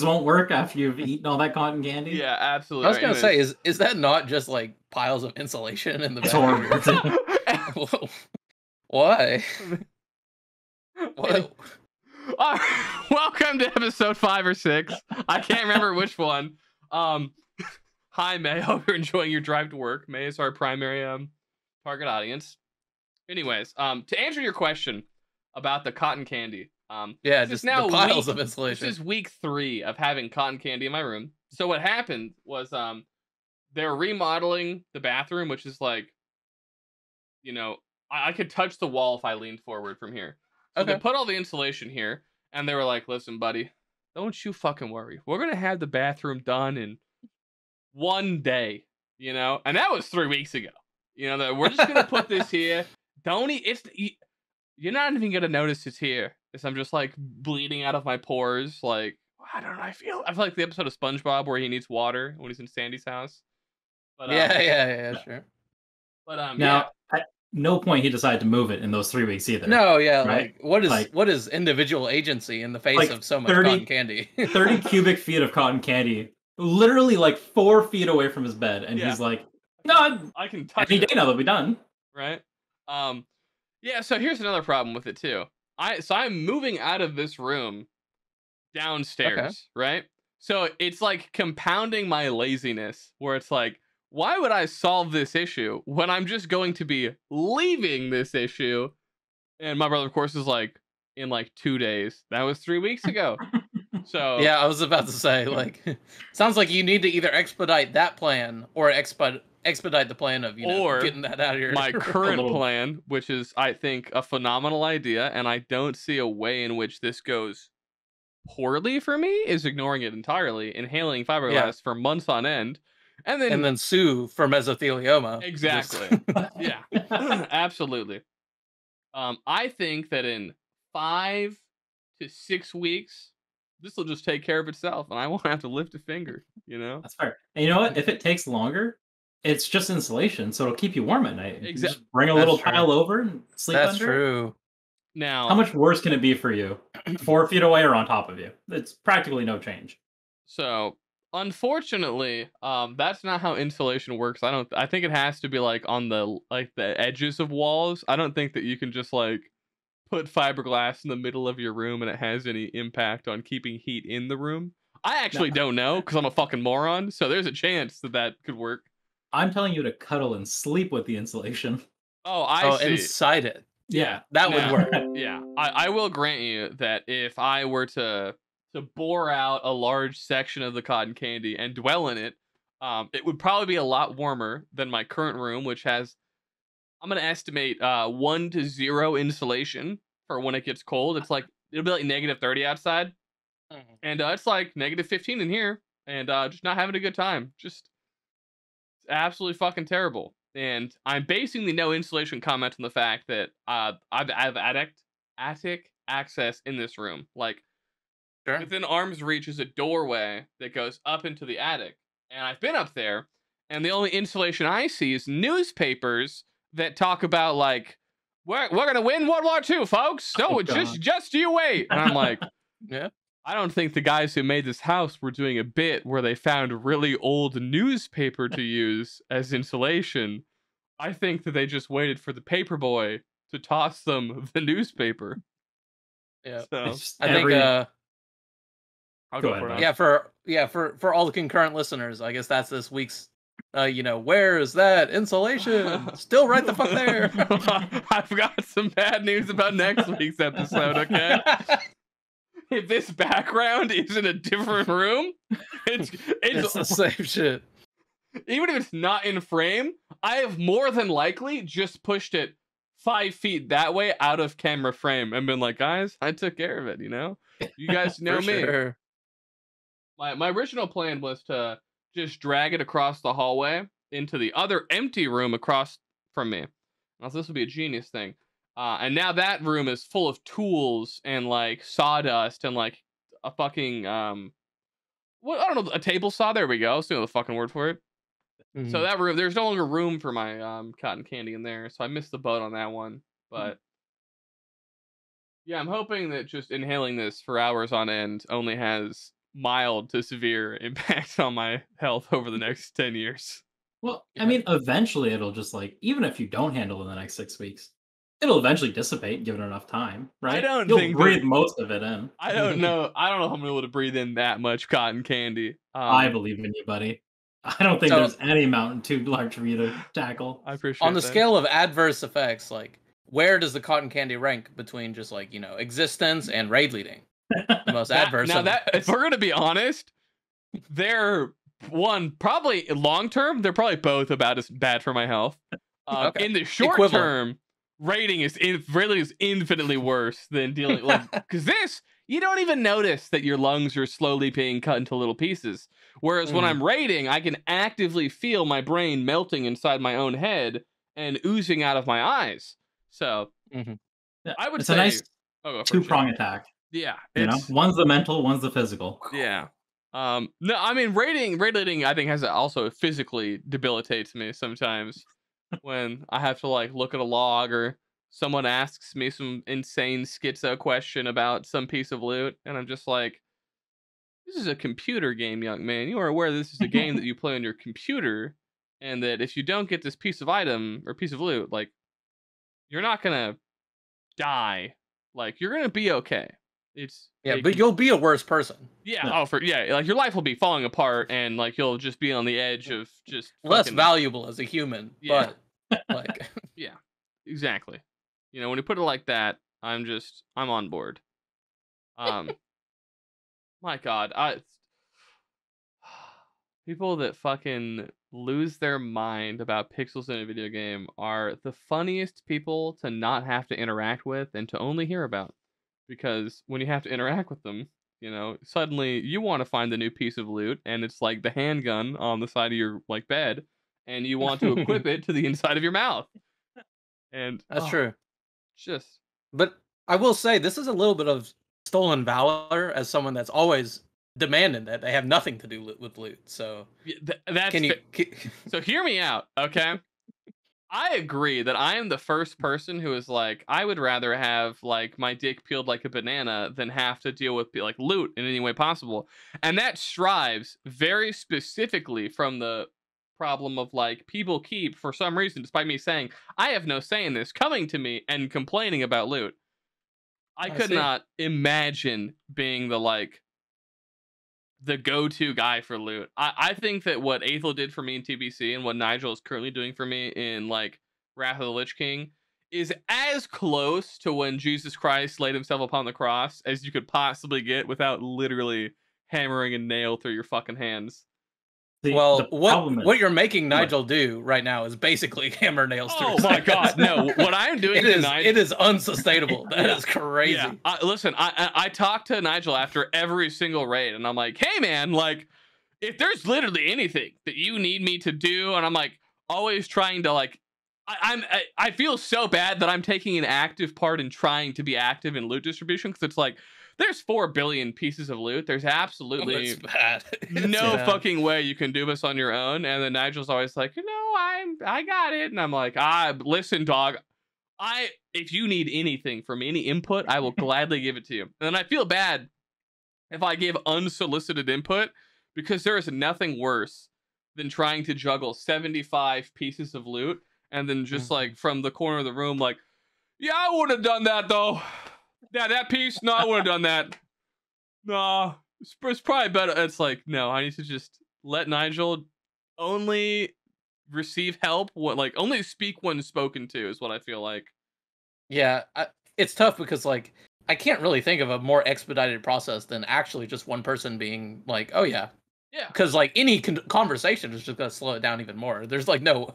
lungs won't work after you've eaten all that cotton candy. Yeah, absolutely. I was gonna say, is that not just like piles of insulation in the It's back? horrible. Why? What? Welcome to episode 5 or 6. I can't remember which one. Hi, May. Hope you're enjoying your drive to work. May is our primary target audience. Anyways, to answer your question about the cotton candy, Yeah, just now the piles of insulation. This is week 3 of having cotton candy in my room. So what happened was they're remodeling the bathroom, which is like, you know, I could touch the wall if I leaned forward from here. So Okay. they put all the insulation here, and they were like, listen, buddy, don't you fucking worry. We're going to have the bathroom done in 1 day, you know? And that was 3 weeks ago. You know, that we're just going to put this here. You're not even going to notice it's here. As I'm just like bleeding out of my pores. Like, I don't know. I feel like the episode of SpongeBob where he needs water when he's in Sandy's house. But, yeah, sure. But now, at no point he decided to move it in those 3 weeks either. No, yeah, right? like what is individual agency in the face of so much cotton candy? 30 cubic feet of cotton candy, literally like 4 feet away from his bed, and he's like, "No, I can touch any it. day now they'll be done." Right? Yeah. So here's another problem with it too. I'm moving out of this room downstairs, right? So it's like compounding my laziness, where it's like, why would I solve this issue when I'm just going to be leaving this issue? And my brother, of course, is like, in like 2 days. That was 3 weeks ago. So yeah, I was about to say, like, sounds like you need to either expedite that plan or expedite the plan of getting that out of here. My current plan, which is, I think, a phenomenal idea, and I don't see a way in which this goes poorly for me, is ignoring it entirely, inhaling fiberglass for months on end. And then sue for mesothelioma. Exactly. Yeah. Absolutely. I think that in 5 to 6 weeks, this will just take care of itself, and I won't have to lift a finger. You know. That's fair. And you know what? If it takes longer, it's just insulation, so it'll keep you warm at night. Exactly. Just bring a little pile over and sleep under. That's true. Now, how much worse can it be for you? 4 feet away or on top of you? It's practically no change. So, unfortunately, that's not how insulation works. I think it has to be like on the edges of walls. I don't think that you can just like put fiberglass in the middle of your room and it has any impact on keeping heat in the room. I actually don't know, because I'm a fucking moron. So there's a chance that could work. I'm telling you to cuddle and sleep with the insulation. Oh, I see. Inside it. Yeah, that would work. Yeah, I will grant you that if I were to bore out a large section of the cotton candy and dwell in it, it would probably be a lot warmer than my current room, which has, I'm going to estimate 1 to 0 insulation for when it gets cold. It's like, it'll be like -30 outside. And it's like -15 in here. And just not having a good time. Just, it's absolutely fucking terrible. And I'm basing the no insulation comment on the fact that I have attic access in this room. Like, within arm's reach is a doorway that goes up into the attic. And I've been up there, and the only insulation I see is newspapers that talk about, like, we're going to win World War II, folks. So just you wait. And I'm like, yeah. I don't think the guys who made this house were doing a bit where they found really old newspaper to use as insulation. I think that they just waited for the paper boy to toss them the newspaper. Yeah. So, I think I'll go for it. For all the concurrent listeners, I guess that's this week's where is that insulation? Still right the fuck there. I've got some bad news about next week's episode, okay? If this background is in a different room, it's the same shit. Even if it's not in frame, I have more than likely just pushed it 5 feet that way out of camera frame and been like, guys, I took care of it, you know? You guys know me. Sure. My original plan was to just drag it across the hallway into the other empty room across from me. Now, this would be a genius thing. And now that room is full of tools and like sawdust and like a fucking I don't know, a table saw. There we go. Let's do the fucking word for it. Mm-hmm. So that room, there's no longer room for my cotton candy in there, so I missed the boat on that one. But yeah, I'm hoping that just inhaling this for hours on end only has mild to severe impact on my health over the next 10 years. Well, I mean, eventually it'll just like, even if you don't handle it in the next 6 weeks, it'll eventually dissipate given enough time, right? You'll breathe most of it in. I don't know. I don't know if I'm gonna be able to breathe in that much cotton candy. I believe in you, buddy. I don't think there's any mountain too large for you to tackle. I appreciate on the scale of adverse effects, like where does the cotton candy rank between just like, existence and raid leading? The most adverse. Now that, if we're gonna be honest, they're probably long term, they're probably both about as bad for my health. Okay. In the short term, raiding is infinitely worse than dealing because this, you don't even notice that your lungs are slowly being cut into little pieces. Whereas when I'm raiding, I can actively feel my brain melting inside my own head and oozing out of my eyes. So I would say a nice two-prong attack. Yeah, one's the mental, one's the physical. Yeah. No, I mean raid leading I think has also physically debilitates me sometimes when I have to like look at a log or someone asks me some insane schizo question about some piece of loot and I'm just like, this is a computer game, young man. You are aware this is a game that you play on your computer and that if you don't get this piece of item or piece of loot, like you're not gonna die. Like you're gonna be okay. But you'll be a worse person. Yeah. Like your life will be falling apart, and like you'll just be on the edge of just less valuable as a human. Yeah. But like, yeah, exactly. When you put it like that, I'm on board. My God, people that fucking lose their mind about pixels in a video game are the funniest people to not have to interact with and to only hear about. Because when you have to interact with them, suddenly you want to find the new piece of loot, and it's like the handgun on the side of your like bed, and you want to equip it to the inside of your mouth. And that's true. But I will say this is a little bit of stolen valor as someone that's always demanding that they have nothing to do with loot. So so hear me out, okay? I agree that I am the first person who is like, I would rather have like my dick peeled like a banana than have to deal with like loot in any way possible. And that strives very specifically from the problem of like people keep, for some reason, despite me saying I have no say in this, coming to me and complaining about loot. I could not imagine being the go-to guy for loot. I think that what Aethel did for me in TBC and what Nigel is currently doing for me in like Wrath of the Lich King is as close to when Jesus Christ laid himself upon the cross as you could possibly get without literally hammering a nail through your fucking hands. Well, what you're making Nigel do right now is basically hammer nails through. Oh my God, no! What I'm doing it is unsustainable. That is crazy. Yeah. Listen, I talk to Nigel after every single raid, and I'm like, hey man, like, if there's literally anything that you need me to do, and I'm like always trying to like, I feel so bad that I'm taking an active part in trying to be active in loot distribution because it's like. There's 4 billion pieces of loot. There's absolutely no fucking way you can do this on your own. And then Nigel's always like, I got it. And I'm like, listen, dog. If you need anything from me, any input, I will gladly give it to you. And then I feel bad if I give unsolicited input because there is nothing worse than trying to juggle 75 pieces of loot and then just like from the corner of the room, like, yeah, I would have done that though. Yeah, that piece, no, I would have done that. No, it's probably better. It's like, no, I need to just let Nigel only receive help. Only speak when spoken to is what I feel like. Yeah, it's tough because, like, I can't really think of a more expedited process than actually just one person being like, oh, yeah. Yeah. Because, like, any conversation is just going to slow it down even more. There's, like, no...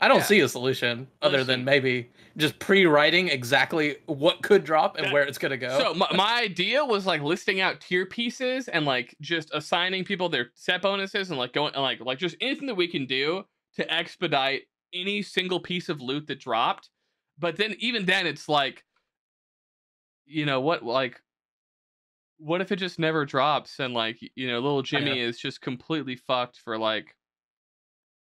I don't see a solution other than maybe just pre-writing exactly what could drop and where it's going to go. So my idea was like listing out tier pieces and like just assigning people their set bonuses and like going like just anything that we can do to expedite any single piece of loot that dropped. But then even then it's like, what if it just never drops and like, little Jimmy is just completely fucked for like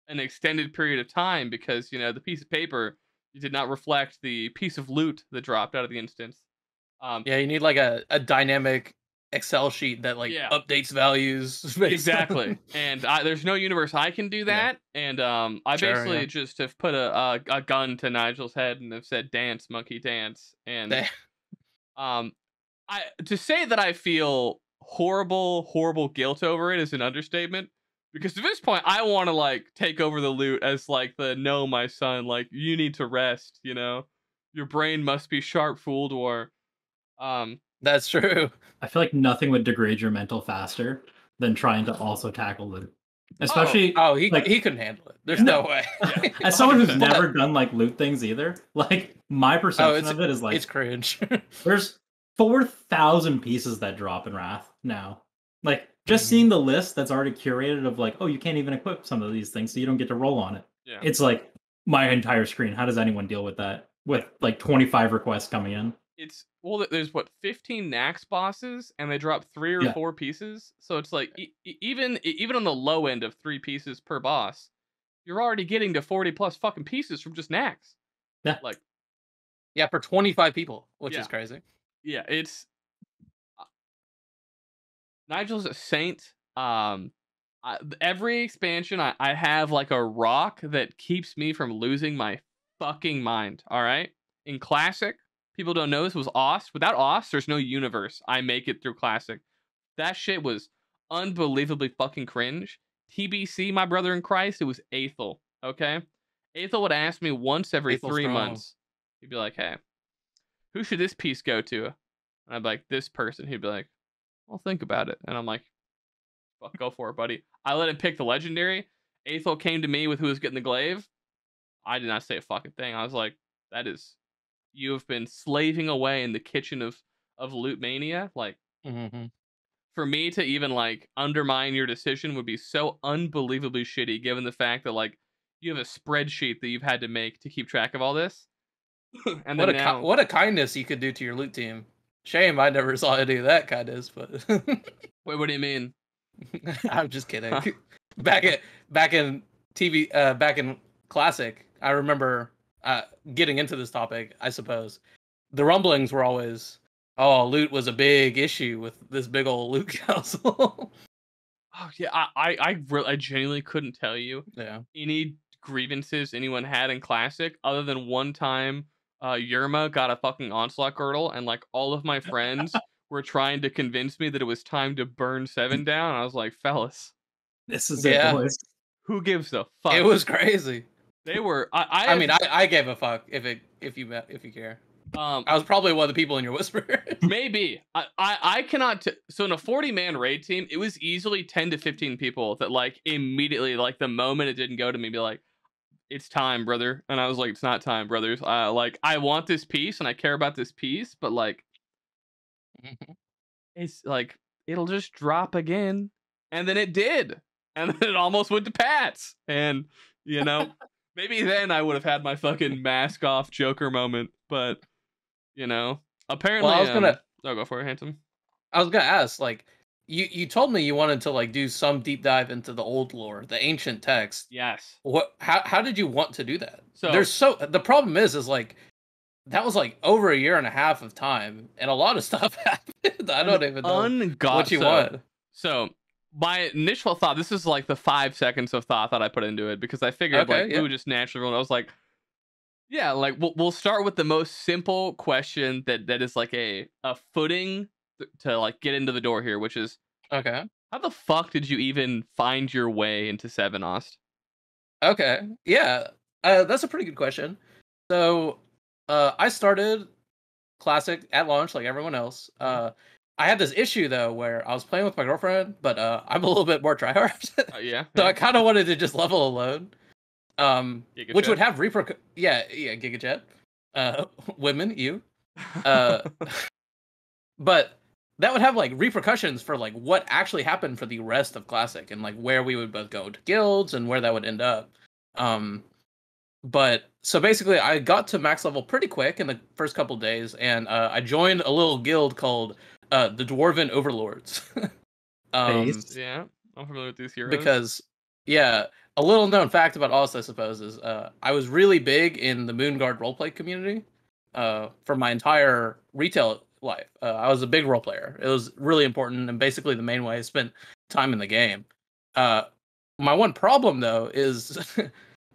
an extended period of time because the piece of paper did not reflect the piece of loot that dropped out of the instance. Yeah, you need like a dynamic Excel sheet that like updates values. Exactly. And there's no universe I can do that. And I basically just have put a gun to Nigel's head and have said, "Dance, monkey, dance." And to say that I feel horrible guilt over it is an understatement. Because at this point, I want to like take over the loot as like no, my son, like you need to rest. You know, your brain must be sharp, fooled, or That's true. I feel like nothing would degrade your mental faster than trying to also tackle loot. Especially, he couldn't handle it. There's no way. As someone who's never done like loot things either, like my perception of it is like it's cringe. There's 4,000 pieces that drop in Wrath now. Like just seeing the list that's already curated of like, oh, you can't even equip some of these things, so you don't get to roll on it. Yeah. It's like my entire screen. How does anyone deal with that? With like 25 requests coming in. There's what 15 Nax bosses, and they drop 3 or 4 pieces. So it's like even on the low end of 3 pieces per boss, you're already getting to 40 plus fucking pieces from just Nax. Yeah, like for 25 people, which is crazy. Yeah, it's Nigel's a saint. Every expansion, I have like a rock that keeps me from losing my fucking mind. All right, in Classic. People don't know this was Oste. Without Oste, there's no universe. I make it through Classic. That shit was unbelievably fucking cringe. TBC, my brother in Christ, it was Aethel. Okay? Aethel would ask me once every 3 months. He'd be like, "Hey, who should this piece go to?" And I'd be like, "This person." He'd be like, "I'll think about it." And I'm like, "Fuck, go for it, buddy." I let him pick the legendary. Aethel came to me with who was getting the glaive. I did not say a fucking thing. I was like, you have been slaving away in the kitchen of Loot Mania. Like, for me to even like undermine your decision would be so unbelievably shitty, given the fact that like you have a spreadsheet that you've had to make to keep track of all this. And what a kindness you could do to your loot team. Shame I never saw any of that kindness. But wait, what do you mean? I'm just kidding. Back in TV, back in Classic, I remember. Getting into this topic, I suppose the rumblings were always, loot was a big issue with this big old loot council. Oh yeah, I genuinely couldn't tell you any grievances anyone had in Classic other than one time Yerma got a fucking onslaught girdle and like all of my friends were trying to convince me that it was time to burn 7 down. I was like, fellas, this is it, boys. Who gives a fuck? It was crazy. They were. I gave a fuck if you care. I was probably one of the people in your whisper. Maybe I cannot. So in a 40-man raid team, it was easily 10 to 15 people that like immediately, like the moment it didn't go to me, be like, "It's time, brother," and I was like, "It's not time, brothers. Like I want this piece and I care about this piece, but like, it's like it'll just drop again," and then it did, and then it almost went to Pat's, and you know. Maybe then I would have had my fucking mask off Joker moment, but you know, apparently. Well, I was gonna. Go for it, Handsome. I was gonna ask, like, you told me you wanted to like do some deep dive into the old lore, the ancient text. Yes. How did you want to do that? So the problem is like that was like over a year and a half of time, and a lot of stuff happened. I don't even know what you want. So. My initial thought, this is like the 5 seconds of thought that I put into it because I figured we would just naturally roll. I was like, yeah, like we'll start with the most simple question that is like a footing to like get into the door here, which is how the fuck did you even find your way into 7, Ost? Okay, yeah, that's a pretty good question. So I started Classic at launch like everyone else. I had this issue though where I was playing with my girlfriend, but I'm a little bit more tryhard. So I kind of wanted to just level alone, which would have Gigajet, women, you, but that would have like repercussions for like what actually happened for the rest of Classic and like where we would both go to guilds and where that would end up. But so basically, I got to max level pretty quick in the first couple days, and I joined a little guild called the Dwarven Overlords. Yeah, I'm familiar with these heroes. Because, a little known fact about Oste, I suppose, is I was really big in the Moonguard roleplay community for my entire retail life. I was a big role player. It was really important and basically the main way I spent time in the game. My one problem though is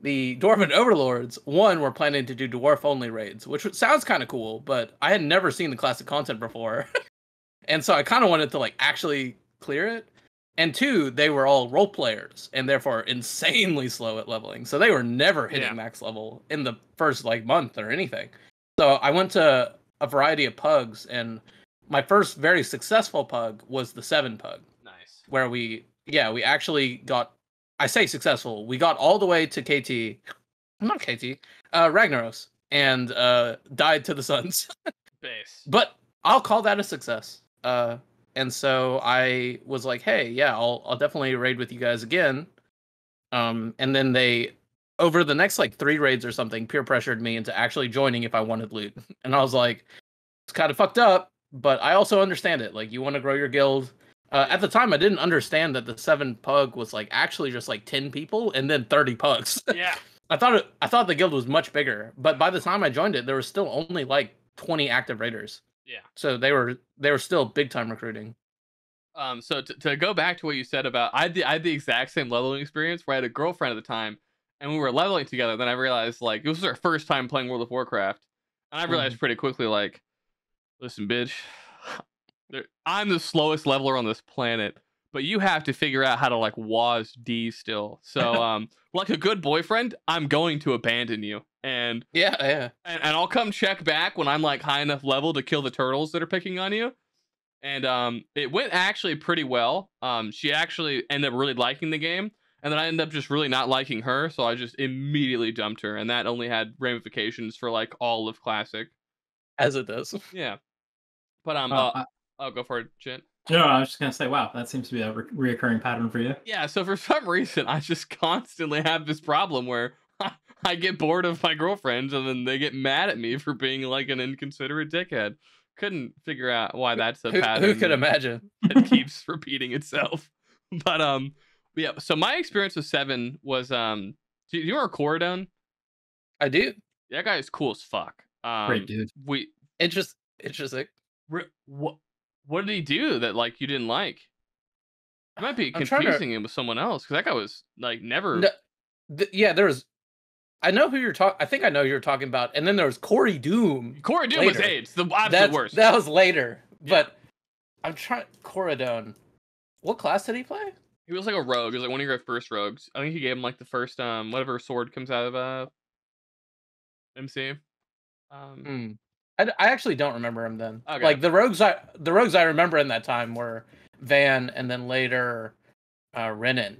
the Dwarven Overlords. One, were planning to do dwarf only raids, which sounds kind of cool, but I had never seen the classic content before, and so I kind of wanted to like actually clear it. And two, they were all role players and therefore insanely slow at leveling, so they were never hitting max level in the first like month or anything. So I went to a variety of pugs, and my first very successful pug was the 7 pug. Nice. Where we actually got, I say successful, we got all the way to not KT, Ragnaros, and died to the Suns. Base. But I'll call that a success. And so I was like, hey, yeah, I'll definitely raid with you guys again. And then they, over the next like 3 raids or something, peer pressured me into actually joining if I wanted loot. And I was like, it's kind of fucked up, but I also understand it. Like, you want to grow your guild. At the time, I didn't understand that the 7 pug was like actually just like 10 people and then 30 pugs. Yeah. I thought the guild was much bigger, but by the time I joined it, there was still only like 20 active raiders. Yeah. So they were still big time recruiting. So to go back to what you said about, I had the exact same leveling experience where I had a girlfriend at the time, and we were leveling together. Then I realized like it was our first time playing World of Warcraft, and I realized pretty quickly like, listen, bitch, I'm the slowest leveler on this planet, but you have to figure out how to like WAS D still. So like a good boyfriend, I'm going to abandon you, and and I'll come check back when I'm like high enough level to kill the turtles that are picking on you. And it went actually pretty well. She actually ended up really liking the game, and then I ended up just really not liking her, so I just immediately dumped her, and that only had ramifications for like all of Classic. As it does. Yeah. But I'll go for it, Jit. No, I was just gonna say, wow, that seems to be a reoccurring pattern for you. Yeah, so for some reason, I just constantly have this problem where I get bored of my girlfriends, and then they get mad at me for being like an inconsiderate dickhead. Couldn't figure out why that's a pattern. Who could imagine? It keeps repeating itself. But yeah. So my experience with 7 was do you remember Corridon? I do. That guy is cool as fuck. Great dude. Interesting. What did he do that like you didn't like? You might be confusing him with someone else, because that guy was like never. No, yeah, there's. I know who you're talking. I think I know who you're talking about. And then there was Corey Doom. Corey Doom was AIDS, the absolute worst. That was later. Yeah. But I'm trying. Corridon. What class did he play? He was like a rogue. He was like one of your first rogues. I think he gave him like the first whatever sword comes out of MC. I actually don't remember him then. Okay. Like the rogues I remember in that time were Van, and then later Renan.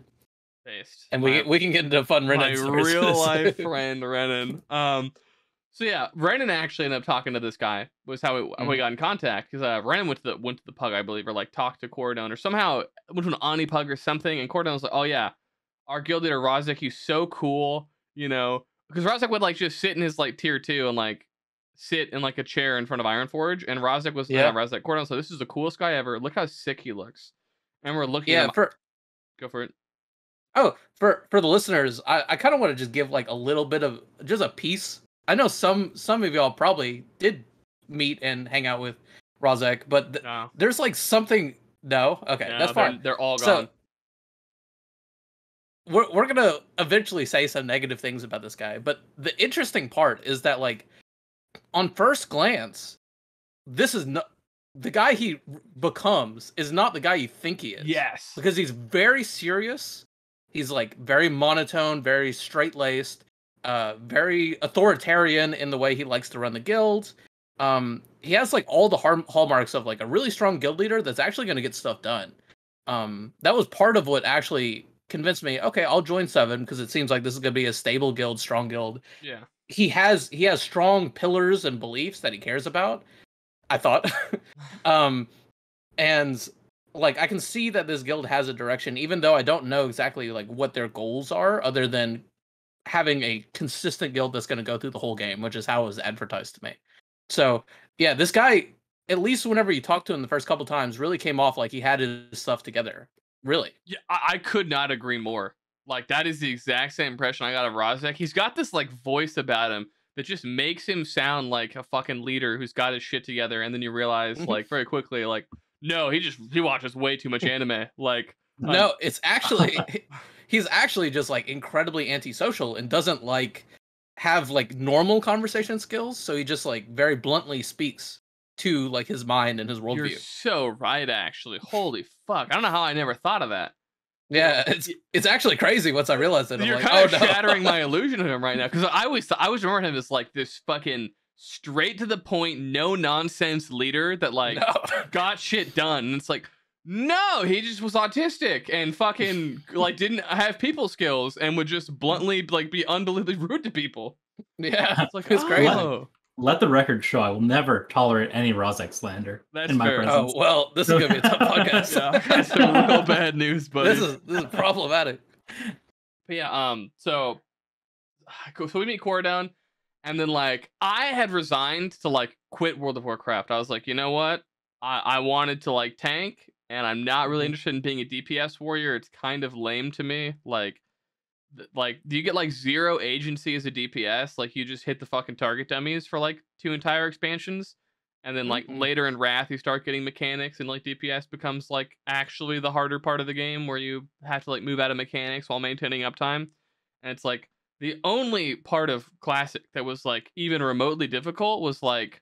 And we can get into fun Renan stories. My real life friend Renan. So yeah, Renan actually ended up talking to this guy. Was how we got in contact, because Renan went to the pug, I believe, or like talked to Corridon, or somehow went to an Ani pug or something. And Corridon was like, "Oh yeah, our guild leader Rahzek, he's so cool, you know." Because Rahzek would like just sit in his like tier 2 and like sit in like a chair in front of Ironforge, and Rahzek was Rahzek. Corridon was like, "This is the coolest guy ever. Look how sick he looks." And we're looking at him. Go for it. Oh, for the listeners, I kind of want to just give like a little bit of just a piece. I know some of y'all probably did meet and hang out with Rahzek, but there's like something. No, okay, that's fine. They're all gone. So, we're gonna eventually say some negative things about this guy, but the interesting part is that like on first glance, this is not the guy he becomes is not the guy you think he is. Yes, because he's very serious. He's like very monotone, very straight-laced, very authoritarian in the way he likes to run the guild. He has like all the hallmarks of like a really strong guild leader that's actually going to get stuff done. That was part of what actually convinced me, okay, I'll join 7 because it seems like this is going to be a stable guild, strong guild. Yeah. He has strong pillars and beliefs that he cares about, I thought. And like I can see that this guild has a direction, even though I don't know exactly like what their goals are, other than having a consistent guild that's going to go through the whole game, which is how it was advertised to me. So yeah, this guy, at least whenever you talk to him the first couple times, really came off like he had his stuff together. Really. Yeah, I could not agree more. Like that is the exact same impression I got of Rahzek. He's got this like voice about him that just makes him sound like a fucking leader who's got his shit together, and then you realize like very quickly like no, he watches way too much anime. Like no, it's actually he's actually just like incredibly antisocial and doesn't like have like normal conversation skills, so he just like very bluntly speaks to like his mind and his you're worldview. so right, actually. Holy fuck! I don't know how I never thought of that. Yeah, it's actually crazy once I realized it. I'm You're like, kind of oh, no. shattering my illusion of him right now, because I always remember him as like this fucking straight to the point, no nonsense leader that like No. got shit done. And it's like, no, he just was autistic and fucking like didn't have people skills and would just bluntly like be unbelievably rude to people. Yeah, It's like it's crazy. oh, Let the record show I will never tolerate any Rahzek slander That's in my fair. presence. Oh well, this is gonna be a tough podcast. yeah, that's some real bad news, buddy. This is problematic. But yeah, so we meet Core down, and then like I had resigned to like quit World of Warcraft. I was like, you know what? I wanted to like tank, and I'm not really interested in being a DPS warrior. It's kind of lame to me. Like do you get like 0 agency as a DPS? Like you just hit the fucking target dummies for like 2 entire expansions, and then like later in Wrath you start getting mechanics, and like DPS becomes like actually the harder part of the game where you have to like move out of mechanics while maintaining uptime. And it's like the only part of Classic that was like even remotely difficult was like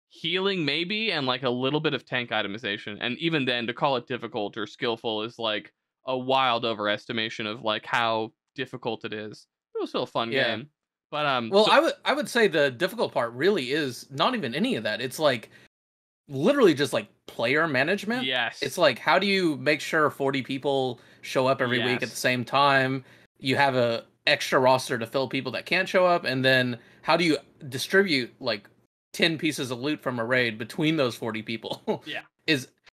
healing maybe, and like a little bit of tank itemization. And even then, to call it difficult or skillful is like a wild overestimation of like how difficult it is. It was still a fun game. But well, I would say the difficult part really is not even any of that. It's like literally just like player management. Yes. It's like, how do you make sure 40 people show up every week at the same time? You have a extra roster to fill people that can't show up, and then how do you distribute like 10 pieces of loot from a raid between those 40 people? Yeah.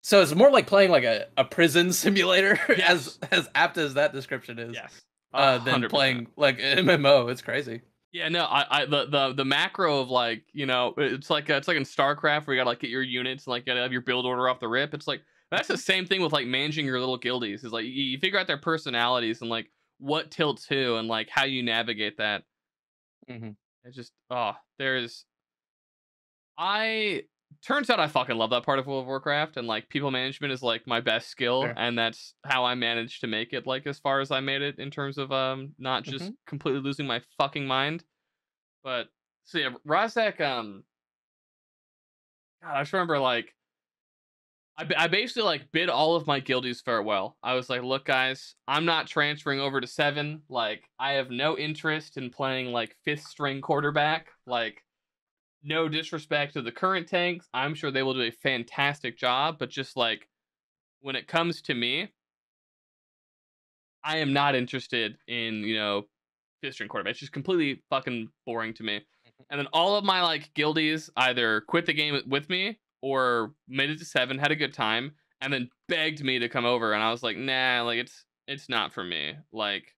So it's more like playing like a prison simulator, Yes. as apt as that description is. Yes. Than 100%. playing like an MMO. It's crazy. Yeah, no, the macro of like, you know, it's like in StarCraft where you gotta like get your units and like gotta have your build order off the rip. It's like that's the same thing with like managing your little guildies. Is like you figure out their personalities and like what tilts who and like how you navigate that. It's just turns out I fucking love that part of World of Warcraft, and like people management is like my best skill, and that's how I managed to make it like as far as I made it in terms of not just completely losing my fucking mind. But so yeah, Rahzek, God, I just remember like I basically like bid all of my guildies farewell. I was like, look guys, I'm not transferring over to 7. Like I have no interest in playing like 5th string quarterback. Like no disrespect to the current tanks. I'm sure they will do a fantastic job, but just like when it comes to me, I am not interested in, you know, 5th string quarterback. It's just completely fucking boring to me. And then all of my like guildies either quit the game with me or made it to 7, had a good time, and then begged me to come over. And I was like, nah, like it's not for me. Like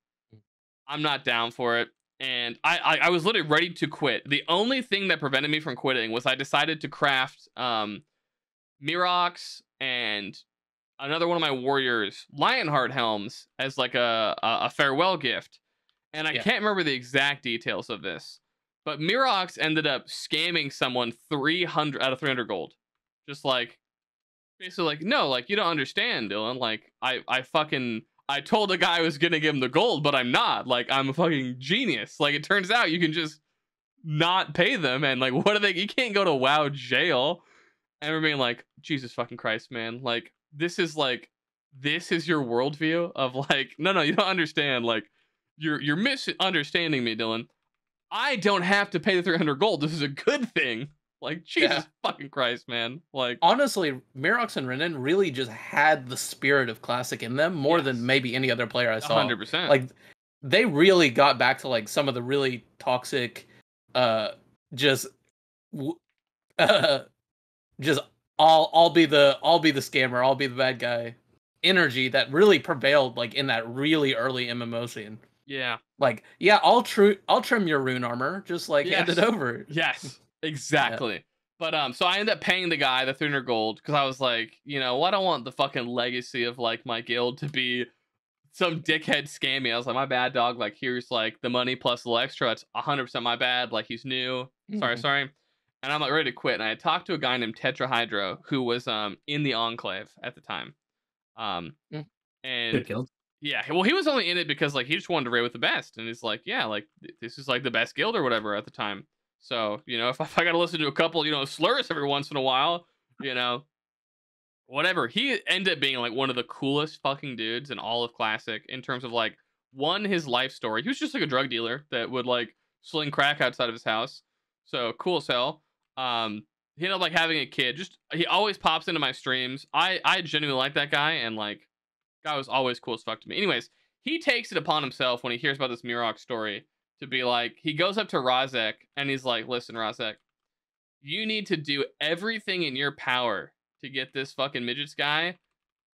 I'm not down for it. And I was literally ready to quit. The only thing that prevented me from quitting was I decided to craft Mirox and another one of my warriors Lionheart helms as like a farewell gift. And I can't remember the exact details of this, but Mirox ended up scamming someone 300 out of 300 gold. Just like basically like, no, like you don't understand, Dylan. Like I told the guy I was gonna give him the gold, but I'm not. Like, I'm a fucking genius. Like, it turns out you can just not pay them, and like, what are they? You can't go to WoW jail. And we're being like, Jesus fucking Christ, man. Like, this is your worldview of like, no, you don't understand. Like, you're misunderstanding me, Dylan. I don't have to pay the 300 gold. This is a good thing. Like, Jesus fucking Christ, man. Like, honestly, Mirox and Renan really just had the spirit of Classic in them more than maybe any other player I saw. 100%. Like, they really got back to like some of the really toxic, just I'll be the scammer, I'll be the bad guy energy that really prevailed like in that really early MMO scene. Yeah. Like, yeah, I'll trim your rune armor, just like hand it over. Yes. Exactly. But so I ended up paying the guy the 300 gold because I was like, you know, I don't want the fucking legacy of like my guild to be some dickhead scam me. I was like, my bad, dog. Like, here's like the money plus a little extra. It's 100% my bad. Like, he's new. Sorry. And I'm like ready to quit. And I talked to a guy named Tetrahydro who was in the Enclave at the time. And Good guild. yeah, well, he was only in it because like he just wanted to raid with the best, and he's like, yeah, like this is like the best guild or whatever at the time. So if I got to listen to a couple slurs every once in a while, whatever. He ended up being like one of the coolest fucking dudes in all of Classic in terms of like his life story. He was just like a drug dealer that would like sling crack outside of his house. So cool as hell. He ended up like having a kid. Just he always pops into my streams. I genuinely like that guy, and like guy was always cool as fuck to me. Anyways, he takes it upon himself when he hears about this Murok story to be like, he goes up to Rahzek and he's like, listen, Rahzek, you need to do everything in your power to get this fucking midgets guy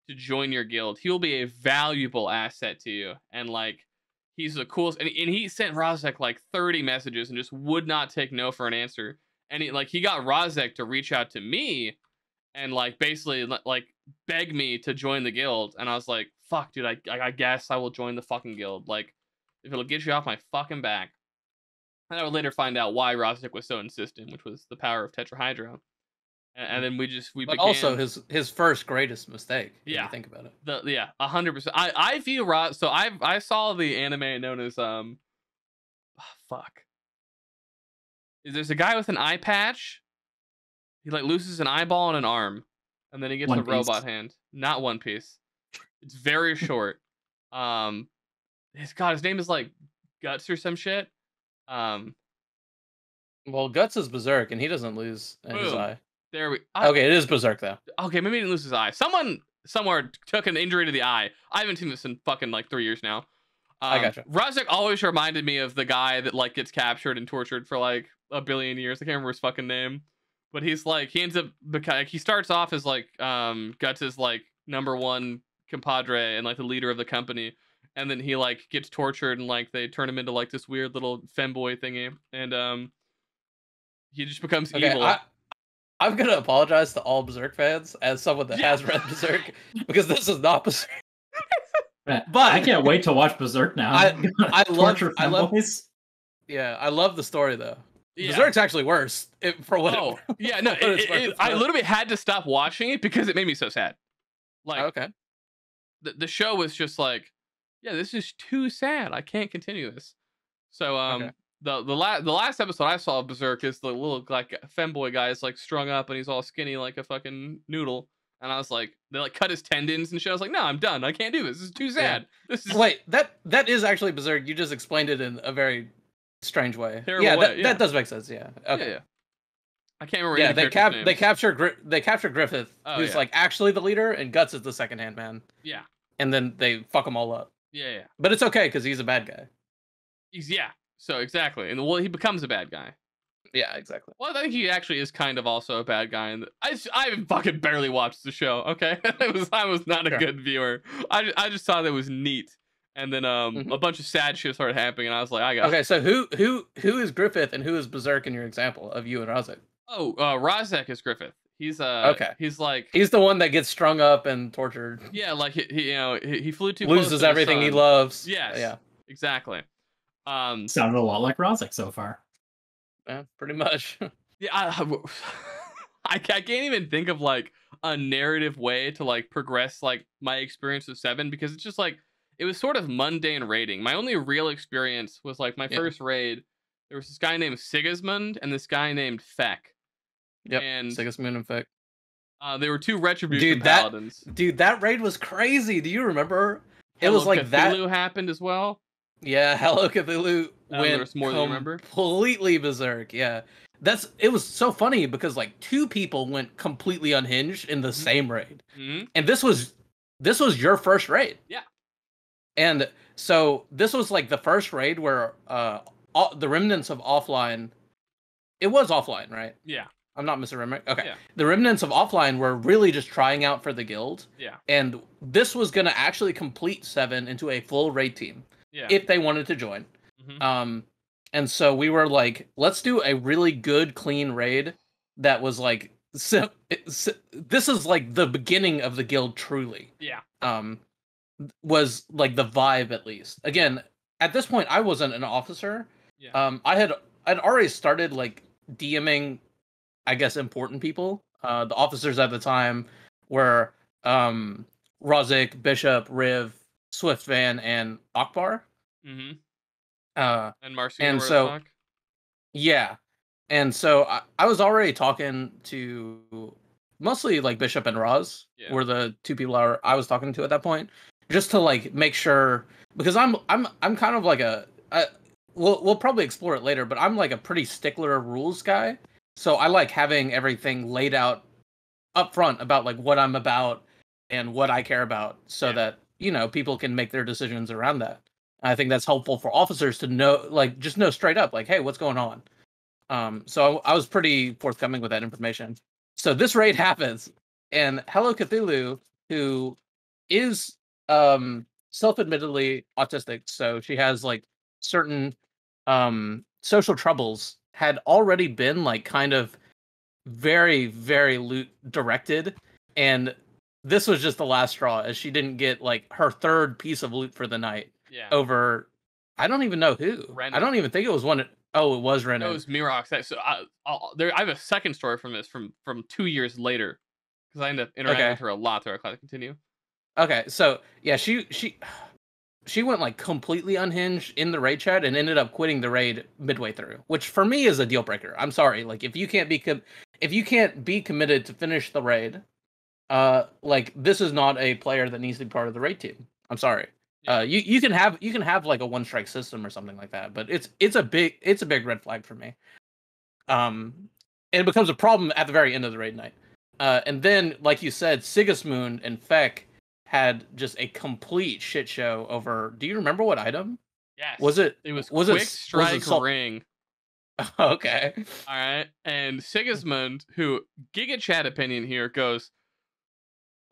to join your guild. He'll be a valuable asset to you. And like, he's the coolest. And he sent Rahzek like 30 messages and just would not take no for an answer. And he got Rahzek to reach out to me and like basically like beg me to join the guild. And I was like, fuck, dude, I guess I will join the fucking guild. Like, if it'll get you off my fucking back. And I would later find out why Rahzek was so insistent, which was the power of Tetrahydro. And then we began... also his first greatest mistake. Yeah, you think about it. 100%. I view so I saw the anime known as fuck. There's a guy with an eye patch. He like loses an eyeball and an arm, and then he gets a robot hand. Not One Piece. It's very short. His name is like Guts or some shit. Well, Guts is Berserk, and he doesn't lose his eye. Okay, it is Berserk though. Okay, maybe he didn't lose his eye. Someone somewhere took an injury to the eye. I haven't seen this in fucking like 3 years now. I gotcha. Rahzek always reminded me of the guy that like gets captured and tortured for like a billion years. I can't remember his fucking name, but he ends up he starts off as like Guts' like #1 compadre and like the leader of the company, and then he like gets tortured and like they turn him into like this weird little femboy thingy, and he just becomes evil. I'm gonna apologize to all Berserk fans as someone that has read Berserk because this is not Berserk. But I can't wait to watch Berserk now. I love the story though. Yeah. Berserk's actually worse for what. Oh, yeah, no, I literally had to stop watching it because it made me so sad. Like, okay, the show was just like, yeah, this is too sad. I can't continue this. So, the last episode I saw of Berserk is the little like femboy guy is like strung up and he's all skinny like a fucking noodle. And I was like, they like cut his tendons and shit. I was like, no, I'm done. I can't do this. This is too sad. Yeah. Wait, that is actually Berserk. You just explained it in a very strange way. That does make sense. Yeah. Okay. Yeah. I can't remember. Yeah, they capture Griffith, who's like actually the leader, and Guts is the second hand man. Yeah. And then they fuck them all up. Yeah. But it's okay because he's a bad guy. So exactly, and he becomes a bad guy. Yeah, exactly. Well, I think he actually is kind of also a bad guy, and I fucking barely watched the show. Okay, I was not a good viewer. I just thought it was neat, and then a bunch of sad shit started happening, and I was like, Okay, so who is Griffith and who is Berserk in your example of you and Rahzek? Oh, Rahzek is Griffith. He's okay. He's the one that gets strung up and tortured. Yeah, like he flew too loses close to everything he loves. Yes. Yeah. Exactly. Sounded a lot like Rahzek so far. Yeah, pretty much. Yeah, I can't even think of like a narrative way to like progress like my experience of 7 because it's just like it was sort of mundane raiding. My only real experience was like my first raid. There was this guy named Sigismund and this guy named Feck. Yep. And Sigismund and Feck. They were 2 retribution paladins. That raid was crazy. Do you remember? It Hello was like Cthulhu that happened as well. Yeah, Hello Cthulhu went more than you remember. Completely berserk. Yeah, it was so funny because like 2 people went completely unhinged in the same raid, and this was your first raid. Yeah, and so this was like the first raid where the remnants of offline. It was offline, right? Yeah. I'm not misremembering. Okay. Yeah. The remnants of offline were really just trying out for the guild. Yeah. And this was going to actually complete 7 into a full raid team. Yeah. If they wanted to join. And so we were like, let's do a really good, clean raid that was like, this is like the beginning of the guild truly. Yeah. was like the vibe, at least. Again, at this point, I wasn't an officer. Yeah. I'd already started like DMing, I guess, important people. The officers at the time were Rahzek, Bishop, Riv, Swiftvan, and Akbar. Mm-hmm. And Marcina And so Rostock. yeah, and so I was already talking to mostly like Bishop and Raz Yeah. were the two people I was talking to at that point, just to like make sure, because I'm kind of like we'll probably explore it later, but I'm like a pretty stickler rules guy, so I like having everything laid out up front about like what I'm about and what I care about, so that people can make their decisions around that. I think that's helpful for officers to know, like, just know straight up, like, hey, what's going on? So I was pretty forthcoming with that information. So this raid happens, and Hello Cthulhu, who is self-admittedly autistic, so she has like certain social troubles, had already been like kind of very, very loot directed, and this was just the last straw, as she didn't get like her third piece of loot for the night. Yeah. Over, I don't even know who. Renan. I don't even think it was one. Oh, it was Renan. It was Mirox. So I have a second story from this from 2 years later, because I ended up interacting with her a lot throughout Class Continue. Okay, so yeah, she went like completely unhinged in the raid chat and ended up quitting the raid midway through, which for me is a deal breaker. I'm sorry, like if you can't be committed to finish the raid, like this is not a player that needs to be part of the raid team. I'm sorry. Yeah. You can have like a one strike system or something like that, but it's a big red flag for me. And it becomes a problem at the very end of the raid night. And then, like you said, Sigismund and Feck had just a complete shit show over. Do you remember what item? Yes. It was quick strike ring. Okay. All right. And Sigismund, who Giga Chat opinion here, goes,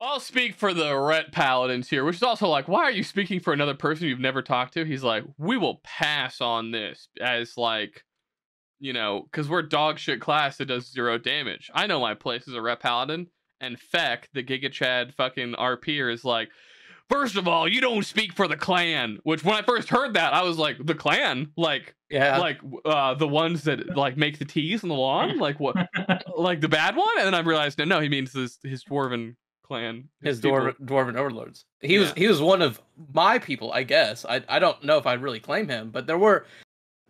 I'll speak for the Ret Paladins here, which is also like, why are you speaking for another person you've never talked to? He's like, we will pass on this as like, because we're dog shit class that does 0 damage. I know my place is a Ret Paladin. And Feck, the Giga Chad fucking RPer, is like, first of all, you don't speak for the clan. Which when I first heard that, I was like, the clan? Like, yeah, like the ones that like make the teas on the lawn? Like what? Like the bad one? And then I realized, no, he means his dwarven clan. His dwarven overlords. He was one of my people, I guess. I don't know if I'd really claim him, but there were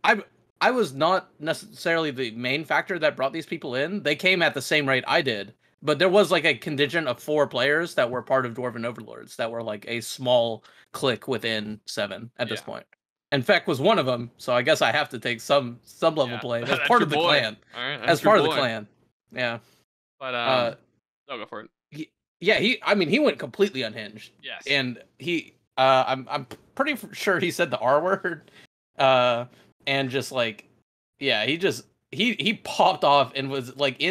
I was not necessarily the main factor that brought these people in. They came at the same rate I did. But there was like a contingent of 4 players that were part of Dwarven Overlords that were like a small clique within 7 at this point. And Feck was one of them, so I guess I have to take some level play as part of the clan. All right, as part of the clan. Yeah. But I'll go for it. He went completely unhinged. Yes. And I'm pretty sure he said the R word. And just like, yeah, he popped off and was like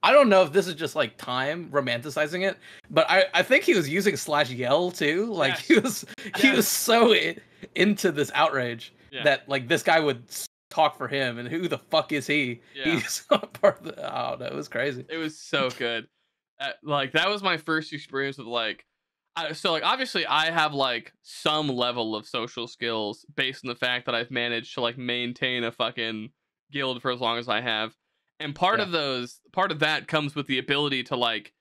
I don't know if this is just like time romanticizing it, but I think he was using /yell too. Like yes. he was so into this outrage that like this guy would talk for him, and who the fuck is he? Yeah. He's part of the. Oh no, it was crazy. It was so good. Like that was my first experience with like. So like obviously I have like some level of social skills based on the fact that I've managed to like maintain a fucking guild for as long as I have. And part of that comes with the ability to like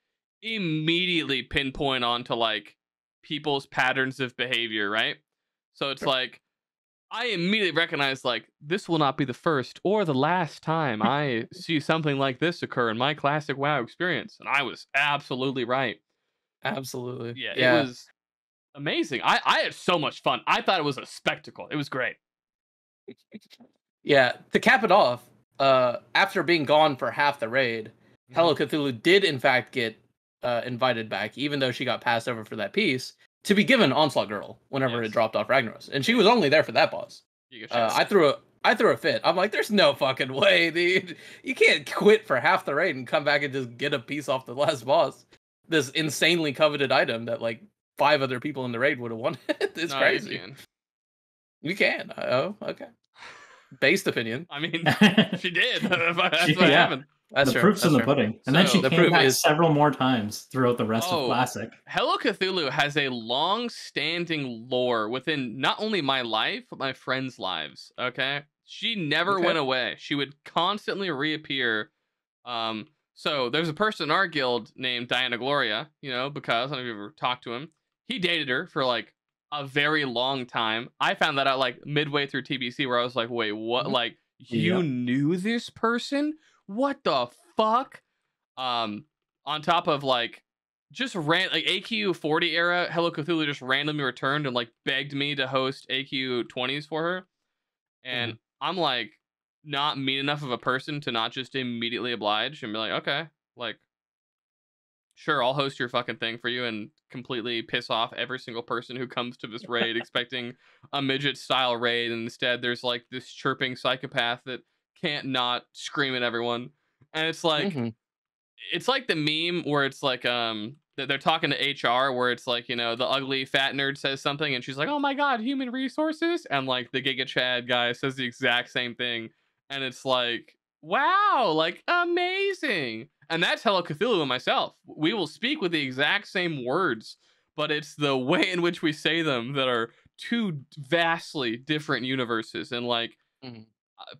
immediately pinpoint onto like people's patterns of behavior, right? So it's like I immediately recognize like this will not be the first or the last time I see something like this occur in my classic WoW experience. And I was absolutely right. Absolutely. Yeah. It was amazing. I had so much fun. I thought it was a spectacle. It was great. Yeah. To cap it off, after being gone for half the raid, Hello Cthulhu did in fact get invited back, even though she got passed over for that piece, to be given Onslaught Girl whenever it dropped off Ragnaros, and she was only there for that boss. I threw a fit. I'm like, there's no fucking way, dude. You can't quit for half the raid and come back and just get a piece off the last boss. This insanely coveted item that like 5 other people in the raid would have wanted. It's crazy. You can. Oh, okay. Based opinion. I mean, she did. That's what happened. That's The true. proof's in That's the true. pudding. And then So- she The came proof back is- several more times throughout the rest of Oh. Classic. Hello Cthulhu has a long-standing lore within not only my life, but my friends' lives. Okay, she never Okay. went away. She would constantly reappear. So there's a person in our guild named Diana Gloria. You know, because I don't know if you've ever talked to him. He dated her for like a very long time. I found that out like midway through TBC, where I was like, "Wait, what? Mhm. Like, you Yep. knew this person? What the fuck?" On top of like just like AQ 40 era, Hello Cthulhu just randomly returned and like begged me to host AQ 20s for her. And I'm like not mean enough of a person to not just immediately oblige and be like, okay, like sure, I'll host your fucking thing for you and completely piss off every single person who comes to this raid expecting a midget style raid. And instead there's like this chirping psychopath that can't not scream at everyone. And it's like, Mhm. it's like the meme where it's like they're talking to HR where it's like, you know, the ugly fat nerd says something and she's like, oh my god, human resources, and like the Giga Chad guy says the exact same thing, and it's like, wow, like amazing. And that's Hello Cthulhu and myself. We will speak with the exact same words, but it's the way in which we say them that are two vastly different universes. And like Mhm.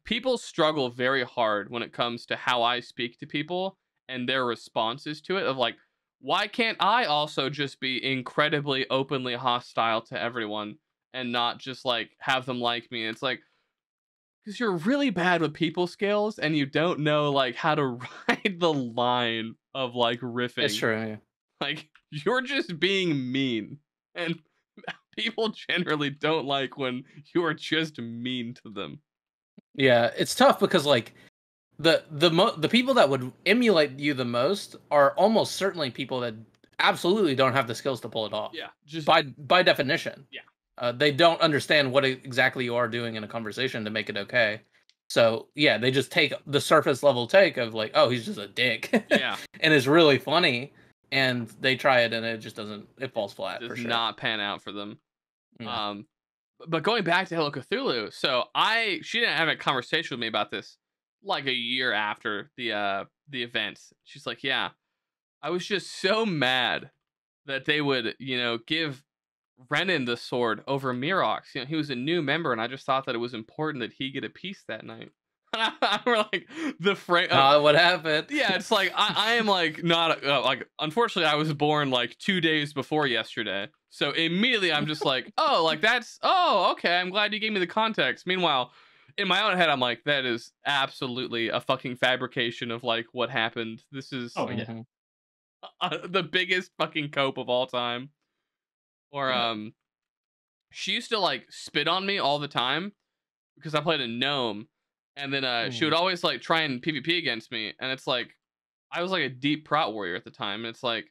people struggle very hard when it comes to how I speak to people and their responses to it, of like, why can't I also just be incredibly openly hostile to everyone and not just like have them like me? It's like, because you're really bad with people skills and you don't know like how to ride the line of like riffing. It's true. Yeah. Like, you're just being mean, and people generally don't like when you are just mean to them. Yeah, it's tough because like the people that would emulate you the most are almost certainly people that absolutely don't have the skills to pull it off. Yeah, just By definition. Yeah. They don't understand what exactly you are doing in a conversation to make it okay. So yeah, they just take the surface level take of like, oh, he's just a dick. Yeah. And it's really funny, and they try it and it just doesn't. It falls flat does for sure. not pan out for them. Yeah. But going back to Hello Cthulhu, so she didn't have a conversation with me about this like a year after the event. She's like, yeah, I was just so mad that they would, you know, give Renan the sword over Mirox. You know, he was a new member, and I just thought that it was important that he get a piece that night. We're like the frame. What happened? Yeah, it's like I am like not like, unfortunately I was born like 2 days before yesterday, so immediately I'm just like, oh, like that's, oh, okay, I'm glad you gave me the context. Meanwhile, in my own head I'm like, that is absolutely a fucking fabrication of like what happened. This is the biggest fucking cope of all time. Or she used to like spit on me all the time because I played a gnome. And then she would always like try and PvP against me. And it's like, I was like a deep prot warrior at the time. And it's like,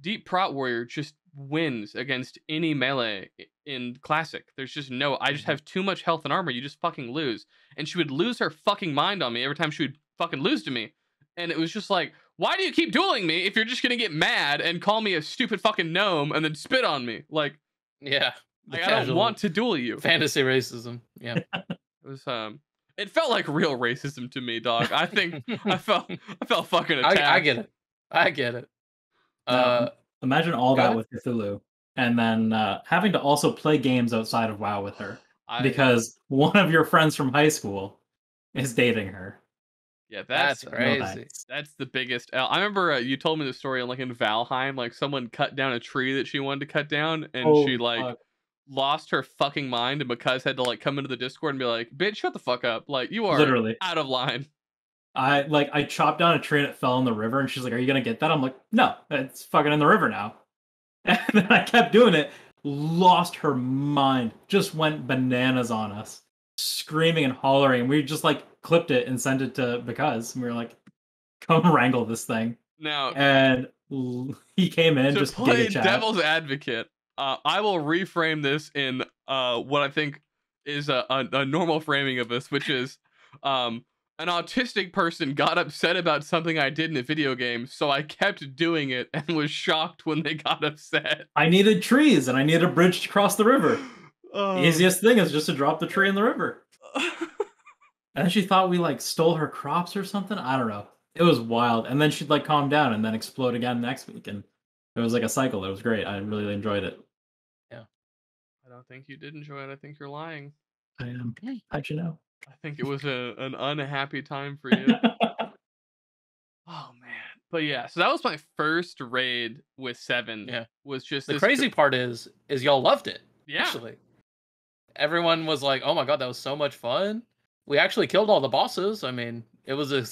deep prot warrior just wins against any melee in classic. There's just no, I just have too much health and armor. You just fucking lose. And she would lose her fucking mind on me every time she would fucking lose to me. And it was just like, why do you keep dueling me if you're just going to get mad and call me a stupid fucking gnome and then spit on me? Like, Yeah. like I don't want to duel you. Fantasy racism. Yeah. It was it felt like real racism to me, dog. I think I felt fucking attacked. I get it. I get it. Now, imagine all go that ahead. with Cthulhu, and then having to also play games outside of WoW with her because one of your friends from high school is dating her. Yeah, That's No crazy. thanks. that's the biggest L. I remember you told me the story like in Valheim, like someone cut down a tree that she wanted to cut down, and she like fuck. lost her fucking mind, and because had to like come into the Discord and be like, bitch, shut the fuck up, like you are Literally. out of line. I chopped down a tree and it fell in the river, and she's like, "Are you gonna get that?" I'm like, "No, it's fucking in the river now." And then I kept doing it. Lost her mind. Just went bananas on us, screaming and hollering. And we just like clipped it and sent it to because we were like, "Come wrangle this thing." Now, And he came in to just play giga chat. devil's advocate, I will reframe this in what I think is a normal framing of this, which is an autistic person got upset about something I did in a video game, so I kept doing it and was shocked when they got upset. I needed trees and I needed a bridge to cross the river. The easiest thing is just to drop the tree in the river. And then she thought we like stole her crops or something. I don't know. It was wild. And then she'd like calm down and then explode again next week. And it was like a cycle. It was great. I really enjoyed it. Yeah. I don't think you did enjoy it. I think you're lying. I am. How'd you know? I think it was an unhappy time for you. Oh man. But yeah, so that was my first raid with 7. Yeah. Was just The crazy part is y'all loved it. Yeah. Actually. Everyone was like, "Oh my god, that was so much fun." We actually killed all the bosses. I mean, it was a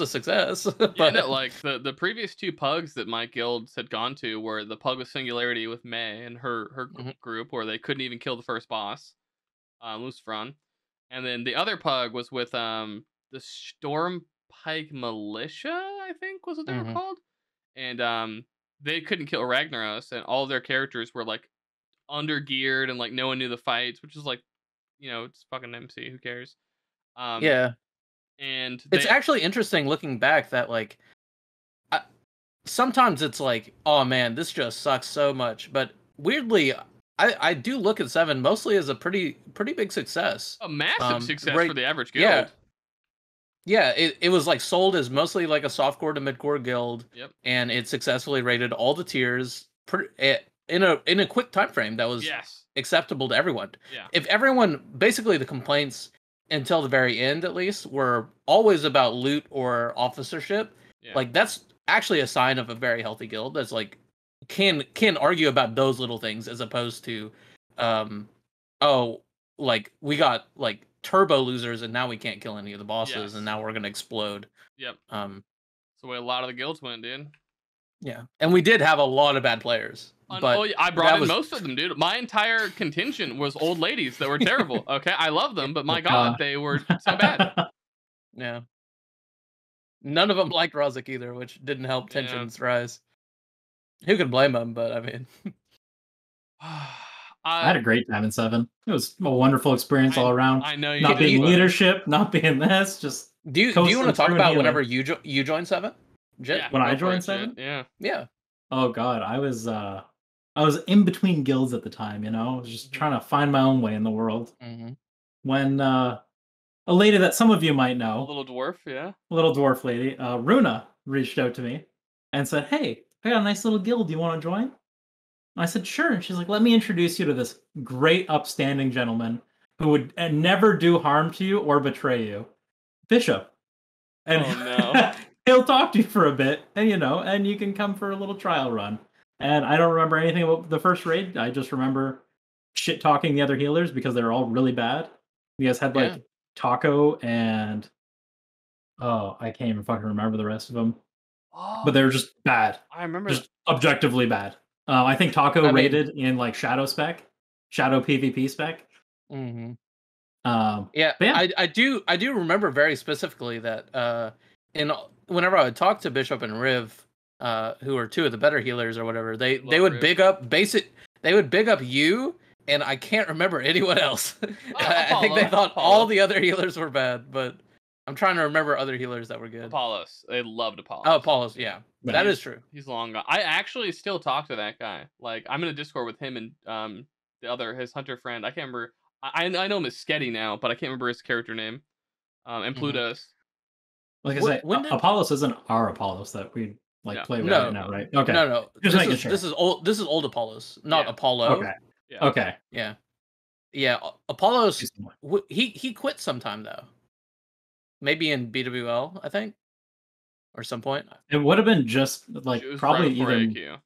success. But But no, like the previous 2 pugs that my guilds had gone to were the pug with Singularity with May and her group, where they couldn't even kill the first boss, Lucifron, and then the other pug was with the Storm Pike Militia, I think was what they were called, and they couldn't kill Ragnaros, and all their characters were like under geared and like no one knew the fights, which is like, it's fucking MC. Who cares? yeah, and it's actually interesting looking back that like sometimes it's like, oh man, this just sucks so much. But weirdly, I do look at 7 mostly as a pretty big success. a massive success right- for the average guild. Yeah. Yeah, it was like sold as mostly like a softcore to midcore guild. Yep. And it successfully rated all the tiers in a quick time frame that was Yes. acceptable to everyone. Yeah. If everyone, basically the complaints until the very end at least were always about loot or officership, Yeah. like that's actually a sign of a very healthy guild that's like can argue about those little things as opposed to oh, like we got like turbo losers and now we can't kill any of the bosses Yes. and now we're gonna explode. Yep. Um That's the way a lot of the guilds went, dude. yeah, and we did have a lot of bad players. But Oh, yeah, I brought that in was- most of them, dude. My entire contingent was old ladies that were terrible. Okay, I love them, but my god, they were so bad. Yeah. None of them liked Rahzek either, which didn't help Yeah. tensions rise. Who could blame them? But I mean, I had a great time in 7. It was a wonderful experience all around. I know you Not did, being buddy. leadership, not being this, just do you coasting want to talk through about healing. whenever you joined 7? Jit? Yeah, When I go for joined it, Jit. 7? Yeah. Yeah. Oh god, I was in between guilds at the time, I was just trying to find my own way in the world. Mm-hmm. When a lady that some of you might A know, little dwarf, yeah. a little dwarf lady, Runa, reached out to me and said, "Hey, I got a nice little guild. Do you want to join?" And I said, "Sure." And she's like, "Let me introduce you to this great, upstanding gentleman who would never do harm to you or betray you, Bishop. And Oh, no. he'll talk to you for a bit, and and you can come for a little trial run." And I don't remember anything about the first raid. I just remember shit talking the other healers because they were all really bad. You guys had like Yeah. Taco and I can't even fucking remember the rest of them, Oh, but they were just bad, I remember. just objectively bad. I think Taco I mean- rated in like Shadow PvP spec. Mm-hmm. Yeah, Yeah, but yeah. I do remember very specifically that whenever I would talk to Bishop and Riv, who are 2 of the better healers or whatever, they Love would Riv. they would big up you, and I can't remember anyone else. I think they Apollo. thought all the other healers were bad, but I'm trying to remember other healers that were good. Apollos. They loved Apollos. Oh, Apollos, yeah. That is true. He's long gone. I actually still talk to that guy. Like, I'm in a Discord with him and his hunter friend. I can't remember. I know him as Sketty now, but I can't remember his character name. And Plutos. Like I Wh- say, when did- Apollos isn't our Apollos that we Yeah. play with No. right now, right? Okay. No. Just making sure. This is old Apollos, not Yeah. Apollo. Okay. Yeah. Okay. Yeah. Apollos. He quit sometime though. Maybe in BWL, I think, or some point. It would have been just like It was probably right before even AQ.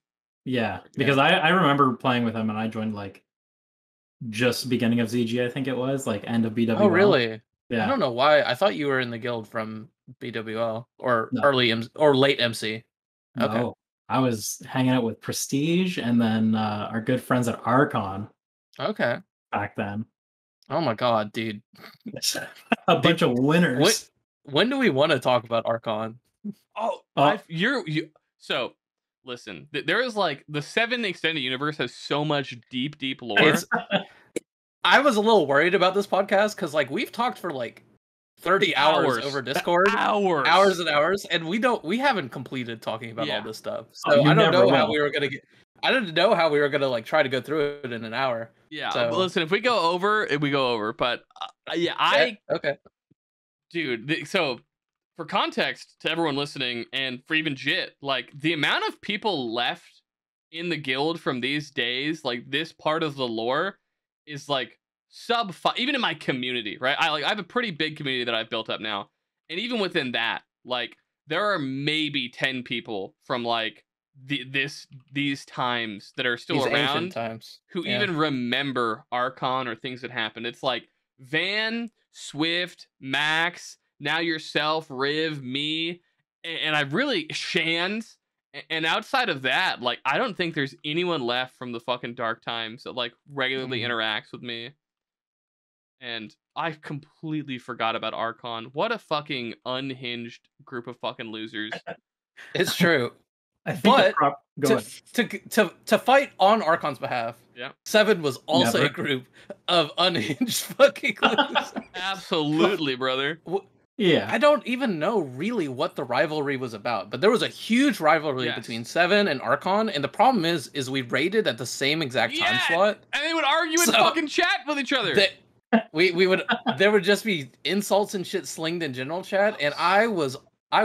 yeah, because I remember playing with him and I joined like just beginning of ZG, I think it was like end of BWL. Oh, really? Yeah. I don't know why. I thought you were in the guild from BWL or No. early or late MC. Okay. No, I was hanging out with Prestige and then our good friends at Archon Okay. back then. Oh my god, dude. A bunch of winners. When do we want to talk about Archon? Oh, Oh. So listen, there is like the 7 extended universe has so much deep lore. It's I was a little worried about this podcast because like we've talked for like 30 hours over Discord. hours And hours, and we haven't completed talking about Yeah. all this stuff. Oh, So you I don't never know how will. we were gonna get. I didn't know how we were gonna like try to go through it in an hour. Yeah, So- but listen, if we go over, we go over. But yeah, I Okay. Dude, so for context to everyone listening and for even Jit, like the amount of people left in the guild from these days, like this part of the lore is like sub five, even in my community, right? I have a pretty big community that I've built up now. And even within that, like there are maybe 10 people from like these times that are still These ancient around times. who Yeah. even remember Archon or things that happened. It's like Van, Swift, Max, now yourself, Riv, me, and I really Shans. And outside of that, like I don't think there's anyone left from the fucking dark times that like regularly interacts with me. And I completely forgot about Archon. What a fucking unhinged group of fucking losers. It's true. I think But to fight on Archon's behalf, Yeah. 7 was also a Never. group of unhinged fucking losers. Absolutely, brother. Yeah. I don't even know really what the rivalry was about, but there was a huge rivalry Yes. between 7 and Archon, and the problem is we raided at the same exact time Yeah, slot. and they would argue in So- fucking chat with each other. We would there would just be insults and shit slinged in general chat, and I was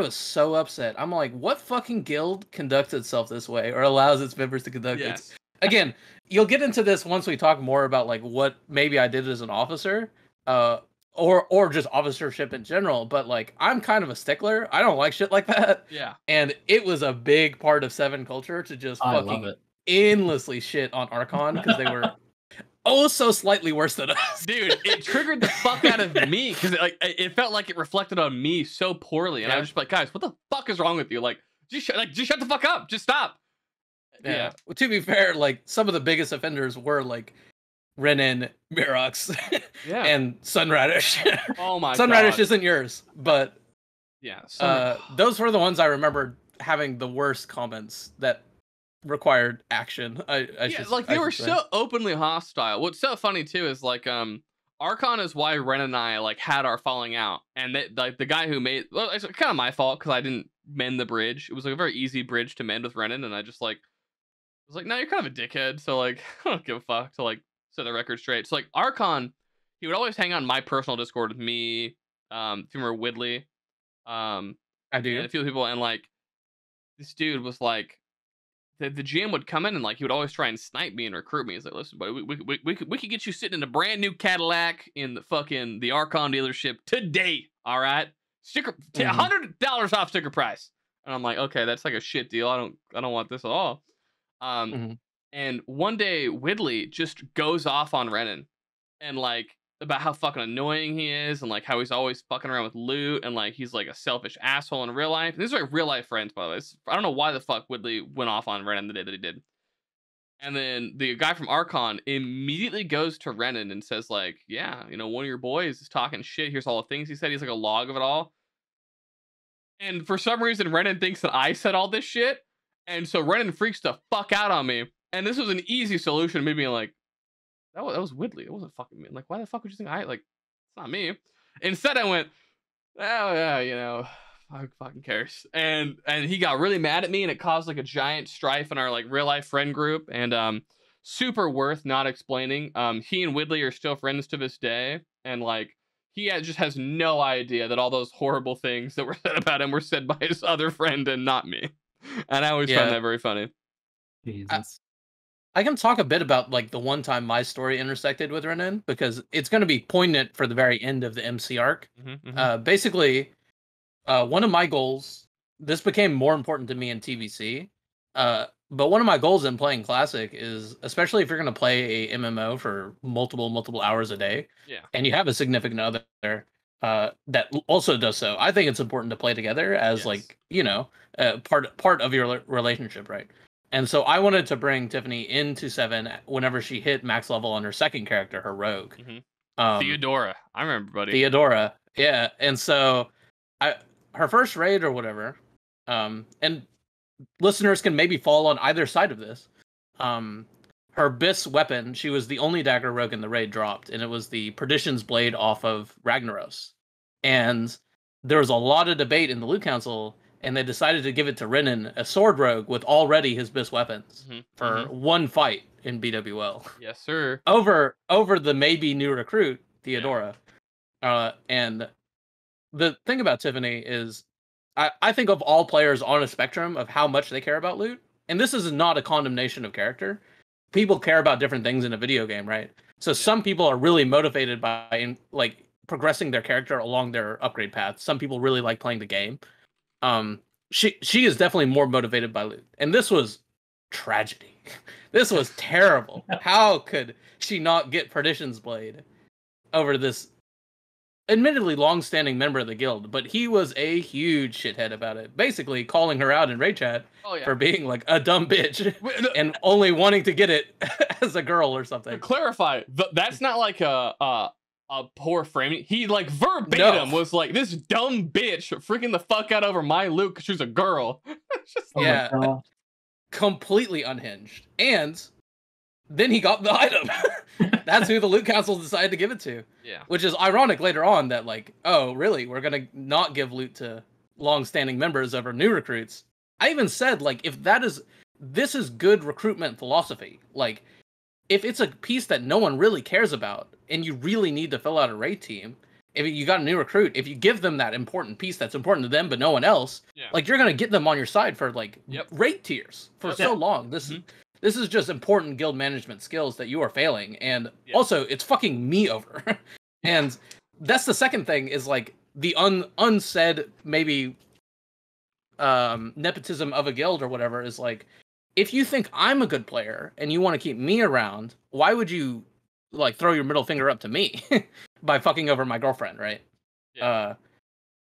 so upset. I'm like, what fucking guild conducts itself this way or allows its members to conduct it? Yes. Again, you'll get into this once we talk more about like what maybe I did as an officer, or just officership in general. But like, I'm kind of a stickler. I don't like shit like that. Yeah. And it was a big part of 7 culture to just I love fucking it. endlessly shit on Archon because they were oh so slightly worse than us. Dude, it triggered the fuck out of me because it felt like it reflected on me so poorly, and I was just like, guys, what the fuck is wrong with you? Like, just shut the fuck up, just stop. Yeah. Well, to be fair, like some of the biggest offenders were like Renan, Mirox, Yeah. and Sunradish. Oh my Sunradish god. isn't yours, but Yeah. those were the ones I remember having the worst comments that required action. They were so openly hostile. What's so funny too is like Archon is why Ren and I like had our falling out, and like the guy who made, well, it's kind of my fault because I didn't mend the bridge. It was like a very easy bridge to mend with Renan, and I just like was like, no, you're kind of a dickhead, so like I don't give a fuck to like set the record straight. So like Archon, he would always hang on my personal Discord with me, if you remember Widley, I do. and a few people, and like this dude was like. The GM would come in and like he would always try and snipe me and recruit me. He's like, listen, buddy, we could get you sitting in a brand new Cadillac in the Archon dealership today. All right, sticker $100 off sticker price. And I'm like, okay, that's like a shit deal. I don't want this at all. And one day Widley just goes off on Renan and like about how fucking annoying he is and like how he's always fucking around with loot and like he's like a selfish asshole in real life. And these are like real life friends, by the way. I don't know why the fuck Widley went off on Renan the day that he did. And then the guy from Archon immediately goes to Renan and says like, yeah, you know, one of your boys is talking shit. Here's all the things he said. He's like a log of it all. And for some reason, Renan thinks that I said all this shit. And so Renan freaks the fuck out on me. And this was an easy solution to me being like, that was Widley. It wasn't fucking me. Like, why the fuck would you think it's not me. Instead, I went, oh yeah, you know, who fucking cares? And he got really mad at me, and it caused like a giant strife in our like real life friend group. And super worth not explaining. He and Widley are still friends to this day, and like he just has no idea that all those horrible things that were said about him were said by his other friend and not me. And I always found that very funny. Jesus. I can talk a bit about like the one time my story intersected with Renan because it's going to be poignant for the very end of the MC arc. Basically, one of my goals, this became more important to me in TVC, but one of my goals in playing Classic is, especially if you're going to play a MMO for multiple hours a day, and you have a significant other that also does so, I think it's important to play together as like, you know, part of your relationship, right? And so I wanted to bring Tiffany into 7 whenever she hit max level on her second character, her rogue. Theodora. I remember, buddy. Theodora. Yeah. And so her first raid or whatever, and listeners can maybe fall on either side of this. Her Bis weapon, she was the only dagger rogue in the raid dropped, and it was the Perdition's Blade off of Ragnaros. And there was a lot of debate in the Loot Council, and they decided to give it to Renan, a sword rogue with already his Bis weapons, for one fight in BWL. Yes, sir. Over the maybe new recruit, Theodora. And the thing about Tiffany is, I think of all players on a spectrum of how much they care about loot, and this is not a condemnation of character. People care about different things in a video game, right? So some people are really motivated by like progressing their character along their upgrade path. Some people really like playing the game. She is definitely more motivated by loot, and this was tragedy. This was terrible. How could she not get Perdition's Blade over this admittedly long-standing member of the guild? But he was a huge shithead about it, basically calling her out in raid chat for being like a dumb bitch and only wanting to get it as a girl or something. To clarify, that's not like a poor framing. He like verbatim was like, this dumb bitch freaking the fuck out over my loot because she's a girl. Just yeah, completely unhinged. And then he got the item. That's who the loot council decided to give it to. Yeah. Which is ironic later on that like, oh, really? We're going to not give loot to long-standing members over new recruits. I even said, like, if this is good recruitment philosophy. Like, if it's a piece that no one really cares about and you really need to fill out a raid team, if you got a new recruit, if you give them that important piece that's important to them but no one else, like, you're going to get them on your side for like raid tiers for so long. This is just important guild management skills that you are failing, and also it's fucking me over. And that's the second thing is like the unsaid maybe nepotism of a guild or whatever is like, if you think I'm a good player and you want to keep me around, why would you like throw your middle finger up to me by fucking over my girlfriend, right?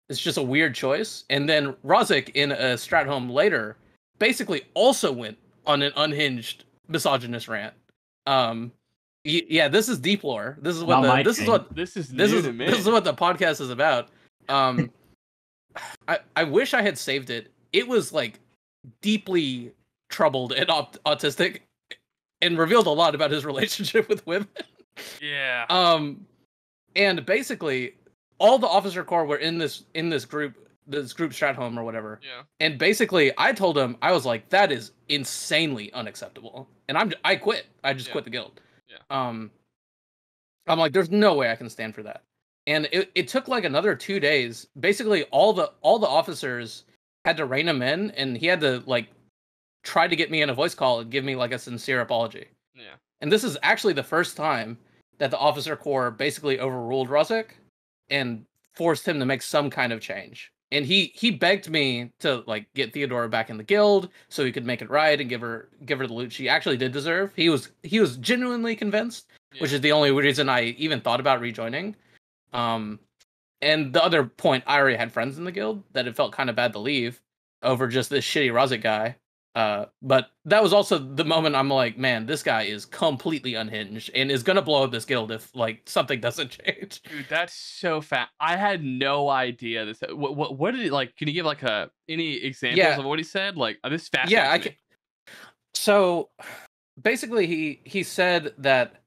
It's just a weird choice. And then Rahzek in a strat home later basically also went on an unhinged misogynist rant. Yeah, this is deep lore. This is what this is what the podcast is about. I wish I had saved it. It was like deeply troubled and autistic, and revealed a lot about his relationship with women. And basically all the officer corps were in this group strat home or whatever. And basically I told him, I was like, that is insanely unacceptable, and I quit. I just quit the guild. I'm like, there's no way I can stand for that. And it took like another 2 days. Basically all the officers had to rein him in, and he had to like try to get me in a voice call and give me like a sincere apology. And this is actually the first time that the officer corps basically overruled Rahzek and forced him to make some kind of change. And he begged me to like get Theodora back in the guild so he could make it right and give her the loot she actually did deserve. He was genuinely convinced, which is the only reason I even thought about rejoining. And the other point, I already had friends in the guild that it felt kind of bad to leave over just this shitty Rahzek guy. But that was also the moment I'm like, man, this guy is completely unhinged and is gonna blow up this guild if like something doesn't change. Dude, that's so fat. I had no idea this. What did it like? Can you give like any examples of what he said? Like this fascinates me. I can. So basically, he said that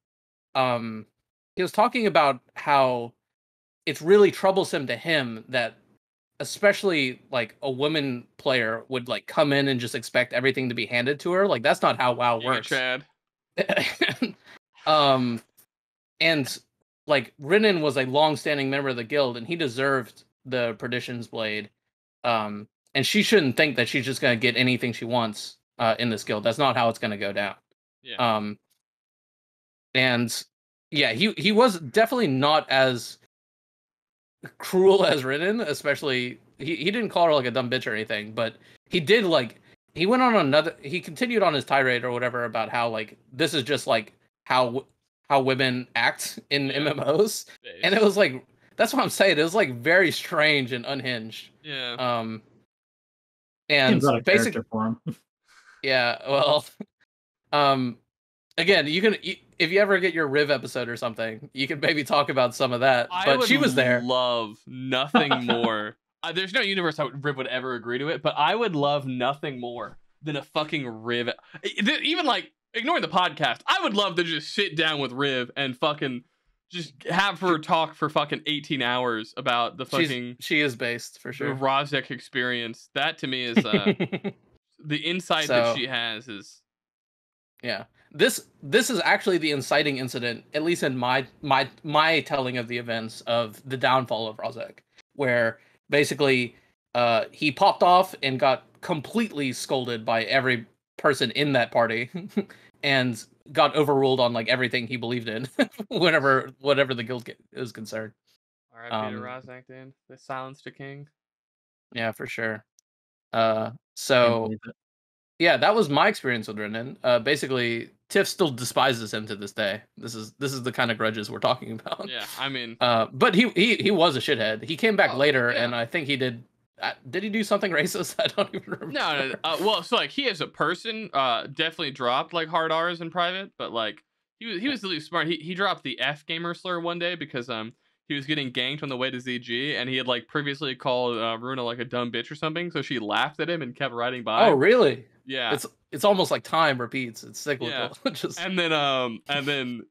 he was talking about how it's really troublesome to him that especially like a woman player would like come in and just expect everything to be handed to her. Like that's not how WoW works. Chad. And like Rinnan was a long-standing member of the guild, and he deserved the Perdition's Blade. And she shouldn't think that she's just gonna get anything she wants in this guild. That's not how it's gonna go down. And yeah, he was definitely not as cruel as Rinnan, especially he didn't call her like a dumb bitch or anything, but he did like he continued on his tirade or whatever about how like this is just like how women act in MMOs. And it was like, that's what I'm saying, it was like very strange and unhinged. And basically for him. well again, you can if you ever get your Riv episode or something, you can maybe talk about some of that. But she was there. Love nothing more. There's no universe how Riv would ever agree to it, but I would love nothing more than a fucking Riv. Even like ignoring the podcast, I would love to just sit down with Riv and fucking just have her talk for fucking 18 hours about the fucking. She is based for sure. The Rahzek experience. That to me is the insight that she has is. Yeah. This is actually the inciting incident, at least in my telling of the events of the downfall of Rahzek. where basically he popped off and got completely scolded by every person in that party and got overruled on like everything he believed in whatever the guild is concerned. R.I.P. to Rahzek, dude. The silenced a king. Yeah, for sure. Can't So believe it. yeah, that was my experience with Renan. Basically, Tiff still despises him to this day. This is the kind of grudges we're talking about. Yeah, I mean, but he was a shithead. He came back later, yeah. and I think he did. Did he do something racist? I don't even remember. No. Well, so like he as a person, definitely dropped like hard R's in private, but like he was really smart. He dropped the F gamer slur one day because he was getting ganked on the way to ZG, and he had like previously called Runa like a dumb bitch or something, so she lauged at him and kept riding by. Oh, really? Yeah. It's almost like time repeats. It's cyclical. Yeah. Just... And then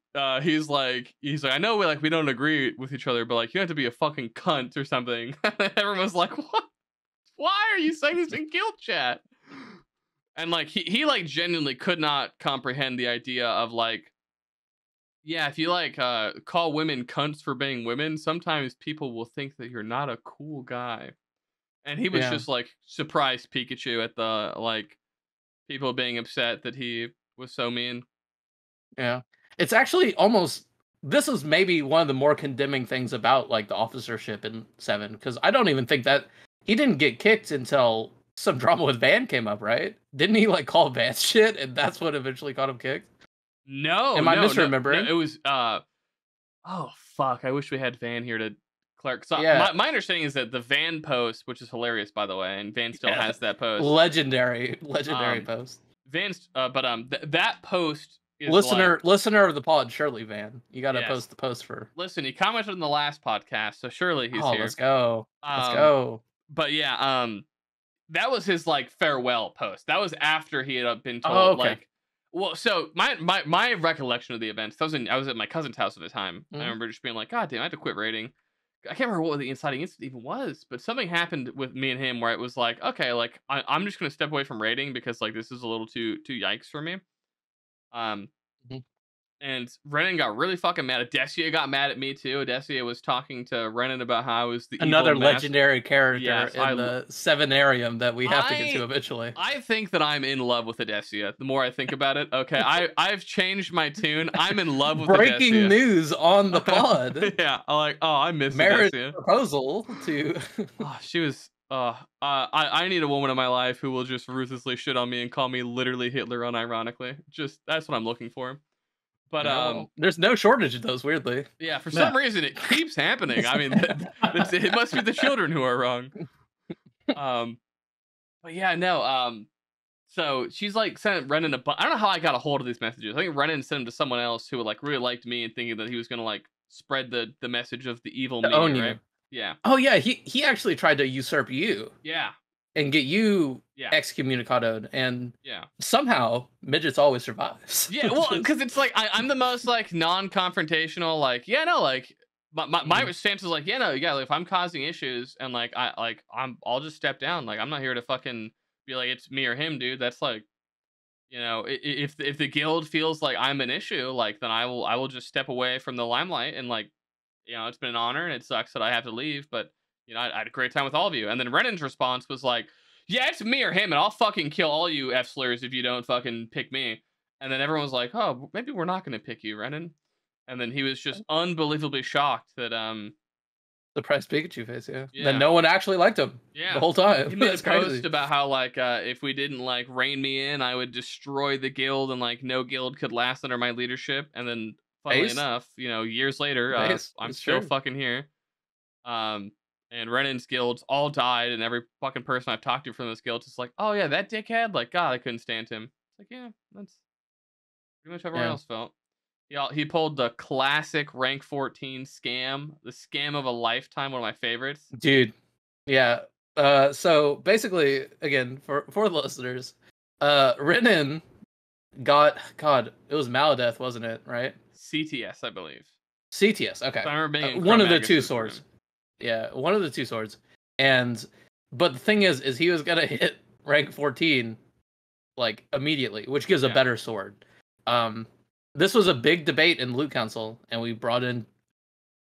he's like I know we don't agree with each other, but like you have to be a fucking cunt or something. And everyone was like, what? Why are you saying this in guild chat? And like he like genuinely could not comprehend the idea of like, yeah, if you like call women cunts for being women, sometimes people will think that you're not a cool guy. And he was just like surprised Pikachu at the like people being upset that he was so mean. Yeah. It's actually almost, this is maybe one of the more condemning things about like the officership in 7, because I don't even think that he didn't get kicked until some drama with Van came up, right? Didn't he like call Van shit and that's what eventually got him kicked? No. Am I misremembering? No, it was oh fuck, I wish we had Van here to Clark. So Yeah. my understanding is that the Van post, which is hilarious by the way, and Van still has that post. Legendary post. Van's that post is listener of the pod, Shirley Van. You gotta post the post for. Listen, he commented in the last podcast, so surely he's here. Let's go. Let's go. But yeah, that was his like farewell post. That was after he had been told like, well, so my recollection of the events. I was at my cousin's house at the time. I remember just being like, God damn, I had to quit raiding. I can't remember what the inciting incident even was, but something happened with me and him where it was like, okay, like I'm just gonna step away from raiding because like this is a little too yikes for me. And Renan got really fucking mad. Odesia got mad at me too. Odesia was talking to Renan about how I was the another evil legendary character in the Sevenarium that we have to get to eventually. I think that I'm in love with Odesia. The more I think about it, okay, I've changed my tune. I'm in love with Breaking Odesia. news on the pod. Yeah, I miss marriage Odesia. Proposal to. She was. I need a woman in my life who will just ruthlessly shit on me and call me literally Hitler unironically. Just that's what I'm looking for. But there's no shortage of those, weirdly. Yeah, for some reason it keeps happening. I mean, it must be the children who are wrong. But yeah, no. So she's like sent Renan I don't know how I got a hold of these messages. I think Renan sent them to someone else who like really liked me and thinking that he was gonna like spread the message of the evil me, right? Yeah. Oh yeah, he actually tried to usurp you. Yeah. And get you excommunicadoed, and somehow Midgets always survives. Yeah, well, because it's like I'm the most like non-confrontational. Like, yeah, no, like my stance is like, yeah, no, like, if I'm causing issues and like I'll just step down. Like I'm not here to fucking be like it's me or him, dude. That's like, you know, if the guild feels like I'm an issue, like then I will just step away from the limelight and like, you know, it's been an honor and it sucks that I have to leave, but. You know, I had a great time with all of you. And then Renan's response was like, yeah, it's me or him, and I'll fucking kill all you F-slurs if you don't fucking pick me. And then everyone was like, oh, maybe we're not going to pick you, Renan. And then he was just unbelievably shocked that... Surprised Pikachu face, yeah. That no one actually liked him the whole time. He made a post about how, like, if we didn't, like, rein me in, I would destroy the guild, and, like, no guild could last under my leadership. And then, funnily enough, you know, years later, I'm still fucking here. And Renan's guilds all died, and every fucking person I've talked to from those guilds is like, oh yeah, that dickhead, like, God, I couldn't stand him. It's like, yeah, that's pretty much how everyone else felt. He pulled the classic rank 14 scam, the scam of a lifetime, one of my favorites. Dude, yeah. So basically, again, for the listeners, Renan got, God, it was Maladeth, wasn't it, right? CTS, I believe. CTS, okay. So I remember being one of the two swords. Yeah, one of the two swords. But the thing is he was gonna hit rank 14 like immediately, which gives a better sword. This was a big debate in Loot Council, and we brought in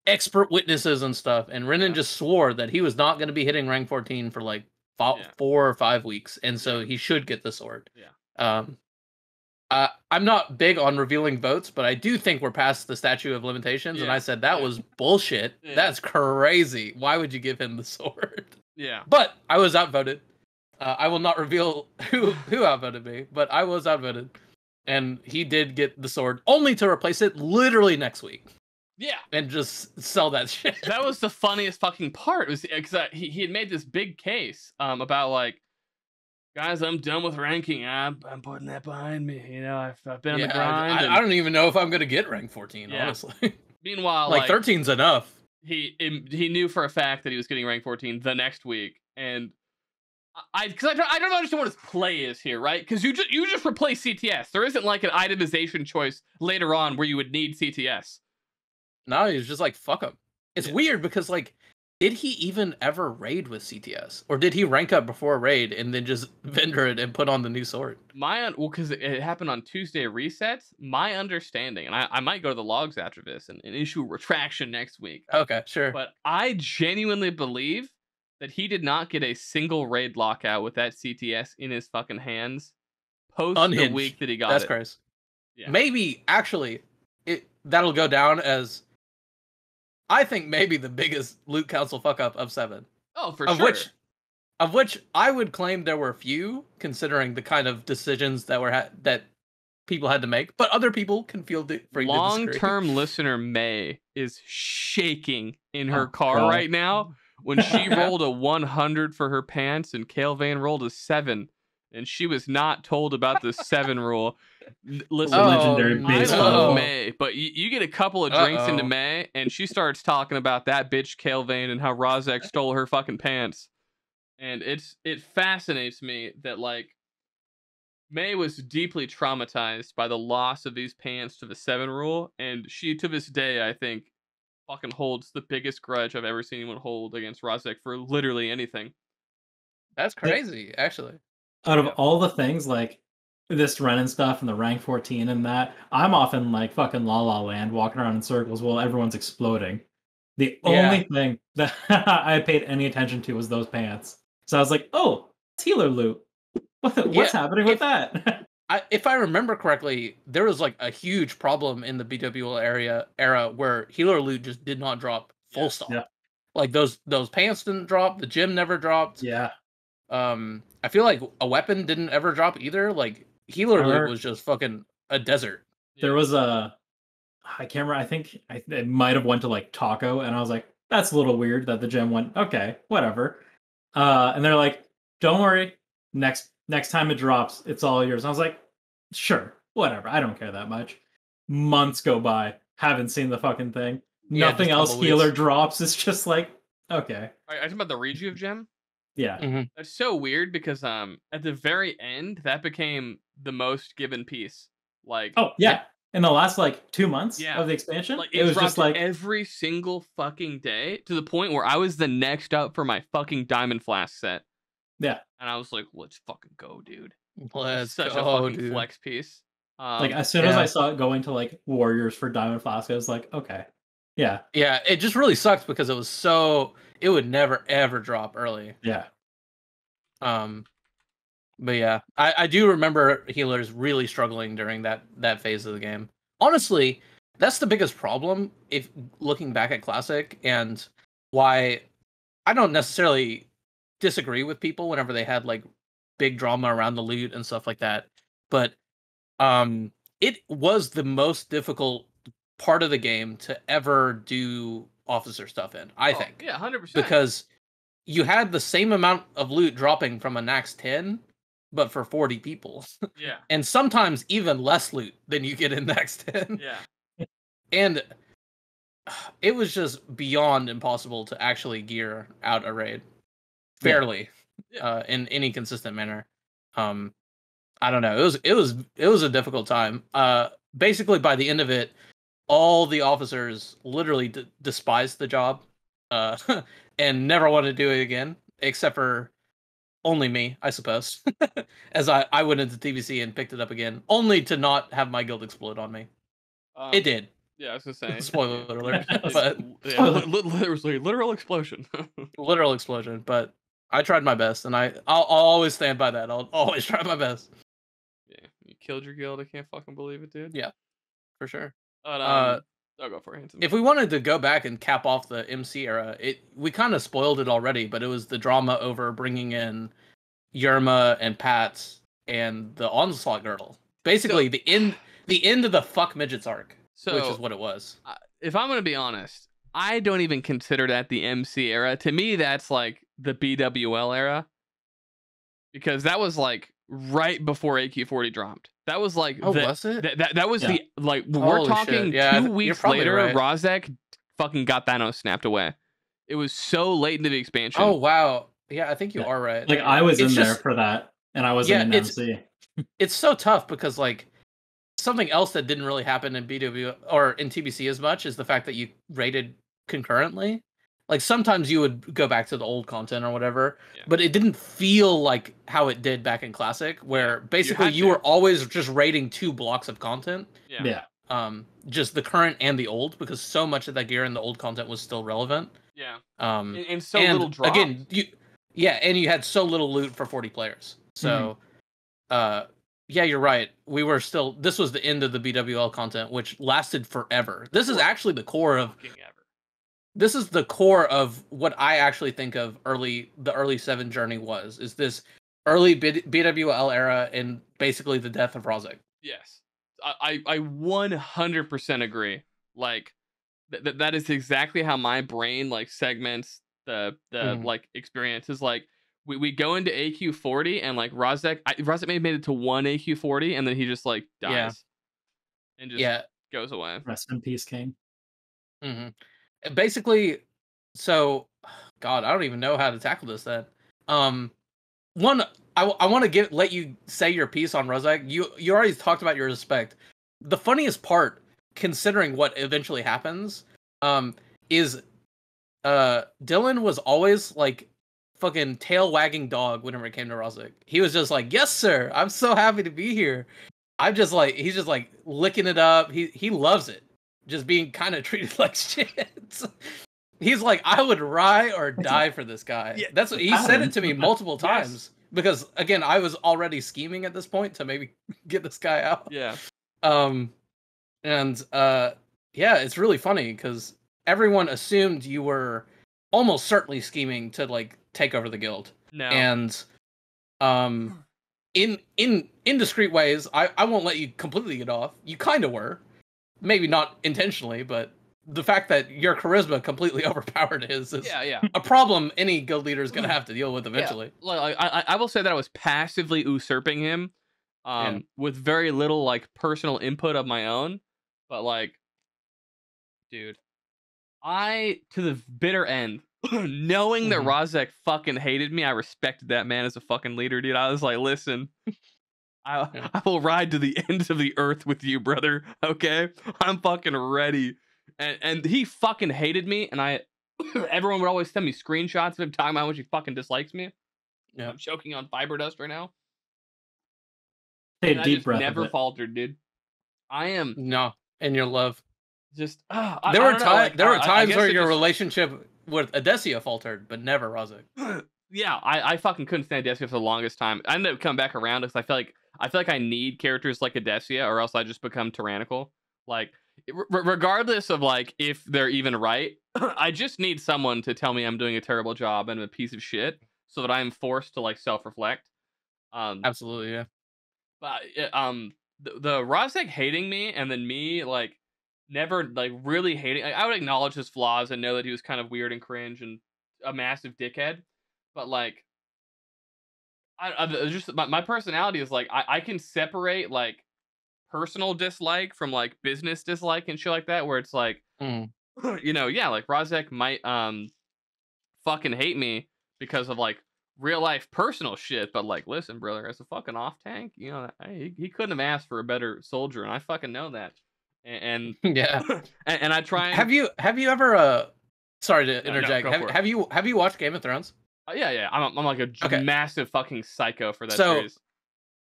expert witnesses and stuff, and Renan just swore that he was not going to be hitting rank 14 for like 4 or 5 weeks, and so he should get the sword. I'm not big on revealing votes, but I do think we're past the statute of limitations, and I said that was bullshit. That's crazy. Why would you give him the sword? Yeah. But I was outvoted. I will not reveal who outvoted me, but I was outvoted. And he did get the sword, only to replace it literally next week. Yeah. And just sell that shit. That was the funniest fucking part. Was because he had made this big case about like, guys, I'm done with ranking. I'm putting that behind me. You know, I've been on the grind. I don't even know if I'm gonna get rank 14, honestly. Meanwhile, like 13's enough. He knew for a fact that he was getting rank 14 the next week, and I don't understand what his play is here, right? Because you just replace CTS. There isn't like an itemization choice later on where you would need CTS. No, he's just like, fuck him. It's weird because like, did he even ever raid with CTS? Or did he rank up before raid and then just vendor it and put on the new sword? Because it happened on Tuesday resets, my understanding, and I might go to the logs after this and issue a retraction next week. Okay, sure. But I genuinely believe that he did not get a single raid lockout with that CTS in his fucking hands post Unhinged. The week that he got That's it. crazy. Yeah. Maybe, actually, that'll go down as... I think maybe the biggest loot council fuck up of 7. Oh, for sure. Of which I would claim there were few, considering the kind of decisions that that people had to make. But other people can feel free to disagree. Long-term listener May is shaking in her car right now when she rolled a 100 for her pants and Kael'Vane rolled a 7, and she was not told about the 7 rule. Listen, legendary I baseball. love May, but you get a couple of drinks into May, and she starts talking about that bitch Kael'Vane and how Rahzek stole her fucking pants. And it fascinates me that like May was deeply traumatized by the loss of these pants to the 7 rule, and she to this day I think fucking holds the biggest grudge I've ever seen anyone hold against Rahzek for literally anything. That's crazy, actually. Out of all the things like this Renan stuff and the rank 14 and that, I'm often like fucking La La Land walking around in circles while everyone's exploding. The only thing that I paid any attention to was those pants. So I was like, oh, it's healer loot. What's happening with that? If I remember correctly, there was like a huge problem in the BWL era where healer loot just did not drop full stop. Yeah. Like those pants didn't drop, the gym never dropped. Yeah. I feel like a weapon didn't ever drop either. Like healer loot was just fucking a desert. There was I can't remember. I think it might have went to like Taco, and I was like, that's a little weird that the gym went, okay, whatever. And they're like, don't worry, next time it drops, it's all yours. And I was like, sure, whatever. I don't care that much. Months go by, haven't seen the fucking thing. Nothing else healer drops. It's just like, okay. Are you talking about the Rejuve gem? Yeah. Mm-hmm. That's so weird because at the very end that became the most given piece. Like in the last like 2 months of the expansion, like, it was just like every single fucking day to the point where I was the next up for my fucking Diamond Flask set. Yeah. And I was like, let's fucking go, dude. Let's such go, a fucking dude. flex piece. Like as soon as I saw it going to like Warriors for Diamond Flask, I was like, okay. Yeah. Yeah, it just really sucks because it would never ever drop early. Yeah. But yeah, I do remember healers really struggling during that phase of the game. Honestly, that's the biggest problem if looking back at Classic, and why I don't necessarily disagree with people whenever they had like big drama around the loot and stuff like that. But it was the most difficult part of the game to ever do officer stuff in, I think. Yeah, 100%. Because you had the same amount of loot dropping from a Nax 10, but for 40 people. Yeah. And sometimes even less loot than you get in Nax 10. Yeah. And it was just beyond impossible to actually gear out a raid fairly in any consistent manner. I don't know. It was a difficult time. Basically by the end of it, all the officers literally despised the job and never wanted to do it again, except for only me, I suppose. As I went into TVC and picked it up again, only to not have my guild explode on me. It did. Yeah, I was gonna say. Spoiler alert, It's, but yeah, there was a literal explosion. literal explosion. But I tried my best, and I'll always stand by that. I'll always try my best. Yeah, you killed your guild. I can't fucking believe it, dude. Yeah, for sure. But I'll go for it. If we wanted to go back and cap off the MC era, we kind of spoiled it already, but it was the drama over bringing in Yerma and Pats and the Onslaught Girdle. Basically, the end of the fuck midgets arc, which is what it was. If I'm gonna be honest, I don't even consider that the MC era. To me, that's like the BWL era, because that was like right before AQ40 dropped. That was like was it? That was the like we're Holy talking shit. Yeah, 2 weeks later. Right. Rahzek fucking got Thanos snapped away. It was so late into the expansion. Oh wow, yeah, I think you are right. Like I was in there for that, and I was in MC. It's so tough because like something else that didn't really happen in BW or in TBC as much is the fact that you rated concurrently. Like sometimes you would go back to the old content or whatever, but it didn't feel like how it did back in Classic, where basically you were always just rating 2 blocks of content. Yeah. Just the current and the old, because so much of that gear in the old content was still relevant. Yeah. And little drops. Again, and you had so little loot for 40 players. So, yeah, you're right. This was the end of the BWL content, which lasted forever. This is actually the core of. This is the core of what I actually think of the early 7 journey is this early BWL era and basically the death of Rahzek. Yes. I 100% agree. Like that is exactly how my brain like segments the like experiences. Like we go into AQ40 and like Rahzek made it to 1 AQ40 and then he just like dies and just goes away. Rest in peace, King. Basically, so God, I don't even know how to tackle this then. One, I want to let you say your piece on Rahzek. You already talked about your respect. The funniest part, considering what eventually happens, is Dylan was always like fucking tail wagging dog whenever it came to Rahzek. He was just like, "Yes, sir. I'm so happy to be here." He's just like licking it up. He loves it. Just being kind of treated like shit. He's like, I would ride or die for this guy. Yeah, that's what he said it to me multiple times. Because again, I was already scheming at this point to maybe get this guy out. Yeah. It's really funny because everyone assumed you were almost certainly scheming to like take over the guild. No. And in discreet ways, I won't let you completely get off. You kind of were. Maybe not intentionally, but the fact that your charisma completely overpowered his is a problem any guild leader is going to have to deal with eventually. Yeah. Like, I will say that I was passively usurping him with very little like personal input of my own. But like, dude, to the bitter end, knowing that Rahzek fucking hated me, I respected that man as a fucking leader, dude. I was like, listen, I will ride to the ends of the earth with you, brother. Okay, I'm fucking ready. And he fucking hated me, and everyone would always send me screenshots of him talking about how much he fucking dislikes me. Yeah, I'm choking on fiber dust right now. Take a deep breath. Never faltered, dude. I am in your love. Just there were times where your relationship with Adesia faltered, but never Rahzek. Yeah, I fucking couldn't stand Adesia for the longest time. I ended up coming back around because I feel like I need characters like Adesia, or else I just become tyrannical. Like, regardless of like if they're even right, I just need someone to tell me I'm doing a terrible job and I'm a piece of shit, so that I'm forced to like self-reflect. Absolutely, yeah. But the Rahzek hating me and then me like never like really hating. I would acknowledge his flaws and know that he was kind of weird and cringe and a massive dickhead. But like, my personality is like I can separate like personal dislike from like business dislike and shit like that, where it's like, like Rahzek might fucking hate me because of like real life personal shit, but like, listen, brother, as a fucking off tank, he couldn't have asked for a better soldier, and I fucking know that. And yeah, and I try. Have you ever sorry to interject. Have you watched Game of Thrones? Yeah. I'm like a massive fucking psycho for that series.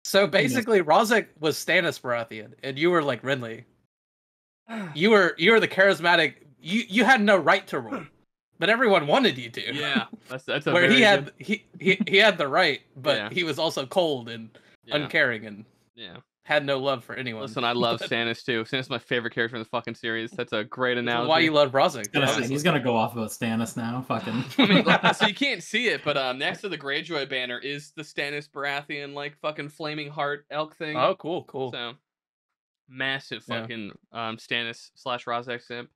So basically, Rahzek was Stannis Baratheon, and you were like Renly. you were the charismatic. You had no right to rule, but everyone wanted you to. Yeah, that's a where very he had good... he had the right, but Yeah. he was also cold and uncaring and had no love for anyone. Listen, I love Stannis too. Stannis is my favorite character in the fucking series. That's a great analogy. Why you love Rahzek? He's gonna go off about Stannis now. Fucking. I mean, so you can't see it, but next to the Greyjoy banner is the Stannis Baratheon like fucking flaming heart elk thing. Oh, cool. So massive fucking Stannis / Rahzek simp.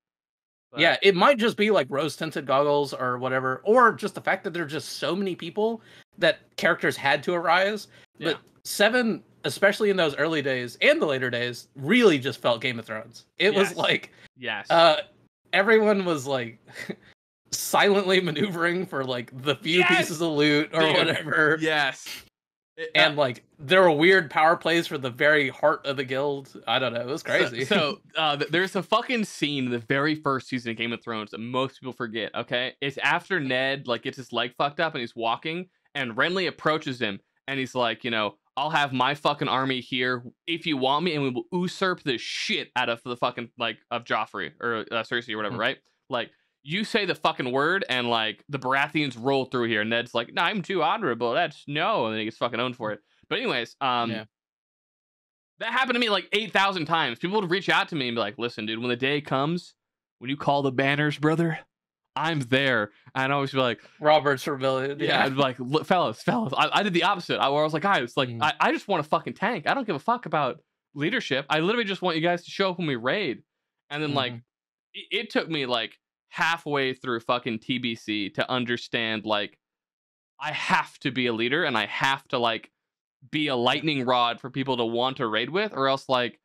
But... yeah, it might just be like rose-tinted goggles or whatever, or just the fact that there's just so many people that characters had to arise. But 7, especially in those early days and the later days, really just felt Game of Thrones. It was like, everyone was like silently maneuvering for like the few pieces of loot or whatever. Yes. And like there were weird power plays for the very heart of the guild. I don't know. It was crazy. So there's a fucking scene in the very first season of Game of Thrones that most people forget. Okay, it's after Ned like gets his leg fucked up and he's walking, and Renly approaches him and he's like, I'll have my fucking army here if you want me, and we will usurp the shit out of the fucking like of Joffrey or Cersei or whatever, right? Like. You say the fucking word, and like the Baratheons roll through here. And Ned's like, "No, I'm too honorable. That's no," and then he gets fucking owned for it. But anyways, that happened to me like 8,000 times. People would reach out to me and be like, "Listen, dude, when the day comes, when you call the banners, brother, I'm there." And I'd always be like, Robert's Rebellion. Yeah, I'd be like, fellas. I did the opposite. I was like, guys, like, I just want to fucking tank. I don't give a fuck about leadership. I literally just want you guys to show up when we raid. And then like, it took me like halfway through fucking TBC to understand like I have to be a leader and I have to like be a lightning rod for people to want to raid with, or else like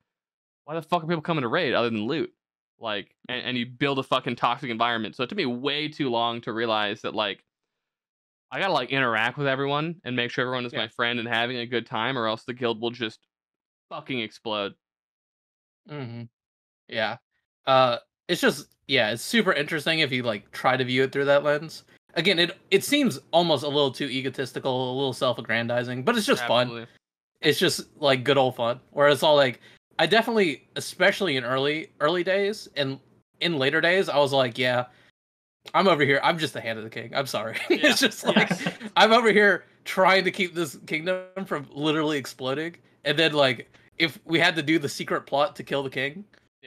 why the fuck are people coming to raid other than loot? Like and you build a fucking toxic environment. So it took me way too long to realize that like I gotta like interact with everyone and make sure everyone is my friend and having a good time, or else the guild will just fucking explode. Yeah. It's just it's super interesting if you like try to view it through that lens. Again, it seems almost a little too egotistical, a little self-aggrandizing, but it's just fun. It's just like good old fun. Where it's all like, I definitely, especially in early days and in later days, I was like, I'm over here. I'm just the hand of the king. I'm sorry. It's just like I'm over here trying to keep this kingdom from literally exploding, and then like if we had to do the secret plot to kill the king,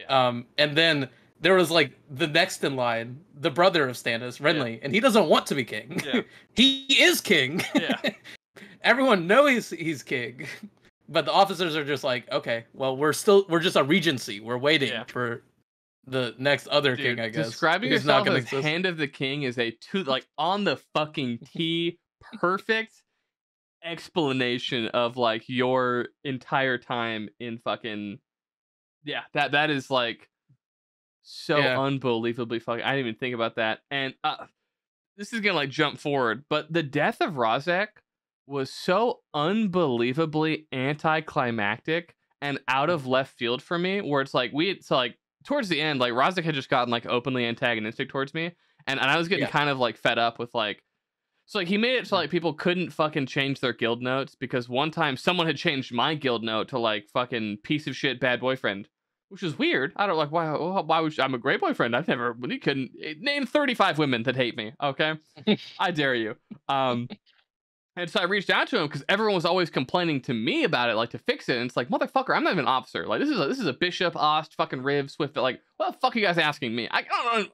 and then. There was like the next in line, the brother of Stannis, Renly, and he doesn't want to be king. He is king. Everyone knows he's king, but the officers are just like, okay, well, we're just a regency. We're waiting for the next other king, I guess. Describing yourself as hand of the king is like on the fucking T perfect explanation of like your entire time in fucking that is like. So unbelievably fucking. I didn't even think about that. And this is gonna like jump forward, but the death of Rahzek was so unbelievably anticlimactic and out of left field for me. Where it's like towards the end, like Rahzek had just gotten like openly antagonistic towards me, and I was getting kind of like fed up with like. So like he made it so like people couldn't fucking change their guild notes because one time someone had changed my guild note to like fucking piece of shit bad boyfriend. Which is weird. I don't like why would I'm a great boyfriend. I've never really couldn't name 35 women that hate me. Okay, I dare you. And so I reached out to him because everyone was always complaining to me about it, like to fix it. And it's like, motherfucker, I'm not even an officer. Like this is a bishop, Oste, fucking Riv, Swift. Like what the fuck are you guys asking me? I don't know.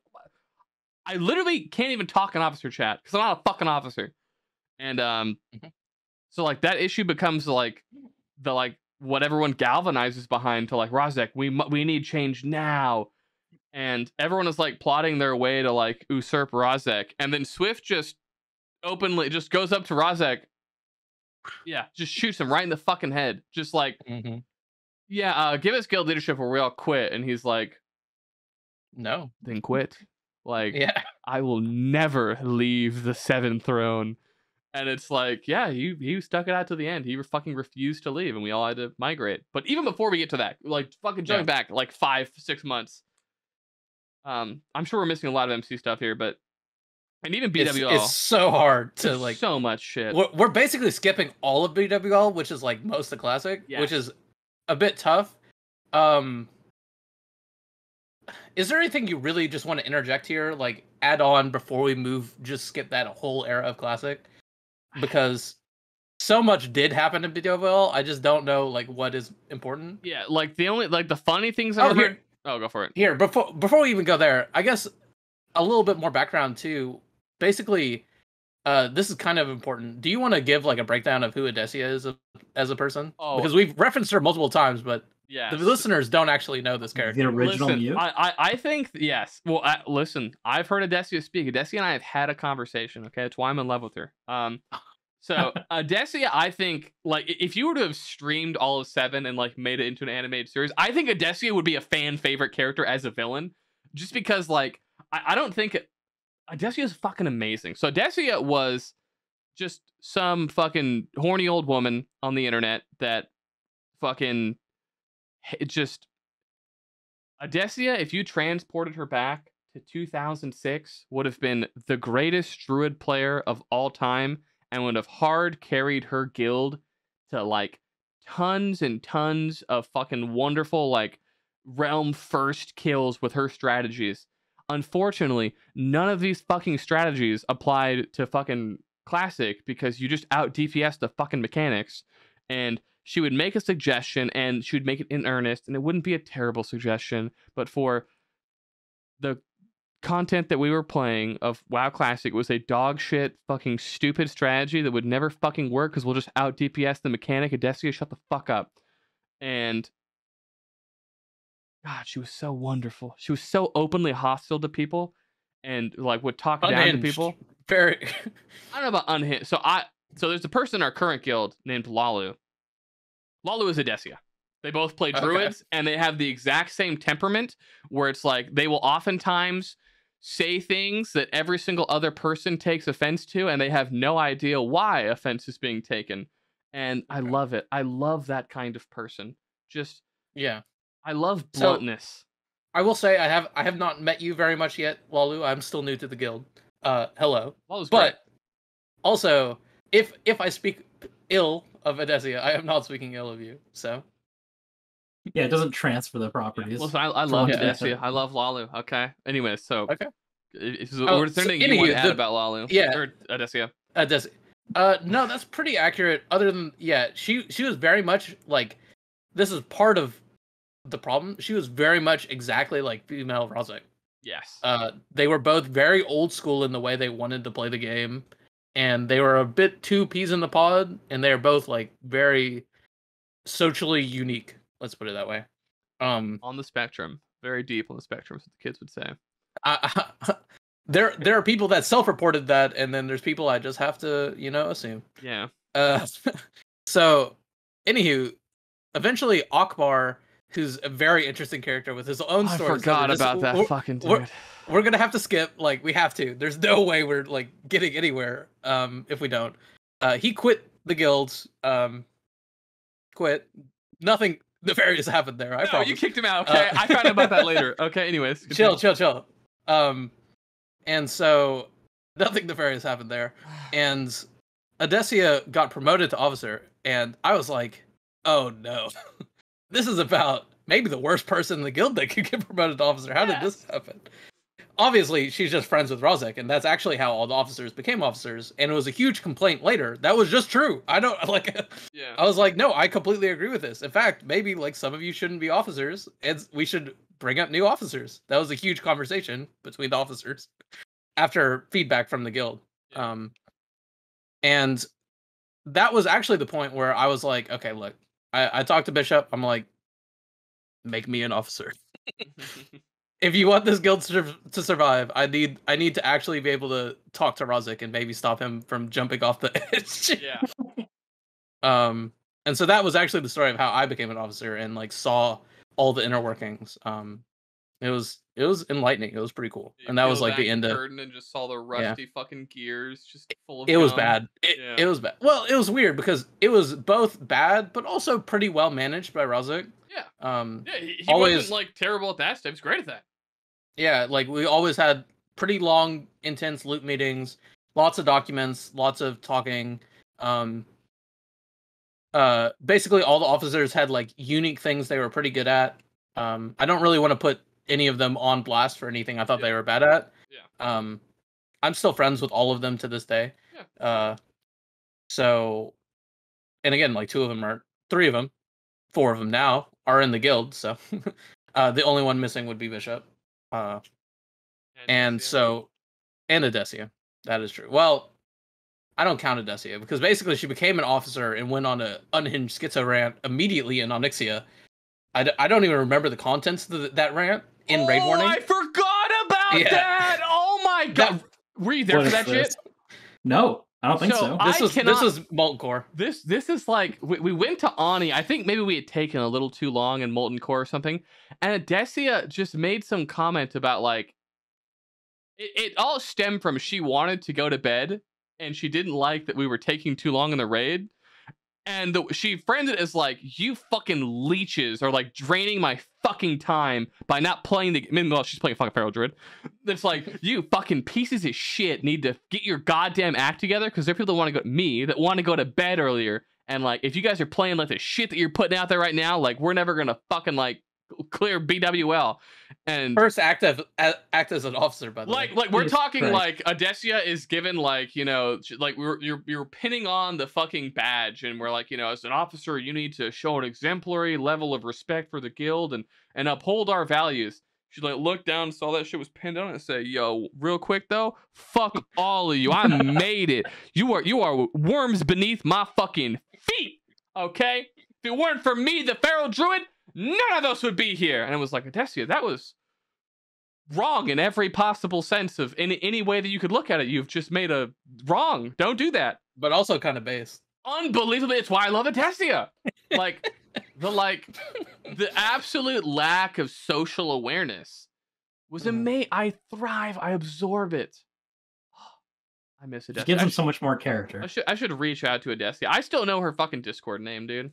I literally can't even talk in officer chat because I'm not a fucking officer. And so like that issue becomes like the like. What everyone galvanizes behind to like Rahzek, we need change now, and everyone is like plotting their way to like usurp Rahzek, and then Swift just openly just goes up to Rahzek, just shoots him right in the fucking head, just like give us guild leadership or we all quit, and he's like, no, then quit, like I will never leave the Seventh Throne. And it's like, he stuck it out to the end. He fucking refused to leave, and we all had to migrate. But even before we get to that, like fucking jumping back like 5-6 months. I'm sure we're missing a lot of MC stuff here, but and even BWL. It's so hard to like so much shit. We're basically skipping all of BWL, which is like most of the classic, which is a bit tough. is there anything you really just want to interject here, like add on before we move? Just skip that whole era of Classic, because so much did happen in Medieval. I just don't know like what is important. Yeah, like the funny things I've heard. Oh, go for it. Here, before we even go there, I guess a little bit more background too. Basically, this is kind of important. Do you want to give like a breakdown of who Odesia is as a person? Oh, because we've referenced her multiple times, but yeah, the listeners don't actually know this character. The original listen, Mew? I think yes. Well, listen, I've heard Odesia speak. Odesia and I have had a conversation. Okay, that's why I'm in love with her. So Odesia, I think, like, if you were to have streamed all of 7 and like made it into an animated series, I think Odesia would be a fan favorite character as a villain, just because like I don't think Odesia is fucking amazing. So Odesia was just some fucking horny old woman on the internet that fucking just Odesia, if you transported her back to 2006, would have been the greatest druid player of all time and would have hard carried her guild to like tons and tons of fucking wonderful like realm first kills with her strategies. Unfortunately, none of these fucking strategies applied to fucking Classic because you just out DPS the fucking mechanics. And she would make a suggestion and she would make it in earnest, and it wouldn't be a terrible suggestion, but for the content that we were playing of WoW Classic, it was a dog shit fucking stupid strategy that would never fucking work because we'll just out DPS the mechanic. Odesia, shut the fuck up. And God, she was so wonderful. She was so openly hostile to people and like would talk down to people. Very I don't know about unhinged. So there's a person in our current guild named Lalu. Lalu is Odesia. They both play druids, and they have the exact same temperament, where it's like they will oftentimes say things that every single other person takes offense to, and they have no idea why offense is being taken. And I love it. I love that kind of person. Just yeah. I love bluntness. So, I will say I have not met you very much yet, Lalu. I'm still new to the guild. Hello. Lalu's but great. Also, if I speak ill of Odesia, I am not speaking ill of you. So yeah, it doesn't transfer the properties. Listen, I love Odesia. I love Lalu. Okay. Anyways, so we're thinking you want to add about Lalu. Yeah. Or Odesia. Odesia. No, that's pretty accurate. Other than she was very much like, this is part of the problem. She was very much exactly like female Rahzek. Yes. They were both very old school in the way they wanted to play the game, and they were a bit too peas in the pod, and they're both like very socially unique. Let's put it that way. On the spectrum, very deep on the spectrum, as the kids would say. There are people that self-reported that, and then there's people I just have to, assume. Yeah. So, anywho, eventually Akbar, who's a very interesting character with his own story. I forgot about that fucking dude. We're gonna have to skip. Like, we have to. There's no way we're like getting anywhere. If we don't. He quit the guilds. Quit. Nothing nefarious happened there. I promise. You kicked him out. Okay, I found out about that later. Okay, anyways. Chill. And so nothing nefarious happened there. And Odesia got promoted to officer, and I was like, oh no. This is about maybe the worst person in the guild that could get promoted to officer. How did this happen? Obviously, she's just friends with Rahzek, and that's actually how all the officers became officers. And it was a huge complaint later. That was just true. I don't like. Yeah. I was like, no, I completely agree with this. In fact, maybe like some of you shouldn't be officers, and we should bring up new officers. That was a huge conversation between the officers after feedback from the guild. Yeah. And that was actually the point where I was like, okay, look, I talked to Bishop. I'm like, make me an officer. If you want this guild to survive, I need to actually be able to talk to Rahzek and maybe stop him from jumping off the edge. Yeah. And so that was actually the story of how I became an officer and like saw all the inner workings. It was enlightening. It was pretty cool. And that was like the end of curtain and just saw the rusty fucking gears just full of It was bad. It was bad. Well, it was weird because it was both bad but also pretty well managed by Rahzek. Yeah. He wasn't like terrible at that stuff. He was great at that. Yeah, like we always had pretty long, intense loot meetings, lots of documents, lots of talking. Basically all the officers had like unique things they were pretty good at. I don't really want to put any of them on blast for anything I thought they were bad at. Yeah. I'm still friends with all of them to this day. Yeah. So, and again, like 3 of them, 4 of them now are in the guild. So, the only one missing would be Bishop. And so, and Adesia. That is true. Well, I don't count Adesia because basically she became an officer and went on a unhinged schizo rant immediately in Onyxia. I don't even remember the contents of that rant in Raid Warning. I forgot about that. Oh my god. Were you there for that shit? No, I don't think so. This was Molten Core. This is like we went to Ani. I think maybe we had taken a little too long in Molten Core or something. And Adesia just made some comment about like it all stemmed from she wanted to go to bed and she didn't like that we were taking too long in the raid. And she framed it as like, you fucking leeches are like draining my fucking time by not playing the game. Well, she's playing fucking Feral Druid. It's like, you fucking pieces of shit need to get your goddamn act together because there are people that want to go to bed earlier. And like, if you guys are playing like the shit that you're putting out there right now, like we're never gonna fucking like clear BWL. And first act as an officer, by the way. Like we're talking like Adesia is given like, you know, like you're pinning on the fucking badge and we're like, you know, as an officer you need to show an exemplary level of respect for the guild and uphold our values. She like looked down, saw that shit was pinned on, and said, "Yo, real quick though, fuck all of you. I made it. You are worms beneath my fucking feet. Okay? If it weren't for me, the Feral Druid, none of us would be here." And it was like, Adesia, that was wrong in every possible sense of any way that you could look at it. You've just made a wrong. Don't do that. But also kind of based. Unbelievably, it's why I love Adesia. Like the absolute lack of social awareness was amazing. I thrive. I absorb it. I miss Adesia. It gives him so much more character. I should reach out to Adesia. I still know her fucking Discord name, dude.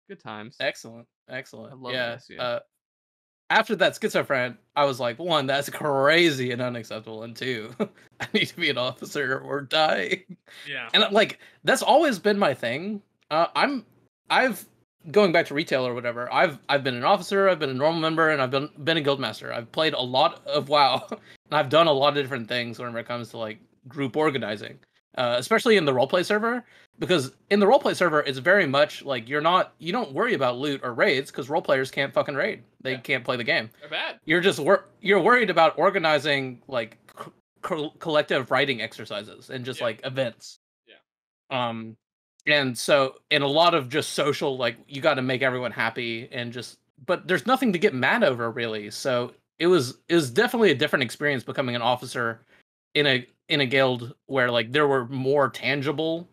Good times. Excellent. I love Adesia. After that schizophrenic, I was like, 1, that's crazy and unacceptable, and 2, I need to be an officer or die. Yeah. And like that's always been my thing. I've going back to retail or whatever. I've been an officer, I've been a normal member, and I've been a guild master. I've played a lot of WoW, and I've done a lot of different things whenever it comes to like group organizing, especially in the roleplay server. Because in the roleplay server, it's very much like you don't worry about loot or raids because role players can't fucking raid. They can't play the game. They're bad. You're worried about organizing like collective writing exercises and just like events. Yeah. And so in a lot of just social, like you got to make everyone happy and just, but there's nothing to get mad over really. So it was definitely a different experience becoming an officer in a guild where like there were more tangible.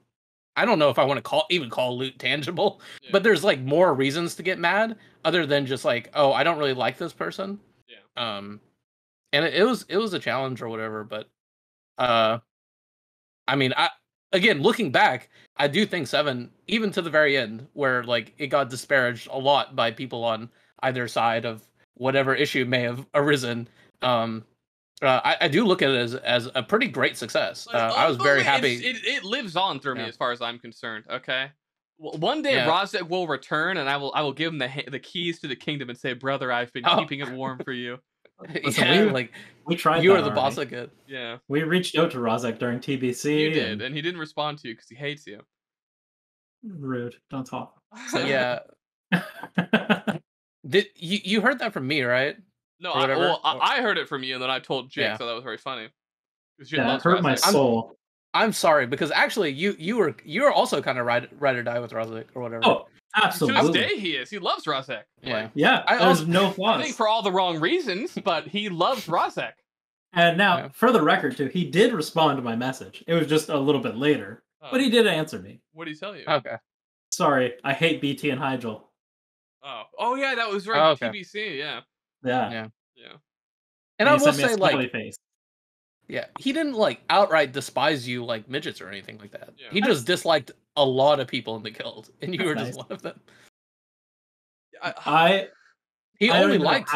I don't know if I want to call loot tangible, but there's like more reasons to get mad other than just like, oh, I don't really like this person. Yeah. And it was a challenge or whatever, but I mean, again, looking back, I do think 7, even to the very end, where like it got disparaged a lot by people on either side of whatever issue may have arisen. I do look at it as a pretty great success. I was very happy. It lives on through me as far as I'm concerned. Okay, well, one day Rahzek will return, and I will give him the keys to the kingdom and say, "Brother, I've been keeping it warm for you." Listen, we tried. You are the boss of good. Yeah, we reached out to Rahzek during TBC. You did, and he didn't respond to you because he hates you. Rude. Don't talk. So yeah. Did you heard that from me, right? No, I heard it from you, and then I told Jake, so that was very funny. Yeah, it hurt my soul. I'm sorry because actually you were also kind of ride or die with Rahzek or whatever. Oh, absolutely. To this day, he is. He loves Rahzek. Yeah, there's no flaws. I think for all the wrong reasons, but he loves Rahzek. And now, for the record, too, he did respond to my message. It was just a little bit later, but he did answer me. What did he tell you? Okay. Sorry, I hate BT and Hygel. Oh yeah, that was right. TBC, yeah. And I will say, like, he didn't like outright despise you like midgets or anything like that. He just disliked a lot of people in the guild, and you were just one of them. He only liked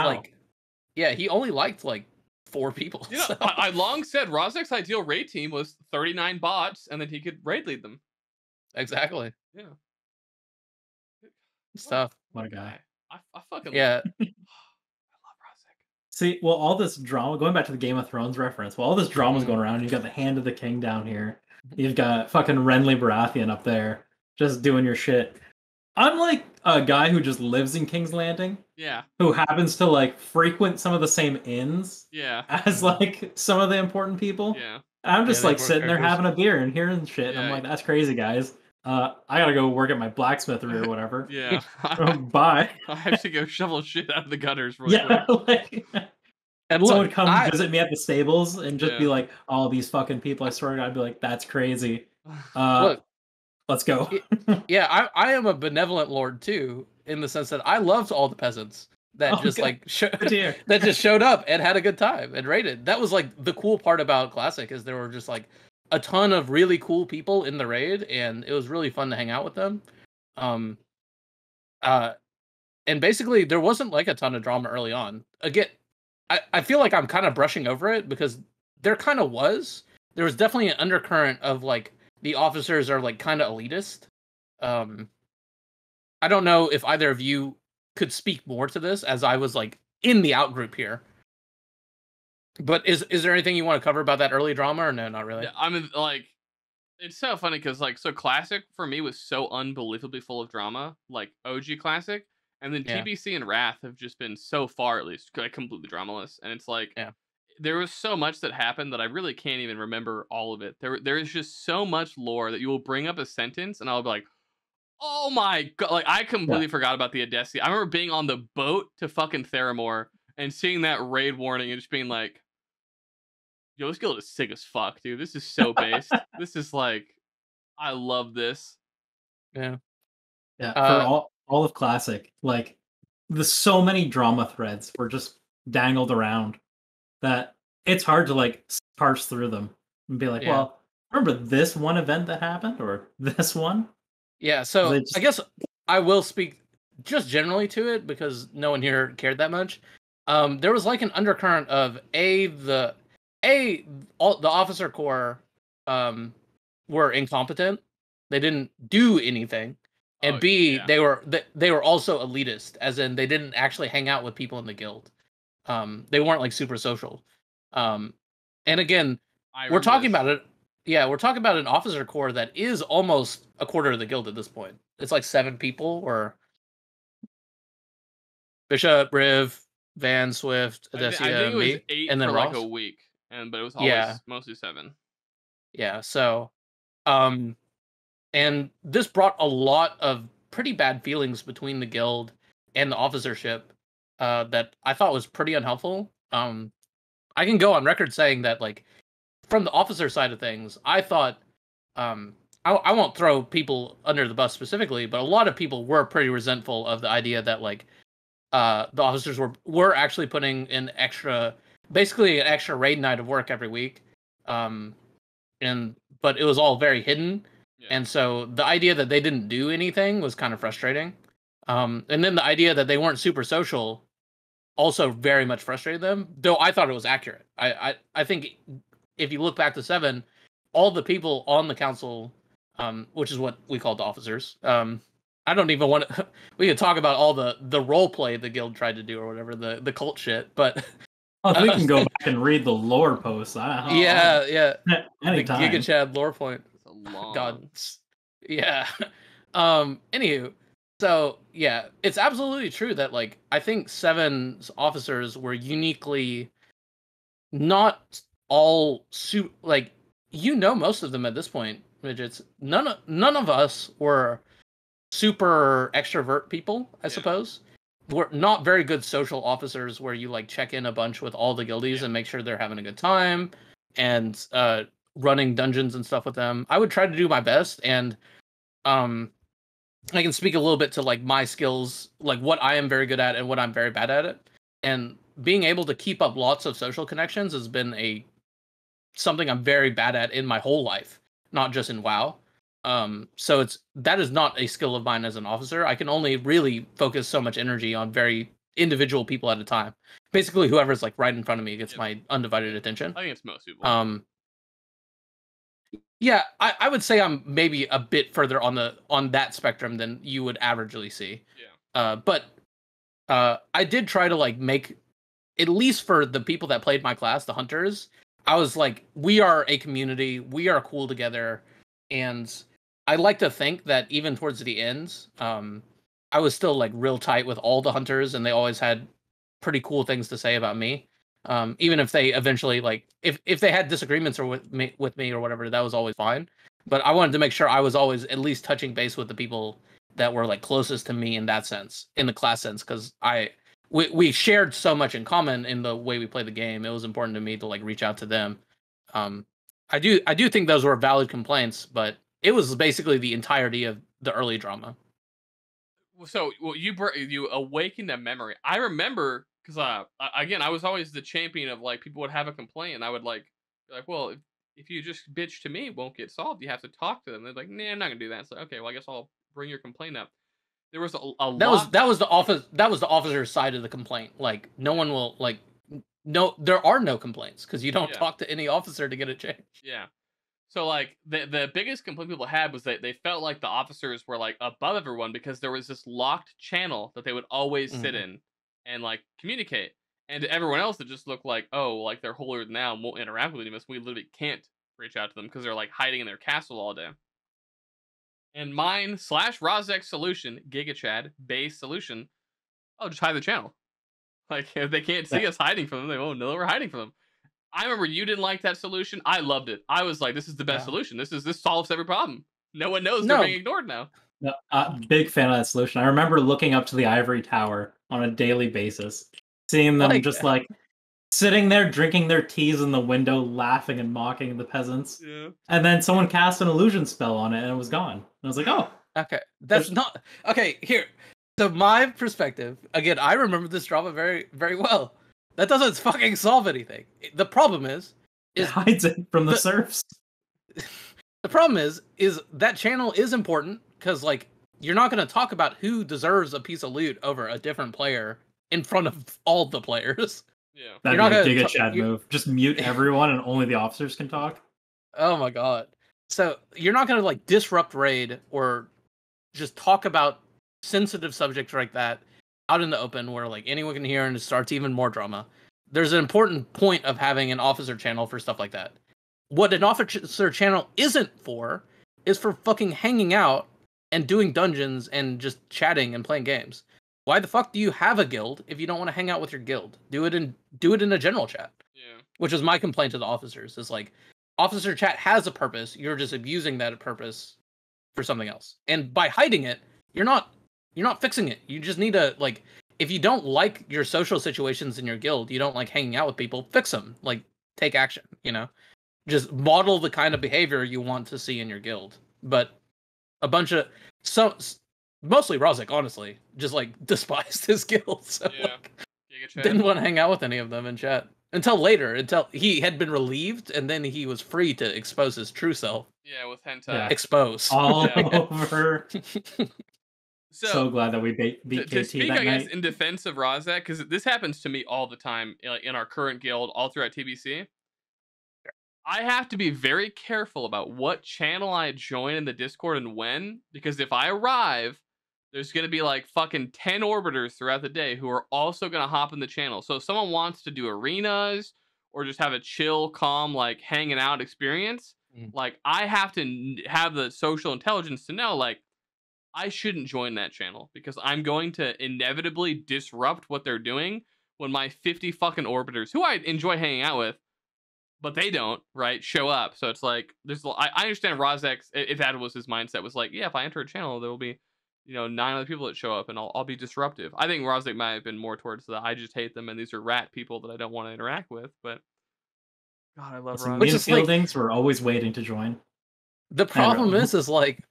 like 4 people. You know, I long said Rahzek's ideal raid team was 39 bots, and then he could raid lead them. Exactly. Yeah. It's tough. What a guy. I fucking love See, well, all this drama, going back to the Game of Thrones reference, while all this drama's Mhm. going around, you've got the Hand of the King down here. You've got fucking Renly Baratheon up there, just doing your shit. I'm like a guy who just lives in King's Landing, Yeah. who happens to like frequent some of the same inns Yeah. as like some of the important people. Yeah. And I'm just the like important sitting there characters. having a beer and hearing shit. And I'm Yeah. like, that's crazy, guys. I gotta go work at my blacksmithery or whatever. Yeah. Bye. I have to go shovel shit out of the gutters really Yeah, quick. like And someone look, come visit me at the stables and just be Yeah. like, "Oh, these fucking people!" I swear to God, I'd be like, "That's crazy." Uh, look, let's go. yeah, I am a benevolent lord too, in the sense that I loved all the peasants that Oh, just good. like Good to hear. that just showed up and had a good time and raided. That was like the cool part about Classic, is there were just like a ton of really cool people in the raid, and it was really fun to hang out with them. Um, uh, and basically there wasn't like a ton of drama early on. Again, I feel like I'm kind of brushing over it because there kind of was. There was definitely an undercurrent of like the officers are like kind of elitist. Um, I don't know if either of you could speak more to this, as I was like in the out group here. But is there anything you want to cover about that early drama, or no, not really? Yeah, I mean, like, it's so funny because, like, so Classic for me was so unbelievably full of drama, like OG Classic, and then Yeah. TBC and Wrath have just been so far, at least, like, completely dramaless. And it's like, Yeah. there was so much that happened that I really can't even remember all of it. There is just so much lore that you will bring up a sentence, and I'll be like, oh my god, like, I completely forgot about the Odessi. I remember being on the boat to fucking Theramore and seeing that raid warning and just being like, yo, this guild is sick as fuck, dude. This is so based. This is like, I love this. Yeah. Yeah, for all of Classic, like the so many drama threads were just dangled around that it's hard to like parse through them and be like, Yeah. well, remember this one event that happened or this one? Yeah, so They just- I guess I will speak just generally to it because no one here cared that much. There was like an undercurrent of the officer corps were incompetent. They didn't do anything, and Oh, B, yeah. they were also elitist, as in they didn't actually hang out with people in the guild. They weren't like super social. And again, we're talking about it. Yeah, we're talking about an officer corps that is almost a quarter of the guild at this point. It's like 7 people, or Bishop, Riv, Van, Swift, I think Odessia, it was me, 8 and then for like Ross. a week, but it was always mostly 7. Yeah, so and this brought a lot of pretty bad feelings between the guild and the officership that I thought was pretty unhelpful. I can go on record saying that, like, from the officer side of things, I thought I won't throw people under the bus specifically, but a lot of people were pretty resentful of the idea that like the officers were actually putting in basically an extra raid night of work every week, but it was all very hidden, and so the idea that they didn't do anything was kind of frustrating, and then the idea that they weren't super social also very much frustrated them. Though I thought it was accurate. I think if you look back to 7, all the people on the council, which is what we called the officers. I don't even want to. We could talk about all the role play the guild tried to do or whatever, the cult shit. But we can go back and read the lore posts. Yeah. The Anytime. Giga Chad lore point. It's a long. God. Yeah. Anywho, so yeah, it's absolutely true that like I think 7's officers were uniquely not all like most of them at this point, midgets. None of us were super extrovert people, I suppose. We're not very good social officers where you like check in a bunch with all the guildies and make sure they're having a good time and running dungeons and stuff with them. I would try to do my best, and I can speak a little bit to like my skills, like what I am very good at and what I'm very bad at it. And being able to keep up lots of social connections has been something I'm very bad at in my whole life, not just in WoW. So that is not a skill of mine as an officer. I can only really focus so much energy on very individual people at a time. Basically, whoever's like right in front of me gets my undivided attention. I think it's most people. Yeah, I would say I'm maybe a bit further on that spectrum than you would averagely see. Yeah. But I did try to like make at least for the people that played my class, the hunters, I was like, we are a community, we are cool together, and I like to think that even towards the end, I was still like real tight with all the hunters, and they always had pretty cool things to say about me. Even if they eventually like, if they had disagreements or with me or whatever, that was always fine. But I wanted to make sure I was always at least touching base with the people that were like closest to me in that sense, in the class sense, because we shared so much in common in the way we play the game. It was important to me to like reach out to them. I do think those were valid complaints, but it was basically the entirety of the early drama. So, well, you awakened a memory. I remember because again, I was always the champion of like people would have a complaint, and I would like be like, well, if you just bitch to me, it won't get solved. You have to talk to them. They're like, nah, I'm not gonna do that. So okay, well, I guess I'll bring your complaint up. There was That was the officer's side of the complaint. Like no one will like no, there are no complaints because you don't talk to any officer to get it changed. Yeah. So like the biggest complaint people had was that they felt like the officers were like above everyone because there was this locked channel that they would always sit in and like communicate. And to everyone else that just looked like, oh, like they're holier than thou and won't interact with us, we literally can't reach out to them because they're like hiding in their castle all day. And mine / Rahzek's solution, GigaChad base solution, oh, just hide the channel. Like if they can't see us hiding from them, they won't know we're hiding from them. I remember you didn't like that solution. I loved it. I was like, this is the best solution. This solves every problem. No one knows they're being ignored now. No, big fan of that solution. I remember looking up to the ivory tower on a daily basis, seeing them just like sitting there drinking their teas in the window, laughing and mocking the peasants. Yeah. And then someone cast an illusion spell on it and it was gone. And I was like, oh. Okay. That's not okay, here. So my perspective, again, I remember this drama very, very well. That doesn't fucking solve anything. The problem is it hides it from the serfs. The problem is that channel is important because like you're not going to talk about who deserves a piece of loot over a different player in front of all the players. Yeah, that'd be a GigaChad move. Just mute everyone and only the officers can talk. Oh my god! So you're not going to like disrupt raid or just talk about sensitive subjects like that out in the open where like anyone can hear and it starts even more drama. There's an important point of having an officer channel for stuff like that. What an officer channel isn't for is for fucking hanging out and doing dungeons and just chatting and playing games. Why the fuck do you have a guild if you don't want to hang out with your guild? Do it in a general chat. Yeah. Which is my complaint to the officers. Is like officer chat has a purpose. You're just abusing that purpose for something else. And by hiding it, you're not fixing it. You just need to like if you don't like your social situations in your guild, you don't like hanging out with people, fix them. Like take action, you know? Just model the kind of behavior you want to see in your guild. But a bunch of mostly Rahzek, honestly, just like despised his guild. So like, didn't want to hang out with any of them in chat until later, until he had been relieved, and then he was free to expose his true self. Yeah, with hentai. Expose all over. So glad that we beat KT to speak, that I guess, night. in defense of Rahzek, because this happens to me all the time in our current guild, all throughout TBC. I have to be very careful about what channel I join in the Discord and when, because if I arrive, there's going to be like fucking 10 orbiters throughout the day who are also going to hop in the channel. So if someone wants to do arenas or just have a chill, calm, like hanging out experience, like I have to have the social intelligence to know, like, I shouldn't join that channel because I'm going to inevitably disrupt what they're doing when my 50 fucking orbiters, who I enjoy hanging out with, but they don't, right, show up. So it's like, I understand Rahzek's, if that was his mindset, was like, yeah, if I enter a channel, there will be, 9 other people that show up and I'll be disruptive. I think Rahzek might have been more towards the, I just hate them and these are rat people that I don't want to interact with, but God, I love Rahzek. Which is fieldings, we're always waiting to join. The problem is like,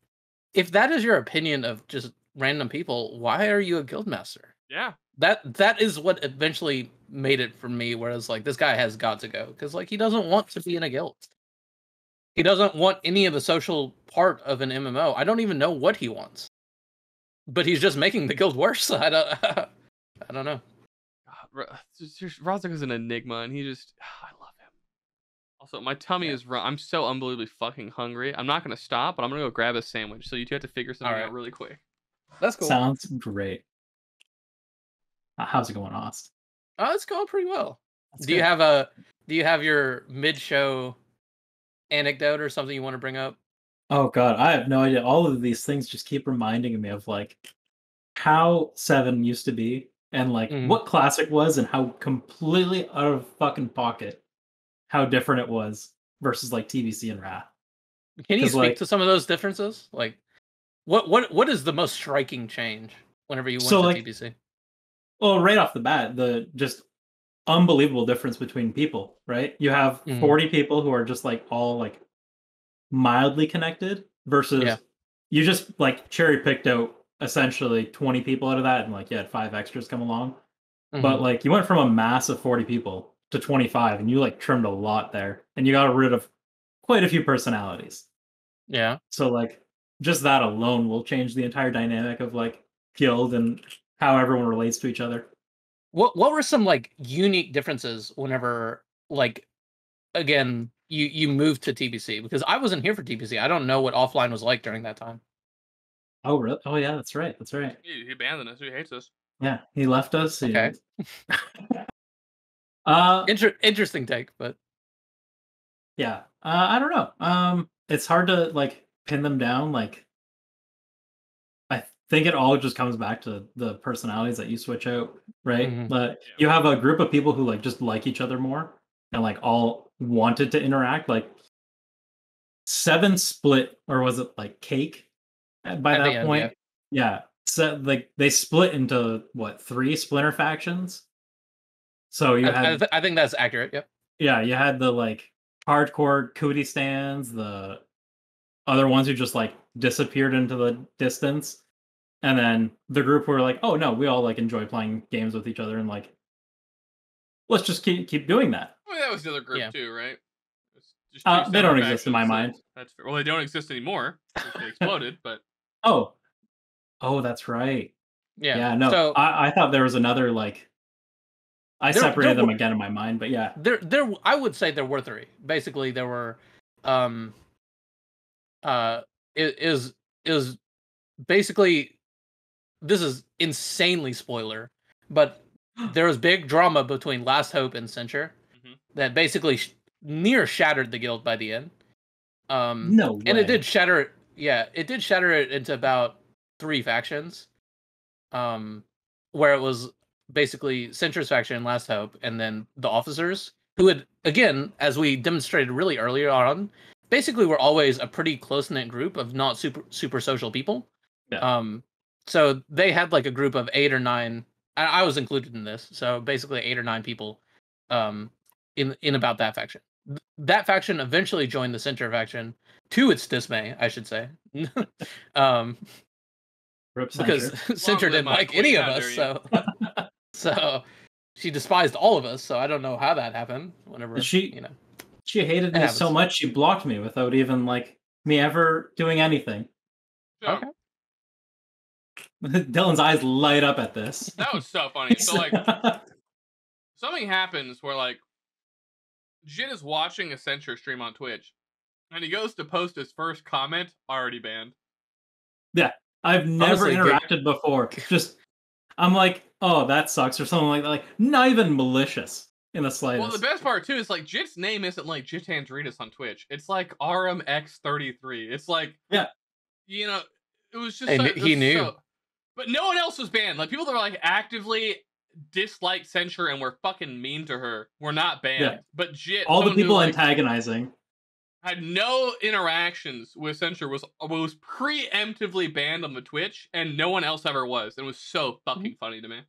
if that is your opinion of just random people, why are you a guildmaster? Yeah. That is what eventually made it for me, whereas like this guy has got to go because like he doesn't want to be in a guild. He doesn't want any of the social part of an MMO. I don't even know what he wants, but he's just making the guild worse. I don't know. Rahzek is an enigma, and he just I love him. Also, my tummy is I'm so unbelievably fucking hungry. I'm not gonna stop, but I'm gonna go grab a sandwich. So you two have to figure something out really quick. That's cool. Sounds great. How's it going, Oste? Oh, it's going pretty well. That's Do you good. have your mid-show anecdote or something you want to bring up? Oh god, I have no idea. All of these things just keep reminding me of like how 7 used to be and like Mhm. what classic was and how completely out of fucking pocket how different it was versus like TBC and Wrath. Can you Because speak like to some of those differences? Like, what is the most striking change whenever you went so to like TBC? well right off the bat the just unbelievable difference between people, right? You have Mhm. 40 people who are just like all like mildly connected Yeah. versus you just like cherry picked out essentially 20 people out of that and like you had 5 extras come along. But Mhm. like you went from a mass of 40 people to 25 and you like trimmed a lot there and you got rid of quite a few personalities. Yeah. So like just that alone will change the entire dynamic of like guild and how everyone relates to each other. What were some like unique differences whenever like again you moved to TBC? Because I wasn't here for TBC. I don't know what offline was like during that time. Oh really? Oh yeah, that's right. That's right. He abandoned us. He hates us. Yeah, he left us. Okay. Uh Interesting take, but yeah. I don't know. It's hard to like pin them down like I think it all just comes back to the personalities that you switch out, right? mhm. But Yeah. you have a group of people who like just like each other more and like all wanted to interact. Like 7 split, or was it like Cake by At the that end, yeah. point? Yeah. So like they split into what 3 splinter factions. So you had I think that's accurate. Yep. yeah, you had the like hardcore cootie stands, the other ones who just like disappeared into the distance. And then the group were like, "Oh no, we all like enjoy playing games with each other, and like let's just keep doing that." Well, that was the other group Yeah. too, right? It's just two They separate don't exist in my factions. mind. That's fair. Well, they don't exist anymore because they exploded. But Oh, oh, that's right. Yeah. Yeah, no, So I thought there was another like I there separated them were again in my mind, but yeah, there I would say there were three. Basically, there were um it is basically this is insanely spoiler, but there was big drama between Last Hope and Censure mhm. that basically near shattered the guild by the end. no And it did way. shatter it. Yeah, it did shatter it into about three factions. Um, where it was basically Centure's faction, Last Hope, and then the officers, who had, again, as we demonstrated really earlier on, basically were always a pretty close knit group of not super social people. Yeah, Um, so they had like a group of 8 or 9. I was included in this, so basically 8 or 9 people, um, in about that faction. That faction eventually joined the Center faction, to its dismay, I should say. um, Rip because Censure. Center Long live didn't my like queen! any of How us, dare you? so she despised all of us. So I don't know how that happened. Whenever She she hated it me so happens. much she blocked me without even like me ever doing anything. So Okay. Dylan's eyes light up at this. that was so funny. So like something happens where like Jit is watching a Censure stream on Twitch, and he goes to post his first comment, already banned. Yeah, I've never Honestly, interacted before. Just I'm like, "Oh, that sucks," or something like that. Like, not even malicious in the Well, the slightest. best part too is like Jit's name isn't like Jitandritas on Twitch. It's like RMX33. It's like, Yeah. you know, it was just and so, it he was knew. so. But no one else was banned. Like people that were like actively dislike Censure and were fucking mean to her were not Yeah. banned. But Jit, All the someone who people like antagonizing. had no interactions with Censure, was preemptively banned on the Twitch, and no one else ever was. It was so fucking funny to me.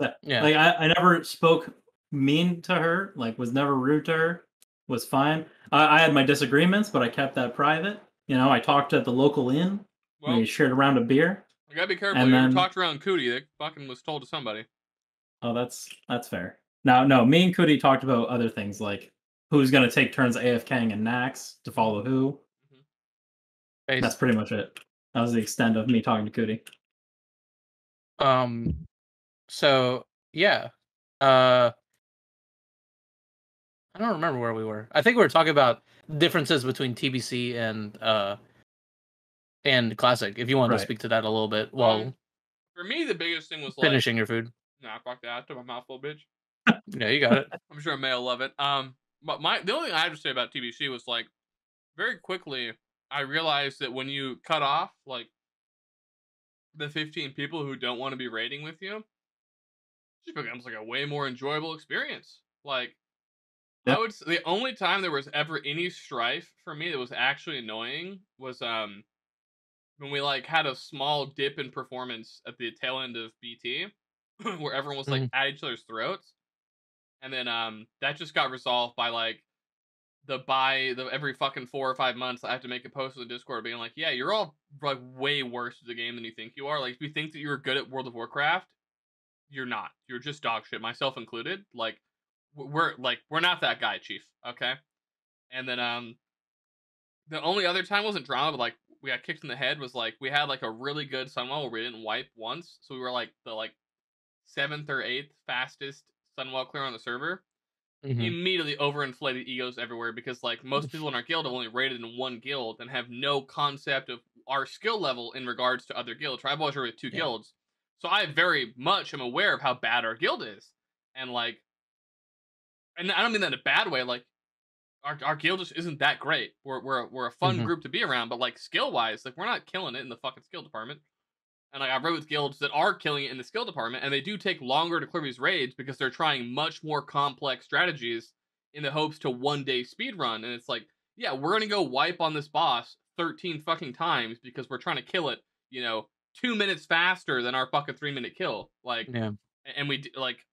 Yeah. Yeah. Like I never spoke mean to her, like was never rude to her, was fine. I had my disagreements, but I kept that private. You know, I talked at the local inn. Well, We shared a round of beer. you gotta be careful. And You ever then talked around Cootie, that fucking was told to somebody. oh that's fair. Now no, me and Cootie talked about other things like who's gonna take turns AFKing and Nax to follow who. That's pretty much it. That was the extent of me talking to Cootie. So yeah. I don't remember where we were. I think we were talking about differences between TBC and Classic. If you wanted to Right. speak to that a little bit while For me, the biggest thing was like, finishing your food. nah, fuck that. I took my mouthful, bitch. Yeah, you got it. I'm sure May will love it. But the only thing I have to say about TBC was like, very quickly, I realized that when you cut off like the 15 people who don't want to be raiding with you, it just becomes like a way more enjoyable experience. Like, Yep. I would say the only time there was ever any strife for me that was actually annoying was when we like had a small dip in performance at the tail end of BT, where everyone was like at each other's throats, and then that just got resolved by like every fucking 4 or 5 months I have to make a post in the Discord being like, yeah, you're all like way worse at the game than you think you are. Like, if you think that you're good at World of Warcraft, you're not. You're just dog shit, myself included. Like, we're not that guy, Chief. Okay. And then the only other time wasn't drama, but like we got kicked in the head was like we had like a really good Sunwell where we didn't wipe once, so we were like the 7th or 8th fastest Sunwell clear on the server. Immediately overinflated egos everywhere because like most people in our guild have only raided in one guild and have no concept of our skill level in regards to other guilds. I've always raided with 2 guilds, so I very much am aware of how bad our guild is, and like, and I don't mean that in a bad way. Like, our guild just isn't that great. We're a fun group to be around, but like skill wise, like we're not killing it in the fucking skill department. And like I've raided with guilds that are killing it in the skill department, and they do take longer to clear these raids because they're trying much more complex strategies in the hopes to one day speed run. And it's like, yeah, we're gonna go wipe on this boss 13 fucking times because we're trying to kill it, 2 minutes faster than our fucking 3-minute kill. Like, and we like,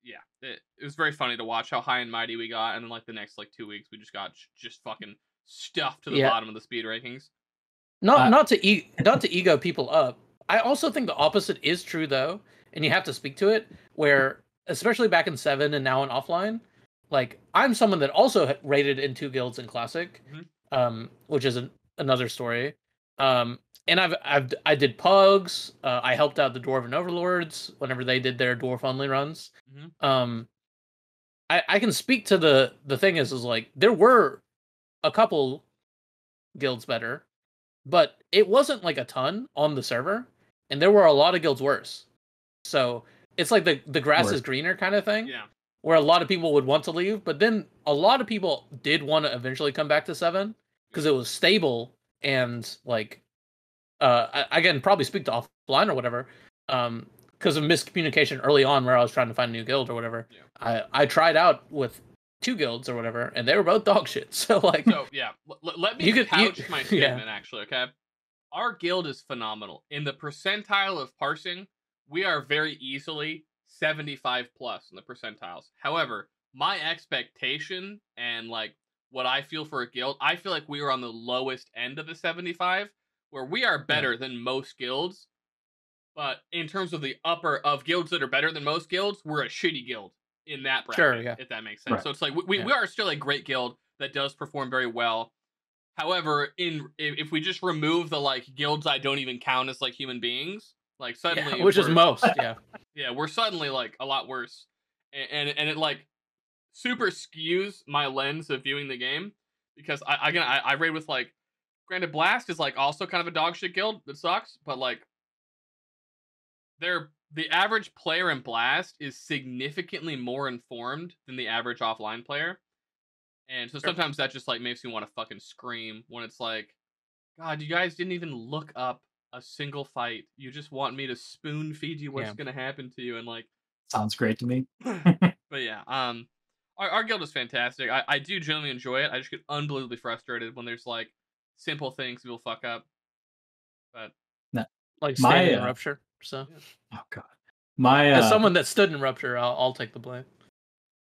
yeah, it was very funny to watch how high and mighty we got, and then like the next 2 weeks we just got just fucking stuffed to the bottom of the speed rankings. Not to ego people up. I also think the opposite is true though, and you have to speak to it. Where especially back in 7 and now in offline, like I'm someone that also raided in 2 guilds in Classic, which is another story. And I did pugs. I helped out the Dwarven Overlords whenever they did their dwarf only runs. I can speak to the thing is like there were a couple guilds better, but it wasn't like a ton on the server, and there were a lot of guilds worse. So it's like the grass is greener kind of thing. Yeah. Where a lot of people would want to leave, but then a lot of people did want to eventually come back to 7 because it was stable and like again probably speak to offline or whatever. Because of miscommunication early on where I was trying to find a new guild or whatever. Yeah. I tried out with 2 guilds or whatever, and they were both dog shit. So like, let me couch my statement actually, okay? Our guild is phenomenal. In the percentile of parsing, we are very easily 75 plus in the percentiles. However, my expectation and like what I feel for a guild, I feel like we are on the lowest end of the 75, where we are better than most guilds. But in terms of the upper of guilds that are better than most guilds, we're a shitty guild in that bracket, if that makes sense. Right. So it's like we are still a great guild that does perform very well. However, if we just remove the like guilds I don't even count as like human beings, like suddenly, which is most, we're suddenly like a lot worse, and it like super skews my lens of viewing the game because I raid with like, granted Blast is like also kind of a dog shit guild that sucks, but like the average player in Blast is significantly more informed than the average offline player. And so sometimes that just like makes me want to fucking scream when it's like, God, you guys didn't even look up a single fight. You just want me to spoon feed you what's gonna happen to you, and like sounds great to me. But yeah, our guild is fantastic. I do genuinely enjoy it. I just get unbelievably frustrated when there's like simple things people fuck up. But like standing in Rupture. So oh god, as someone that stood in Rupture, I'll take the blame.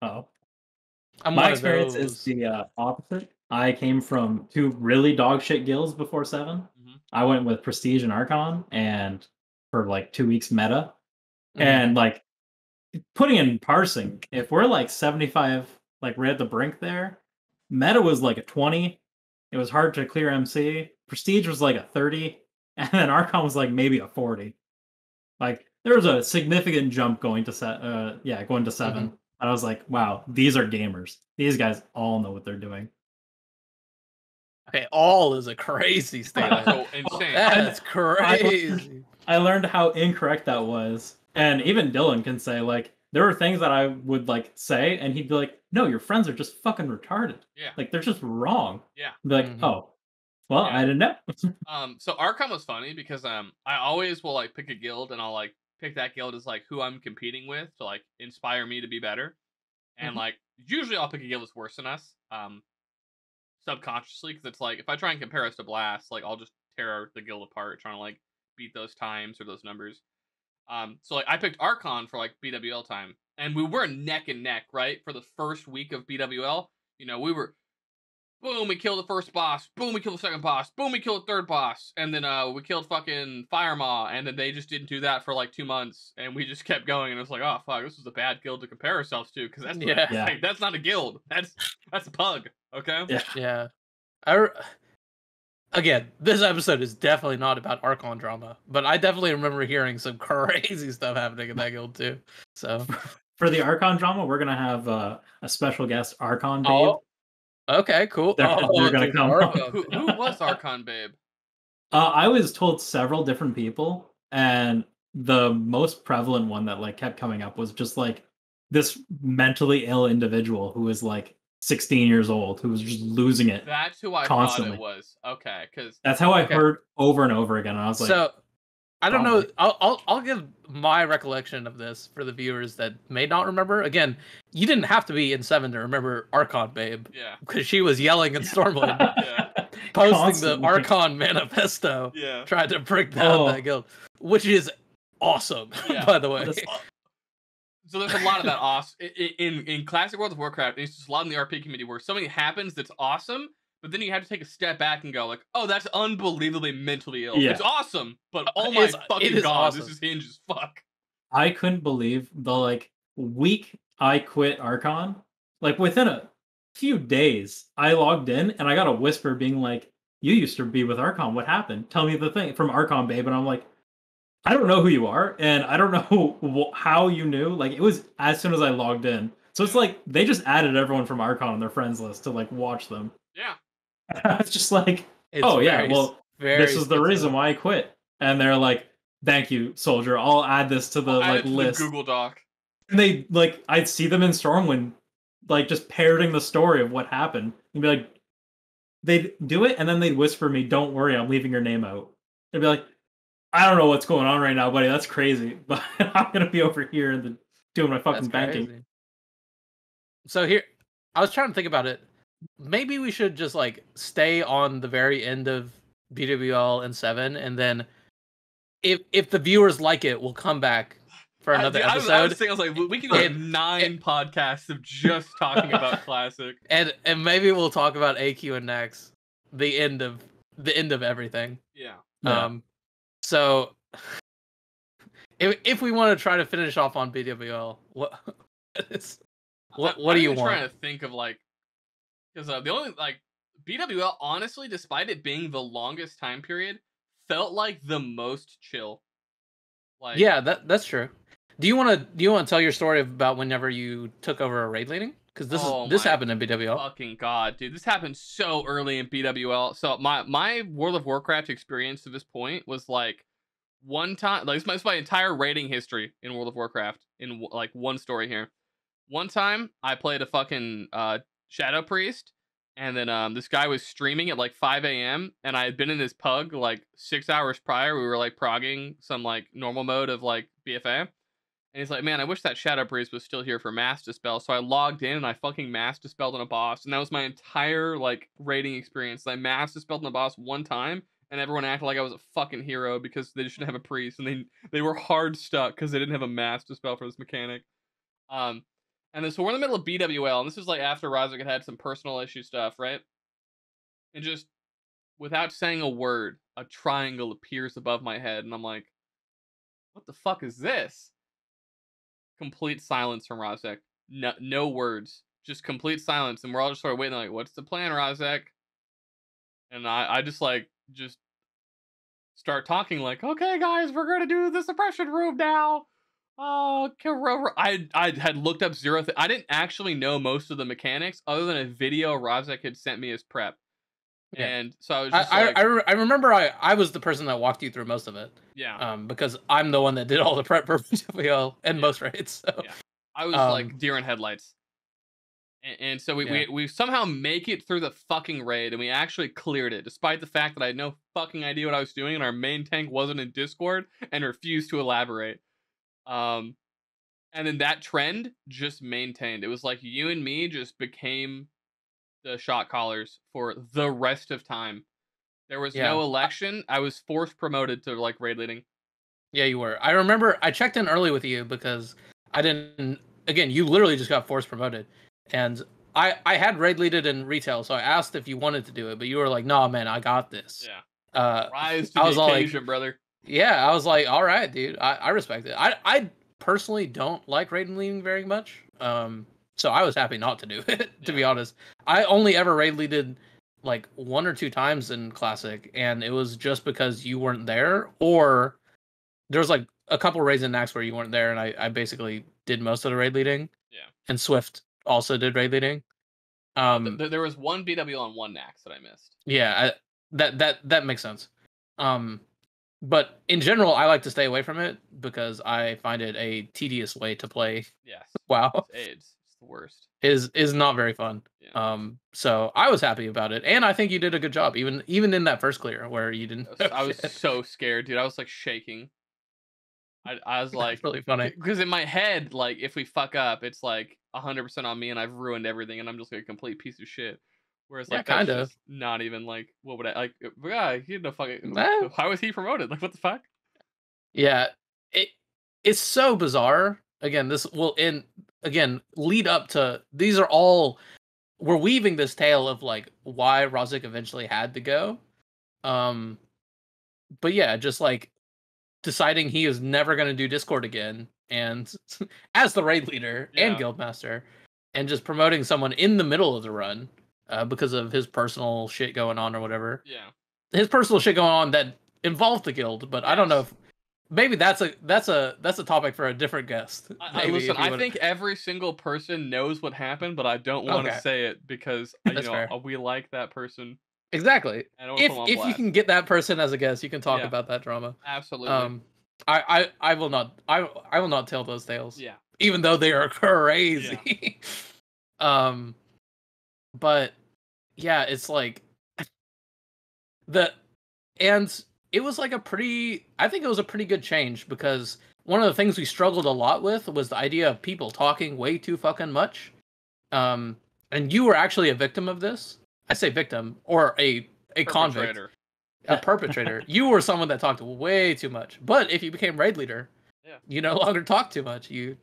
Oh. My experience is the opposite. I came from 2 really dog shit guilds before 7. I went with Prestige and Archon, and for like 2 weeks meta. And like putting in parsing, if we're like 75, like right at the brink there, meta was like a 20. It was hard to clear MC. Prestige was like a 30, and then Archon was like maybe a 40. Like there was a significant jump going to 7. I was like, wow, these are gamers. These guys all know what they're doing. Okay, all is a crazy statement. So insane. That's crazy. I learned how incorrect that was. And even Dylan can say, like, there were things that I would like say, and he'd be like, "No, your friends are just fucking retarded. Yeah. Like they're just wrong." Yeah. I'd be like, "Oh, well, Yeah. I didn't know." So Archon was funny because I always will like pick a guild and I'll like pick that guild as like who I'm competing with to like inspire me to be better. And like usually I'll pick a guild that's worse than us. Subconsciously, because it's like if I try and compare us to Blast, like I'll just tear the guild apart trying to like beat those times or those numbers. So like I picked Archon for like BWL time, and we were neck and neck, right? For the first week of BWL, you know, we were boom, we killed the first boss, boom, we killed the second boss, boom, we killed the third boss, and then we killed fucking Firemaw, and then they just didn't do that for like 2 months, and we just kept going, and it was like, oh fuck, this was a bad guild to compare ourselves to, because that's like, that's not a guild, that's a pug, okay? Yeah. Again, this episode is definitely not about Archon drama, but I definitely remember hearing some crazy stuff happening in that guild too. So for the Archon drama, we're gonna have a special guest, Archon Babe. Oh, okay, cool. They're gonna come on. Who was Archon Babe? I was told several different people, and the most prevalent one that like kept coming up was just like this mentally ill individual who was like 16 years old who was just losing it. That's who I constantly. thought it was. Okay, because that's how I heard over and over again. And I was like, so I don't know. I'll give my recollection of this for the viewers that may not remember. Again, you didn't have to be in 7 to remember Archon Babe. Yeah. Because she was yelling in Stormwind. Posting constantly. The Archon manifesto. Yeah. Trying to break down that guild. Which is awesome, by the way. So there's a lot of that awesome in classic World of Warcraft. It's just a lot in the RP community where something happens that's awesome, but then you have to take a step back and go like, "Oh, that's unbelievably mentally ill. It's awesome, but oh my fucking god, awesome. This is hinge as fuck." I couldn't believe the like week I quit Archon. Like within a few days, I logged in and I got a whisper being like, "You used to be with Archon. What happened? Tell me the thing from Archon Babe." And I'm like, I don't know who you are, and I don't know how you knew. Like, it was as soon as I logged in. So it's like, they just added everyone from Archon on their friends list to, like, watch them. Yeah. It's just like, this is the reason why I quit. And they're like, thank you, soldier. I'll add this to the, like, list. The Google Doc. And they, like, I'd see them in Stormwind, like, just parroting the story of what happened. And be like, they'd do it, and then they'd whisper me, don't worry, I'm leaving your name out. They'd be like, I don't know what's going on right now, buddy. That's crazy. But I'm gonna be over here and doing my fucking banking. So here, I was trying to think about it. Maybe we should just like stay on the very end of BWL and 7, and then if the viewers like it, we'll come back for another episode. I was like, we can go 9 podcasts of just talking about Classic, and maybe we'll talk about AQ and Nex, the end of everything. Yeah. So, if we want to try to finish off on BWL, what do you want? I'm trying to think of like, because the only like BWL, honestly, despite it being the longest time period, felt like the most chill. Like, yeah, that's true. Do you want to tell your story about whenever you took over a raid leading? Because this happened in BWL. Fucking god, dude, this happened so early in BWL. So my World of Warcraft experience to this point was like one time, like it's my entire raiding history in World of Warcraft in like one story here. One time I played a fucking Shadow Priest, and then this guy was streaming at like 5 a.m. and I had been in his pug like 6 hours prior. We were like progging some like normal mode of like BFA. And he's like, man, I wish that Shadow Priest was still here for Mass Dispel. So I logged in and I fucking Mass Dispelled on a boss. And that was my entire, like, raiding experience. I Mass Dispelled on a boss one time, and everyone acted like I was a fucking hero because they just didn't have a priest. And they were hard stuck because they didn't have a Mass Dispel for this mechanic. And then so we're in the middle of BWL, and this is like after Rahzek had some personal issue stuff, right? And just, without saying a word, a triangle appears above my head, and I'm like, what the fuck is this? Complete silence from Rahzek. No words. Just complete silence. And we're all just sort of waiting like, what's the plan, Rahzek? And I just like, just start talking like, okay, guys, we're going to do the suppression room now. I had looked up Zero. I didn't actually know most of the mechanics other than a video Rahzek had sent me as prep. Yeah. And so I was just I remember I was the person that walked you through most of it. Yeah. Because I'm the one that did all the prep for BWL and most raids. So. Yeah. I was like deer in headlights. And so we somehow make it through the fucking raid, and we actually cleared it, despite the fact that I had no fucking idea what I was doing, and our main tank wasn't in Discord and refused to elaborate. And then that trend just maintained. It was like you and me just became the shot callers for the rest of time. There was no election. I was forced promoted to like raid leading. Yeah, you were. I remember I checked in early with you because I didn't. Again, you literally just got forced promoted. And I had raid leaded in retail, so I asked if you wanted to do it, but you were like, "No, man, I got this." Yeah. Rise to the occasion, brother. Yeah, I was like, "All right, dude, I respect it." I personally don't like raid leading very much, so I was happy not to do it. To be honest, I only ever raid leaded like 1 or 2 times in Classic, and it was just because you weren't there, or there was like a couple raids in Nax where you weren't there, and I basically did most of the raid leading. Yeah. And Swift also did raid leading. There was one BW on one Nax that I missed. Yeah, that makes sense. But in general, I like to stay away from it because I find it a tedious way to play. Yes. WoW. It's the worst. Is not very fun. Yeah. So I was happy about it, and I think you did a good job, even in that first clear where you didn't. I was so scared, dude. I was like shaking. I was like, that's really funny because in my head, like if we fuck up, it's like 100% on me, and I've ruined everything, and I'm just like a complete piece of shit. Whereas like that's just not even like what would I like? Yeah, he had no fucking. How was he promoted? Like what the fuck? Yeah, it's so bizarre. Again, this will lead up to these are all we're weaving this tale of like why Rahzek eventually had to go. But yeah, just like deciding he is never going to do Discord again, and as the raid leader and guildmaster, and just promoting someone in the middle of the run because of his personal shit going on or whatever. Yeah, his personal shit going on that involved the guild, but I don't know if maybe that's a topic for a different guest. Listen, I think every single person knows what happened, but I don't want to say it because we like that person. Exactly. If you can get that person as a guest, you can talk about that drama. Absolutely. I will not. I will not tell those tales. Yeah. Even though they are crazy. Yeah. But yeah, it's like and it was like I think it was a pretty good change because one of the things we struggled a lot with was the idea of people talking way too fucking much. And you were actually a victim of this. I say victim or a convict, a perpetrator. You were someone that talked way too much. But if you became raid leader, you no longer talk too much. You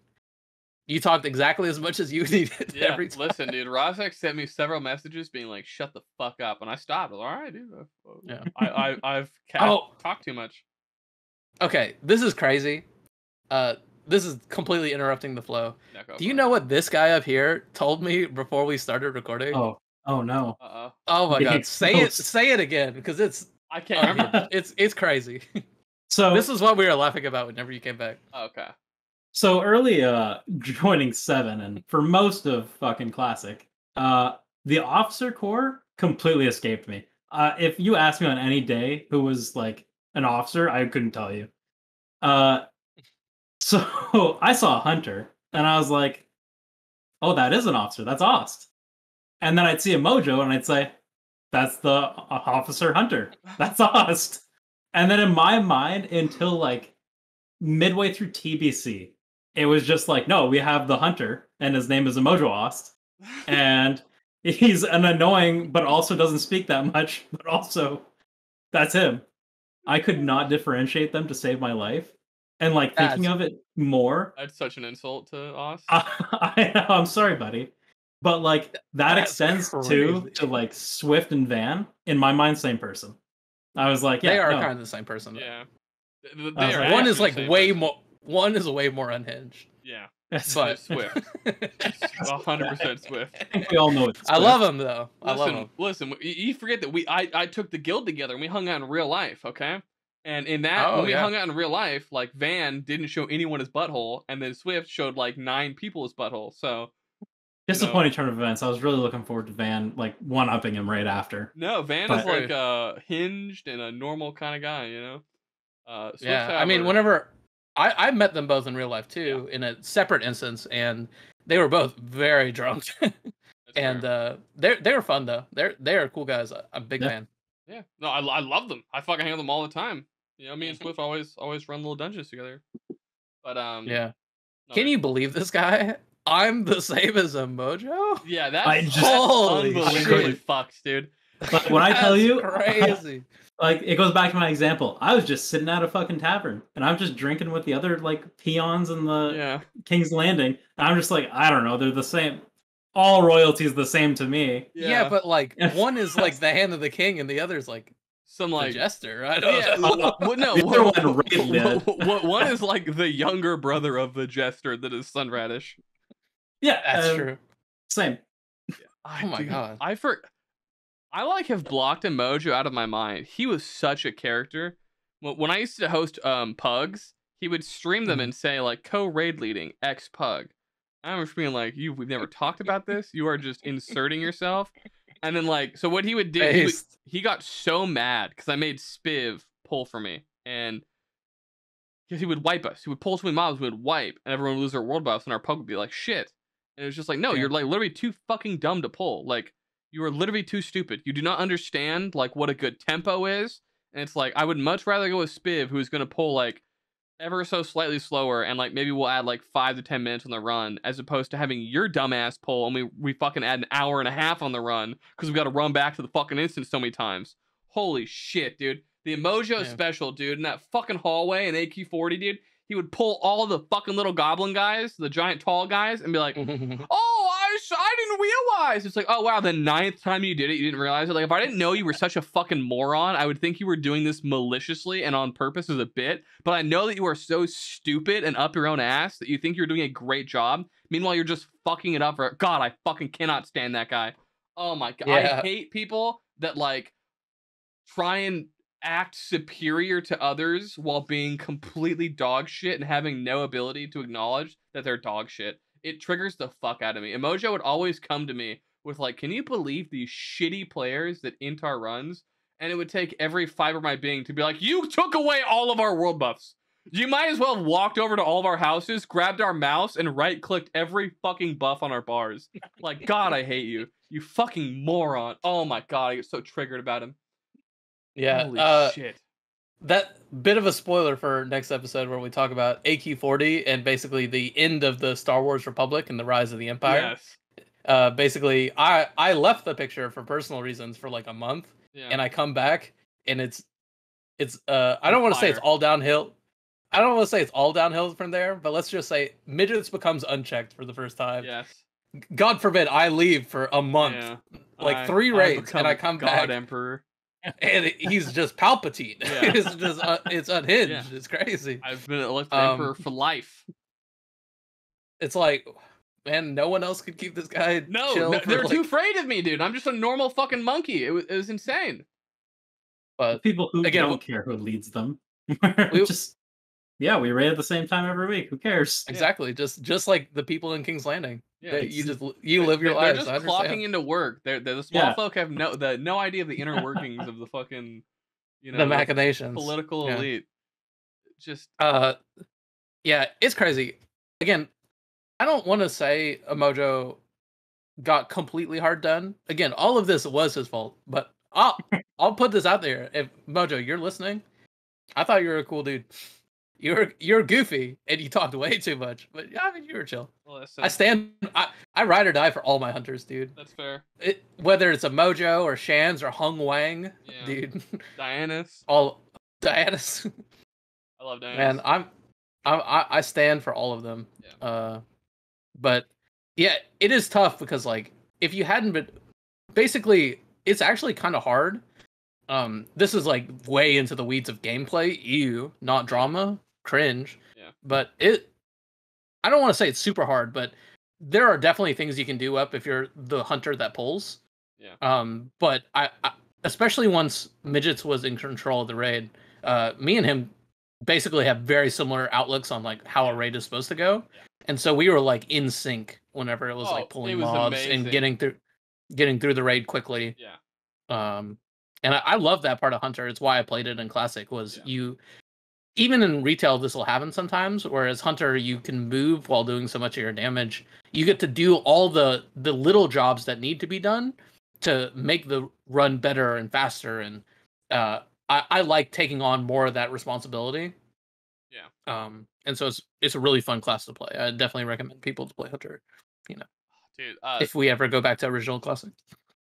talked exactly as much as you needed every time. Listen, dude, Rahzek sent me several messages being like, "Shut the fuck up," and I stopped. I was like, all right, dude. I've talked too much. Okay, this is crazy. This is completely interrupting the flow. Do you know what this guy up here told me before we started recording? Oh no. Oh my god. Say it again because I can't remember. It's crazy. So this is what we were laughing about whenever you came back. Okay. So early joining 7 and for most of fucking Classic, the officer corps completely escaped me. If you asked me on any day who was like an officer, I couldn't tell you. So I saw a hunter and I was like, oh, that is an officer. That's Oste. And then I'd see a Mojo and I'd say, that's the officer hunter. That's Oste. And then in my mind, until like midway through TBC, it was just like, no, we have the hunter and his name is Mojo Oste. And he's an annoying, but also doesn't speak that much. But also, that's him. I could not differentiate them to save my life. And like thinking of it more. That's such an insult to Oste. I know, I'm sorry, buddy. But like that extends to like Swift and Van. In my mind, same person. I was like, yeah, they are kind of the same person. Yeah, one is like way more. One is way more unhinged. Yeah, that's but Swift. 100% Swift. I think we all know it's Swift. I love him though. I love him. Listen, you forget that I took the guild together and we hung out in real life. Okay. And in that, when we hung out in real life, like Van didn't show anyone his butthole, and then Swift showed like 9 people his butthole. So disappointing turn of events. I was really looking forward to Van like one-upping him right after. No, Van is like hinged and a normal kind of guy, you know. Swift, however, I mean, whenever I met them both in real life too, in a separate instance, and they were both very drunk. And they were fun though. They're cool guys. I'm a big fan. Yeah, no, I love them. I fucking hang with them all the time. You know, me and Swift always run little dungeons together. But yeah. no, Can you believe this guy? I'm the same as a Mojo. Yeah, that's holy unbelievably shit. fucks, dude. But when I tell you, crazy. Like, it goes back to my example. I was just sitting at a fucking tavern, and I'm just drinking with the other, like, peons in the King's Landing. And I'm just like, I don't know, they're the same. All royalty's the same to me. Yeah, but, like, one is, like, the hand of the king, and the other's, like, some, like, the jester. I don't know. One is, like, the younger brother of the jester that is Sunradish. Yeah, that's true. Same. Oh my god. I like have blocked a Mojo out of my mind. He was such a character. When I used to host pugs, he would stream them and say like co-raid leading X pug. I remember being like, we've never talked about this. You are just inserting yourself. And then like, so what he would do, he got so mad because I made Spiv pull for me, and because he would wipe us. He would pull so many mobs, we would wipe, and everyone would lose their world buffs, and our pug would be like shit. And it was just like, no, you're like literally too fucking dumb to pull. Like, you are literally too stupid. You do not understand like what a good tempo is. And it's like, I would much rather go with Spiv, who's gonna pull like ever so slightly slower, and like maybe we'll add like 5 to 10 minutes on the run, as opposed to having your dumbass pull and we fucking add an hour and a half on the run because we got to run back to the fucking instance so many times. Holy shit, dude. The Mojo special, dude, in that fucking hallway in AQ40, dude. He would pull all the fucking little goblin guys, the giant tall guys, and be like, oh, I didn't realize. It's like, oh, wow, the 9th time you did it, you didn't realize it. Like, if I didn't know you were such a fucking moron, I would think you were doing this maliciously and on purpose as a bit. But I know that you are so stupid and up your own ass that you think you're doing a great job. Meanwhile, you're just fucking it up for, God, I fucking cannot stand that guy. Oh, my God. Yeah. I hate people that, like, try and act superior to others while being completely dog shit and having no ability to acknowledge that they're dog shit. It triggers the fuck out of me. Mojo would always come to me with like, can you believe these shitty players that Intar runs? And it would take every fiber of my being to be like, you took away all of our world buffs. You might as well have walked over to all of our houses, grabbed our mouse, and right-clicked every fucking buff on our bars. Like, God, I hate you. You fucking moron. Oh my God, I get so triggered about him. Yeah. Holy shit. That bit of a spoiler for next episode where we talk about AQ40 and basically the end of the Star Wars Republic and the rise of the Empire. Yes. Basically, I left the picture for personal reasons for like a month, and I come back and it's I don't want to say it's all downhill. I don't want to say it's all downhill from there, but let's just say Midgets becomes unchecked for the first time. Yes. God forbid I leave for a month, like 3 raids, and I come back. Emperor. And he's just Palpatine. It's just it's unhinged. Yeah. It's crazy. I've been elected emperor for life. It's like, man, no one else could keep this guy. No, they're too afraid of me, dude. I'm just a normal fucking monkey. It was insane. But people who don't care who leads them, we raid at the same time every week. Who cares? Exactly. Just like the people in King's Landing. Yeah, you live your lives. They're just clocking into work. They're the small folk have no idea of the inner workings of the fucking, the machinations, political elite. Just it's crazy. Again, I don't want to say Mojo got completely hard done. Again, all of this was his fault, but I'll put this out there. If Mojo, you're listening, I thought you were a cool dude. You're goofy and you talked way too much, but I mean you were chill. Well, I ride or die for all my hunters, dude. That's fair. Whether it's a Mojo or Shans or Hung Wang, dude. Dianus. Dianus. I love Dianus. Man, I stand for all of them. Yeah. But yeah, it is tough because like if you hadn't been, basically it's actually kind of hard. This is like way into the weeds of gameplay, not drama, cringe. Yeah. But I don't want to say it's super hard, but there are definitely things you can do up if you're the hunter that pulls. Yeah. But I especially once Midgets was in control of the raid, me and him basically have very similar outlooks on like how a raid is supposed to go. Yeah. And so we were like in sync whenever it was like pulling mobs and getting through the raid quickly. Yeah. And I love that part of Hunter. It's why I played it in Classic. even in retail, this will happen sometimes. Whereas Hunter, you can move while doing so much of your damage. You get to do all the little jobs that need to be done to make the run better and faster. And I like taking on more of that responsibility. Yeah. And so it's a really fun class to play. I definitely recommend people to play Hunter. You know, Dude, if we ever go back to original classic.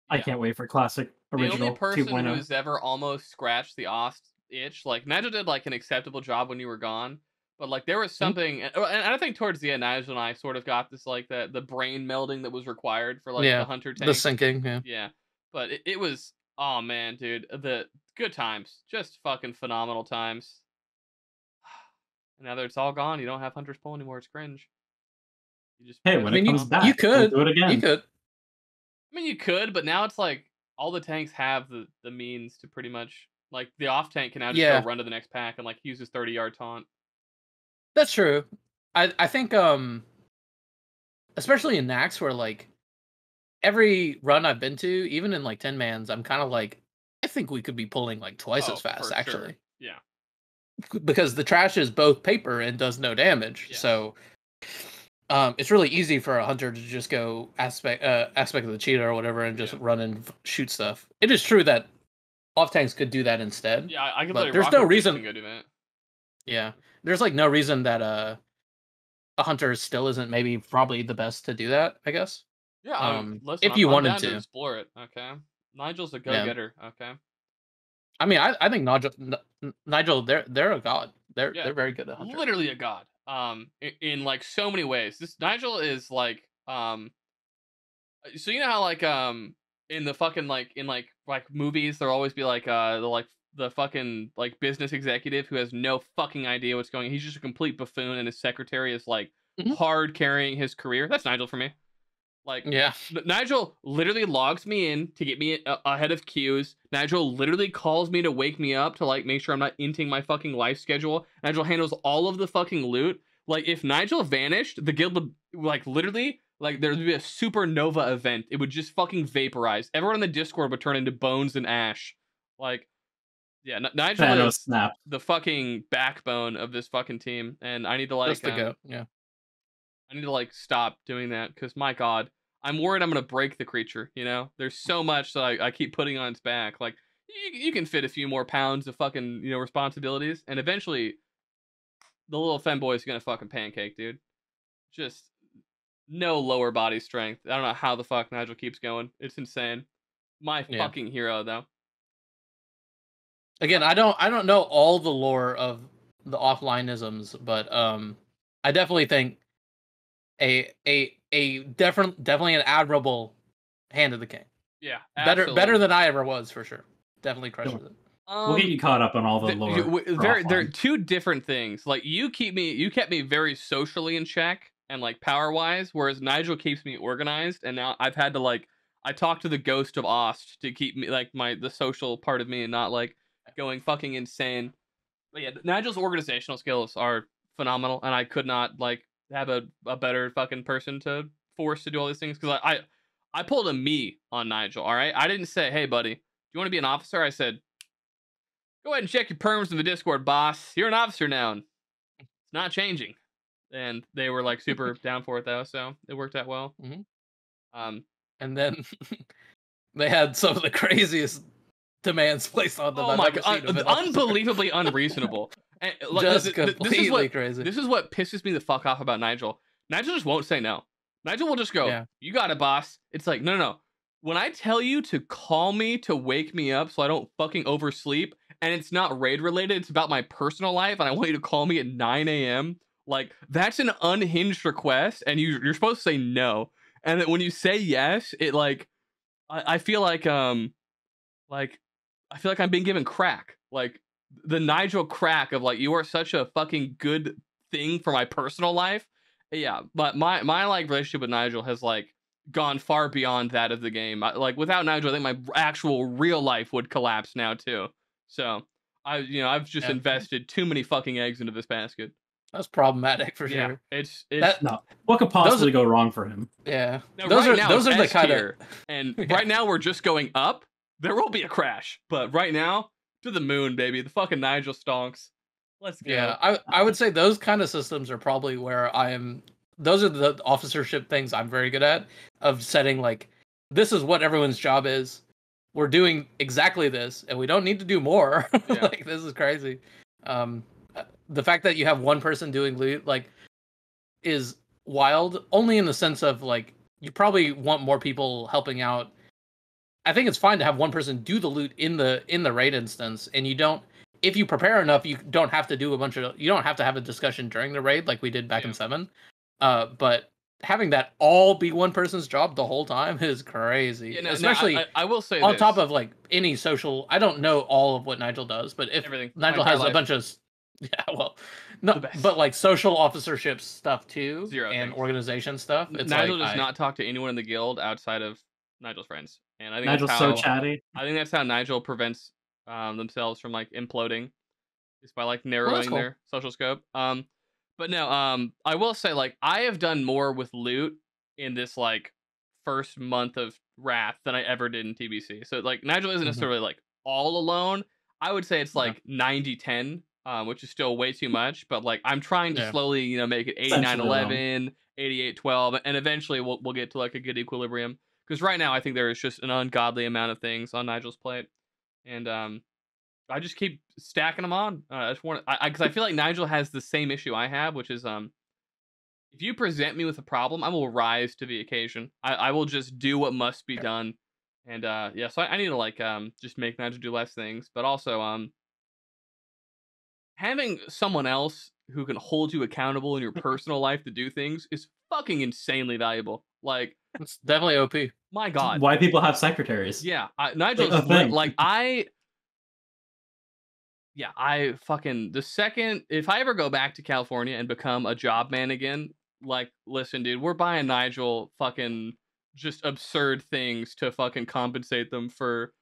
I can't wait for classic The original only person 2.0. who's ever almost scratched the Ost itch, like Nigel did like an acceptable job when you were gone, but like there was something, and I think towards the end, Nigel and I sort of got this like the brain melding that was required for like the Hunter tank. The syncing, yeah. But it was, oh man, dude, the good times, just fucking phenomenal times. And now that it's all gone, you don't have Hunter's Pull anymore. It's cringe. You just Hey, when it comes back, you could we'll do it again. You could. I mean, you could, but now it's like all the tanks have the means to pretty much like the off tank can now just go run to the next pack and like use his 30-yard taunt. That's true. I think especially in Nax where like every run I've been to, even in like 10 mans, I'm kind of like I think we could be pulling like twice as fast actually. Sure. Yeah. Because the trash is both paper and does no damage. Yeah. So it's really easy for a Hunter to just go aspect of the cheetah or whatever and just run and shoot stuff. It is true that off tanks could do that instead. Yeah, I could. But there's no reason. Go do that. Yeah, there's like no reason that a Hunter still isn't maybe probably the best to do that. I guess. Yeah. Listen, if you wanted down to explore it, okay. Nigel's a go-getter, okay. I mean, I think Nigel, they're a god. They're very good at Hunter. Literally a god. In like so many ways. This Nigel is like so you know how like in the fucking like in like movies there'll always be like the fucking like business executive who has no fucking idea what's going on. He's just a complete buffoon and his secretary is like hard carrying his career. That's Nigel for me. Like, Nigel literally logs me in to get me ahead of queues. Nigel literally calls me to wake me up to like make sure I'm not inting my fucking life schedule. Nigel handles all of the fucking loot. Like, if Nigel vanished, the guild would like literally like there would be a supernova event. It would just fucking vaporize. Everyone in the Discord would turn into bones and ash. Like, yeah, Nigel is the fucking backbone of this fucking team, and I need to like I need to like stop doing that because my god, I'm worried I'm gonna break the creature. You know, there's so much that I keep putting on its back. Like you can fit a few more pounds of fucking responsibilities, and eventually the little femboy is gonna fucking pancake, dude. Just no lower body strength. I don't know how the fuck Nigel keeps going. It's insane. My fucking hero though. Again, I don't know all the lore of the offlineisms, but I definitely think definitely an admirable Hand of the King. Yeah, better than I ever was for sure. Definitely crushes it. We'll get you caught up on all the lore. They're two different things. Like you kept me very socially in check and like power wise, whereas Nigel keeps me organized. And now I've had to like I talk to the ghost of Ost to keep me like the social part of me and not like going fucking insane. But yeah, Nigel's organizational skills are phenomenal, and I could not like have a better fucking person to force to do all these things because I pulled a me on Nigel. All right, I didn't say, hey buddy, do you want to be an officer? I said, go ahead and check your perms in the Discord, boss. You're an officer now. It's not changing. And they were like super down for it though, so it worked out well. And then they had some of the craziest demands placed on them. Oh my god, unbelievably unreasonable. And, like, just completely crazy. This is what pisses me the fuck off about Nigel. Nigel just won't say no. Nigel will just go, you got it, boss. It's like, no. When I tell you to call me to wake me up so I don't fucking oversleep, and it's not raid related, it's about my personal life, and I want you to call me at 9 a.m., like, that's an unhinged request, and you're supposed to say no. And then when you say yes, it like, I feel like I feel like I'm being given crack. Like, the Nigel crack of like, you are such a fucking good thing for my personal life. Yeah, but my like relationship with Nigel has like gone far beyond that of the game. Like without Nigel, I think my actual real life would collapse now too. So I've just invested too many fucking eggs into this basket. That's problematic for sure. It's what could possibly go wrong for him? Yeah, now, those are the kind of and right now we're just going up. There will be a crash, but right now to the moon, baby. The fucking Nigel stonks. Let's go. Yeah, I would say those kind of systems are probably where I am. Those are the officership things I'm very good at, of setting like, this is what everyone's job is. We're doing exactly this, and we don't need to do more. Yeah. Like, this is crazy. The fact that you have one person doing loot like is wild, only in the sense of like, you probably want more people helping out. I think it's fine to have one person do the loot in the raid instance, and you don't. If you prepare enough, you don't have to do you don't have to have a discussion during the raid like we did back in 7. But having that all be one person's job the whole time is crazy. Yeah, Especially I will say on top of like any social. I don't know all of what Nigel does, but if everything. Nigel has a bunch of no, but like social officership stuff too, and organization stuff. It's Nigel does not talk to anyone in the guild outside of Nigel's friends, and I think Nigel's so chatty. I think that's how Nigel prevents themselves from like imploding, is by like narrowing their social scope. But no, I will say like I have done more with loot in this like first month of Wrath than I ever did in TBC. So like Nigel isn't necessarily like all alone. I would say it's like 90-10, which is still way too much. But like I'm trying to slowly, make it 89-11, 88-12, and eventually we'll get to like a good equilibrium. Because right now I think there is just an ungodly amount of things on Nigel's plate, and I just keep stacking them on. I just want because I feel like Nigel has the same issue I have, which is if you present me with a problem, I will rise to the occasion. I will just do what must be done, and yeah. So I need to like just make Nigel do less things, but also having someone else who can hold you accountable in your personal life to do things is fucking insanely valuable. Like, it's definitely OP. My God, why people have secretaries? Yeah, Nigel's like I fucking the second if I ever go back to California and become a job man again, like, listen, dude, we're buying Nigel fucking just absurd things to fucking compensate them for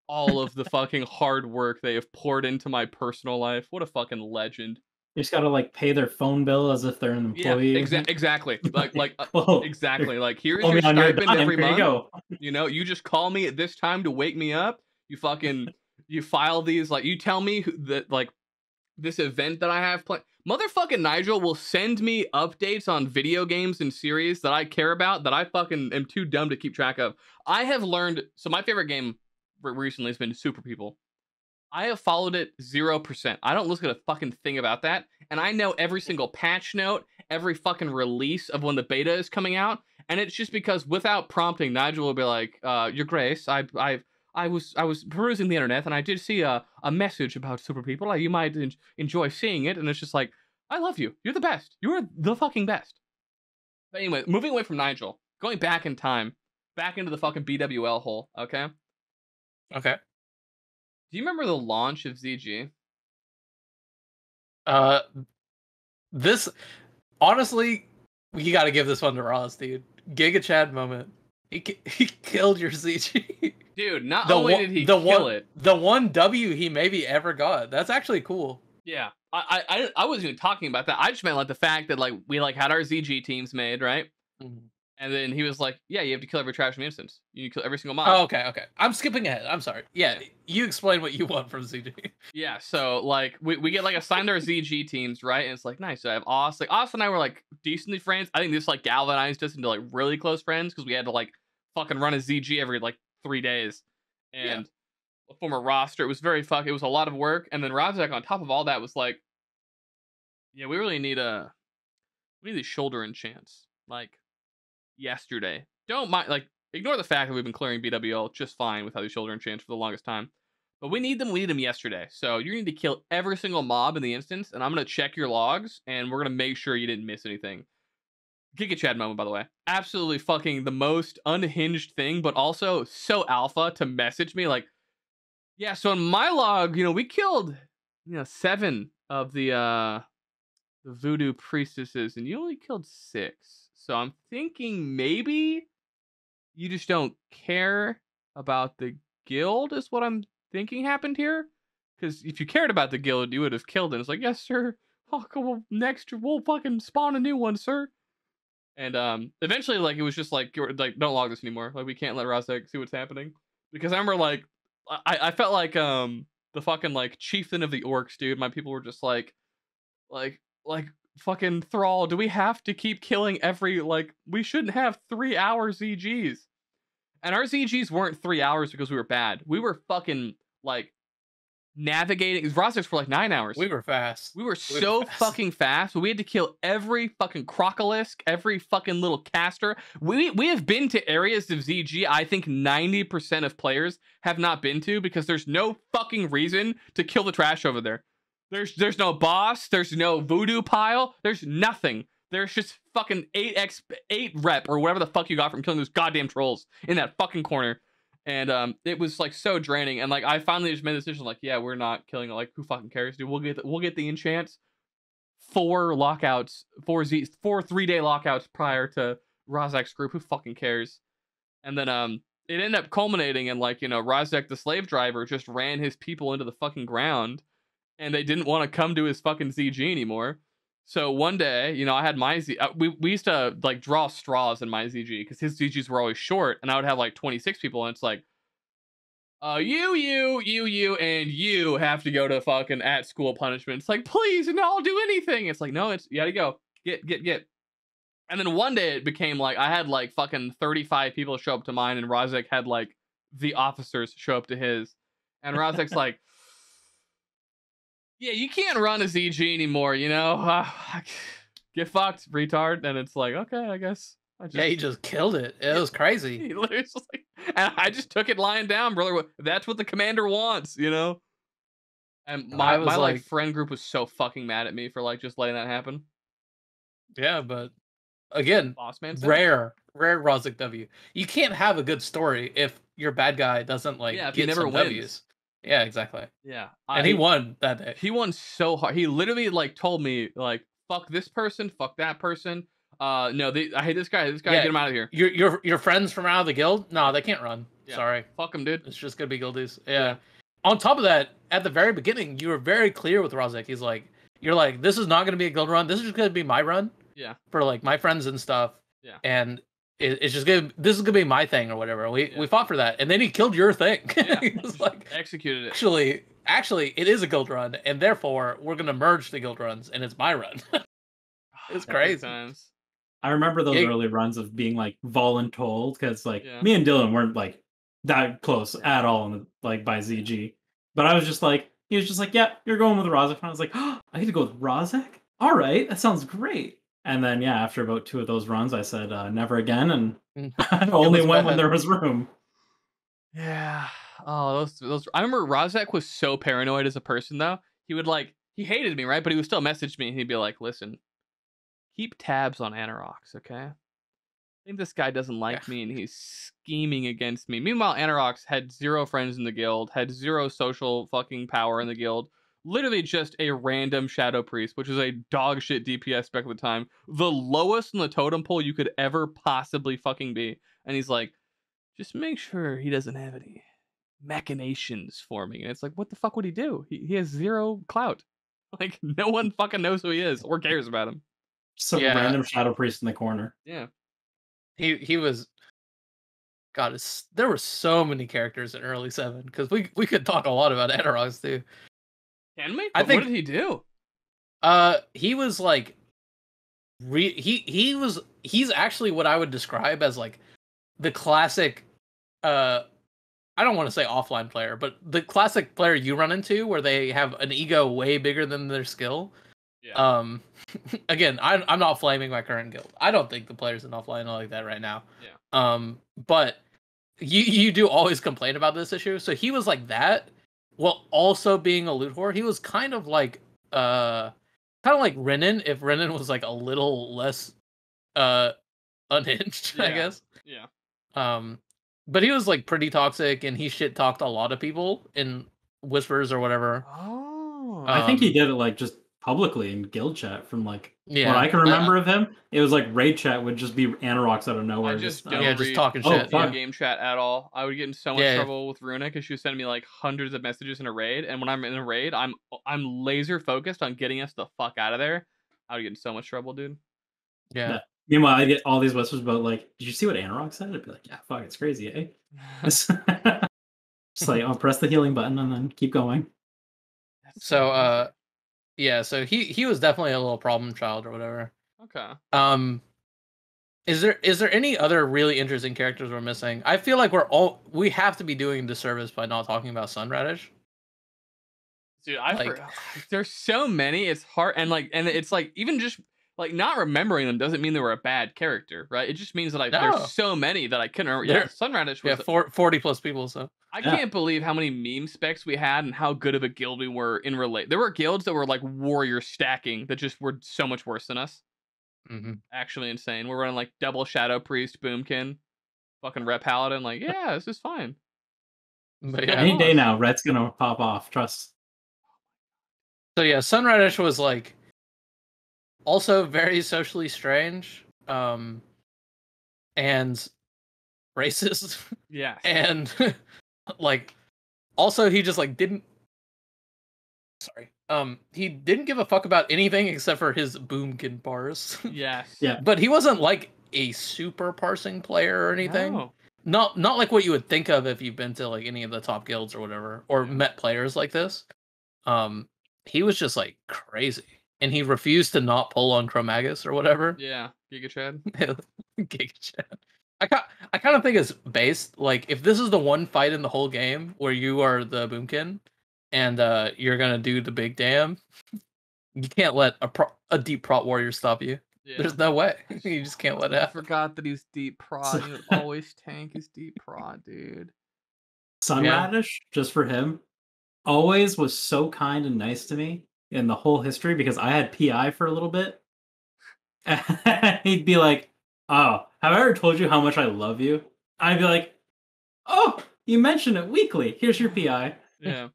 all of the fucking hard work they have poured into my personal life. What a fucking legend. You just gotta like pay their phone bill as if they're an employee. Yeah, exactly. Like exactly. Like, here's your stipend every month. You just call me at this time to wake me up. You fucking you file these, like, you tell me that like this event that I have planned. Motherfucking Nigel will send me updates on video games and series that I care about that I fucking am too dumb to keep track of. I have learned. So my favorite game recently has been Super People. I have followed it 0%. I don't look at a fucking thing about that. And I know every single patch note, every fucking release of when the beta is coming out. And it's just because without prompting, Nigel will be like, Your Grace, I was perusing the internet and I did see a message about Super People. You might enjoy seeing it. And it's just like, I love you. You're the best. You're the fucking best. But anyway, moving away from Nigel, going back in time, back into the fucking BWL hole, okay? Okay. Do you remember the launch of ZG? This, honestly, you got to give this one to Ross, dude. Giga Chad moment. He killed your ZG. Dude, not only did he kill it. The one W he maybe ever got. That's actually cool. Yeah. I wasn't even talking about that. I just meant like the fact that like we like had our ZG teams made, right? Mm-hmm. And then he was like, yeah, you have to kill every trash from instance. You need to kill every single mob. Oh, okay. I'm skipping ahead. I'm sorry. Yeah, you explain what you want from ZG. Yeah, so like we get like assigned our ZG teams, right? And it's like, nice. So I have Oste. Like Oste and I were like decently friends. I think this like galvanized us into like really close friends because we had to like fucking run a ZG every like 3 days. And a former roster. It was it was a lot of work. And then Rahzek on top of all that was like, yeah, we really need these shoulder enchants. Like yesterday. Don't mind, like, ignore the fact that we've been clearing BWL just fine without these shoulder enchants for the longest time. But we need them yesterday. So you need to kill every single mob in the instance, and I'm going to check your logs, and we're going to make sure you didn't miss anything. Giga Chad moment, by the way. Absolutely fucking the most unhinged thing, but also so alpha to message me, like, yeah, so in my log, we killed, 7 of the voodoo priestesses, and you only killed 6. So I'm thinking maybe you just don't care about the guild is what I'm thinking happened here. Because if you cared about the guild, you would have killed it. It's like, yes, sir. Oh, well, next we'll fucking spawn a new one, sir. And eventually, like, it was just like, don't log this anymore. Like, we can't let Rahzek see what's happening. Because I remember, like, I felt like the fucking like chieftain of the orcs, dude. My people were just like, Like fucking Thrall, do we have to keep killing every, like, we shouldn't have 3-hour ZGs. And our ZGs weren't 3 hours because we were bad. We were fucking, like, navigating. Rahzek's for like 9 hours. We were fast. We were so fucking fast. We had to kill every fucking crocolisk, every fucking little caster. We have been to areas of ZG I think 90% of players have not been to because there's no fucking reason to kill the trash over there. There's no boss. There's no voodoo pile. There's nothing. There's just fucking 8 rep or whatever the fuck you got from killing those goddamn trolls in that fucking corner. And it was like so draining. And like I finally just made the decision, like, yeah, we're not killing it. Like, who fucking cares, dude? We'll get the enchants. 4 lockouts, 4 3-day lockouts prior to Rahzek's group. Who fucking cares? And then it ended up culminating in, like, you know, Rahzek the slave driver just ran his people into the fucking ground, and they didn't want to come to his fucking ZG anymore. So one day, you know, I had my we used to like draw straws in my ZG because his ZGs were always short, and I would have like 26 people, and it's like, you, and you have to go to fucking at school punishment. It's like, please, and I'll do anything. It's like, no, it's you gotta go. Get. And then one day it became like I had like fucking 35 people show up to mine, and Rahzek had like the officers show up to his, and Rahzek's like, yeah, you can't run a ZG anymore, you know? Get fucked, retard. And it's like, okay, I guess. Yeah, he just killed it. It was crazy. He literally just like, and I just took it lying down, brother. That's what the commander wants, you know? And my like friend group was so fucking mad at me for like just letting that happen. Yeah, but again, Boss man rare Rahzek W. You can't have a good story if your bad guy doesn't like get some W's. Yeah, exactly. Yeah. And he won that day. He won so hard. He literally like told me like, fuck this person, fuck that person. No, I hate this guy. Get him out of here. Your friends from out of the guild? No, they can't run. Yeah. Sorry. Fuck them, dude. It's just gonna be guildies. Yeah. On top of that, at the very beginning, you were very clear with Rahzek. He's like, you're like, this is not gonna be a guild run. This is just gonna be my run. Yeah. For like my friends and stuff. Yeah. And it's just this is gonna be my thing or whatever. We fought for that, and then he killed your thing. Yeah. He was like executed it. Actually, it is a guild run, and therefore we're gonna merge the guild runs, and it's my run. It's crazy. Times. I remember those early runs of being like voluntold because like me and Dylan weren't like that close at all in the, like by ZG, but I was just like he was just like, yeah, you're going with Rahzek, and I was like, oh, I get to go with Rahzek. All right, that sounds great. And then, yeah, after about 2 of those runs, I said, never again, and I only went when there was room. Yeah. Oh, those. I remember Rahzek was so paranoid as a person, though. He would, like, he hated me, right? But he would still message me, and he'd be like, listen, keep tabs on Anorax, okay? I think this guy doesn't like me, and he's scheming against me. Meanwhile, Anorax had 0 friends in the guild, had 0 social fucking power in the guild. Literally just a random Shadow Priest, which is a dog shit DPS spec at the time. The lowest in the totem pole you could ever possibly fucking be. And he's like, just make sure he doesn't have any machinations for me. And it's like, what the fuck would he do? He has 0 clout. Like, no one fucking knows who he is or cares about him. Some random Shadow Priest in the corner. Yeah. He was... God, there were so many characters in early 7, because we could talk a lot about Anorax, too. Can we? I think, what did he do? He was like, he's actually what I would describe as like the classic, I don't want to say offline player, but the classic player you run into where they have an ego way bigger than their skill. Yeah. Again, I'm not flaming my current guild. I don't think the players in offline are like that right now. Yeah. But you do always complain about this issue. So he was like that. While also being a loot whore, he was kind of like Renan, if Renan was like a little less unhinged, I guess. Yeah. But he was like pretty toxic, and he shit talked a lot of people in whispers or whatever. Oh. I think he did it like just publicly in guild chat from like what I can remember of him. It was like raid chat would just be Anorax out of nowhere. I just just talking shit. Game chat at all. I would get in so much trouble with Runa because she was sending me like hundreds of messages in a raid, and when I'm in a raid, I'm laser focused on getting us the fuck out of there. I would get in so much trouble, dude. Yeah. Meanwhile, I get all these whispers about like, did you see what Anorax said? I'd be like, yeah, fuck, it's crazy, eh? Just like, I'll press the healing button and then keep going. So Yeah, so he was definitely a little problem child or whatever. Okay. Is there any other really interesting characters we're missing? I feel like we have to be doing a disservice by not talking about Sunradish. Dude, Like, there's so many. It's hard, and it's like even just like not remembering them doesn't mean they were a bad character, right? It just means that No. there's so many that I couldn't remember. Yeah, Sunradish was 40 plus people. So I can't believe how many meme specs we had and how good of a guild we were in relate. There were guilds that were like warrior stacking that just were so much worse than us. Actually insane. We're running like double Shadow Priest, Boomkin, fucking Rep Paladin. Like, yeah, this is fine. But yeah. Any day now, Red's gonna pop off. Trust. So yeah, Sunradish was like also very socially strange, and racist. Yeah. And like also he just like didn't he didn't give a fuck about anything except for his Boomkin parse. Yes. Yeah. But he wasn't like a super parsing player or anything. No. Not like what you would think of if you've been to like any of the top guilds or whatever, or met players like this. He was just like crazy, and he refused to not pull on Chromagus or whatever. Yeah, Giga Chad. Giga Chad. I kind of think it's based like if this is the one fight in the whole game where you are the Boomkin, and you're gonna do the big damn, you can't let a deep prot warrior stop you. Yeah. There's no way. You just can't let it happen. I forgot that he's deep prod. He would always tank his deep prod, dude. Sunradish, just for him, always was so kind and nice to me in the whole history because I had PI for a little bit. He'd be like, "Oh, have I ever told you how much I love you?" I'd be like, "Oh, you mention it weekly. Here's your PI." Yeah.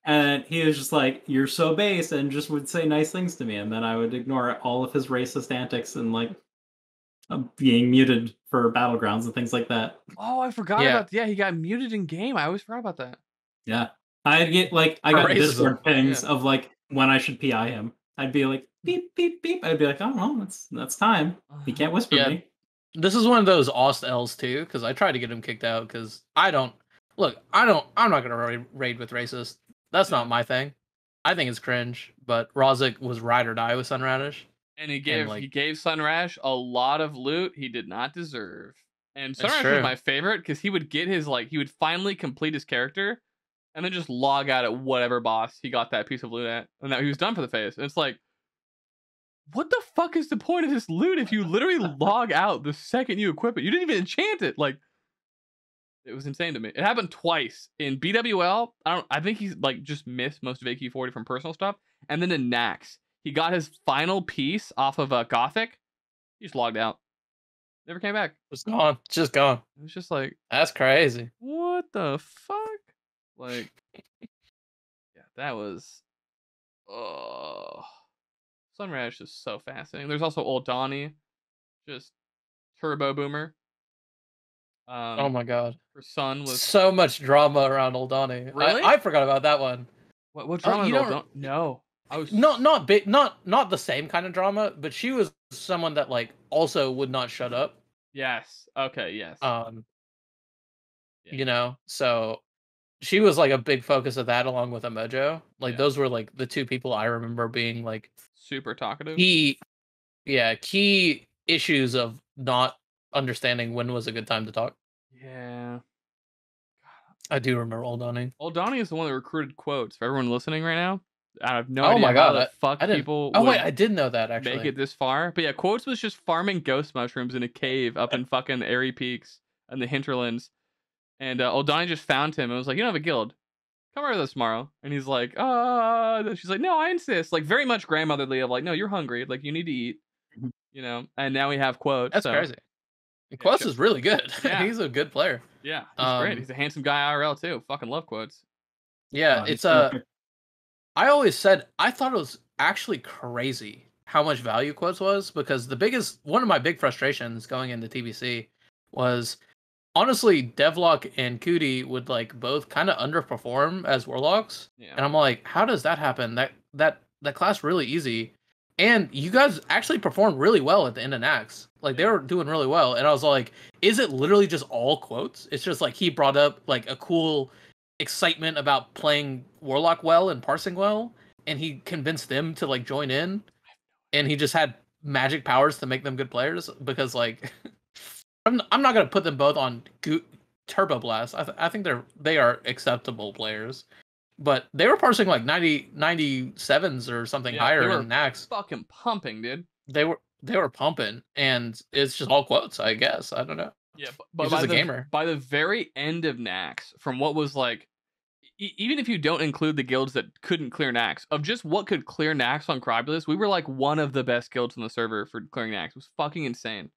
And he was just like, "You're so base," and just would say nice things to me, and then I would ignore all of his racist antics and like being muted for battlegrounds and things like that. Oh, I forgot about he got muted in game. I always forgot about that. Yeah. I'd get like I got Discord pings of like when I should PI him. I'd be like beep beep beep. I'd be like, "Oh well, that's time. He can't whisper me." This is one of those Oste L's too, because I tried to get him kicked out because I'm not gonna raid with racist. That's not my thing. I think it's cringe, but Rahzek was ride or die with Sunradish. And he gave Sunradish a lot of loot he did not deserve. And Sunradish was my favorite because he would get his he would finally complete his character and then just log out at whatever boss he got that piece of loot at. And that he was done for the phase. And it's like, what the fuck is the point of this loot if you literally log out the second you equip it? You didn't even enchant it. Like, it was insane to me. It happened twice in BWL. I think he's like just missed most of AQ40 from personal stuff, and then in Nax, he got his final piece off of a Gothic. He just logged out. Never came back. It's gone. It's just gone. It was just like, that's crazy. What the fuck? Like, yeah, that was. Oh, Sunradish is so fascinating. There's also Old Donnie, just turbo boomer. Oh my god. Her son was so much drama around Old Donnie. Really? I forgot about that one. What drama? You don't? No. I was not the same kind of drama, but she was someone that like also would not shut up. Yes. Okay. Yes. You know, so she was like a big focus of that along with Emojo. Like those were like the two people I remember being like super talkative. Key issues of not understanding when was a good time to talk. Yeah. I do remember Old Donnie. Old Donnie is the one that recruited quotes. For everyone listening right now, I have no idea how the fuck people I didn't know that actually. Make it this far. But yeah, Quotes was just farming ghost mushrooms in a cave up in fucking Airy Peaks and the hinterlands. And Old Donnie just found him and was like, "You don't have a guild. Come over this tomorrow." And he's like, she's like, "No, I insist." Like very much grandmotherly of like, "No, you're hungry. Like you need to eat." You know, and now we have Quotes. That's crazy. Quotes is really good. Yeah. He's a good player. Yeah, he's great. He's a handsome guy IRL too. Fucking love Quotes. Yeah, it's I always said I thought it was actually crazy how much value Quotes was because one of my big frustrations going into TBC was honestly Devlock and Cootie would like both kind of underperform as warlocks. Yeah. And I'm like, how does that happen? That class really easy. And you guys actually performed really well at the end of Nax. Like, they were doing really well. And I was like, is it literally just all Quotes? It's just like he brought up like a cool excitement about playing Warlock well and parsing well. and he convinced them to like join in, and he just had magic powers to make them good players because like I'm not gonna put them both on Turbo Blast. I think they are acceptable players, but they were parsing like 97s or something higher in Nax. Fucking pumping, dude. They were pumping, and it's just all quotes, I guess. I don't know. Yeah, but by by the very end of Nax, from what was like, even if you don't include the guilds that couldn't clear Nax, of just what could clear Nax on Crybulus, we were like one of the best guilds on the server for clearing Nax. It was fucking insane.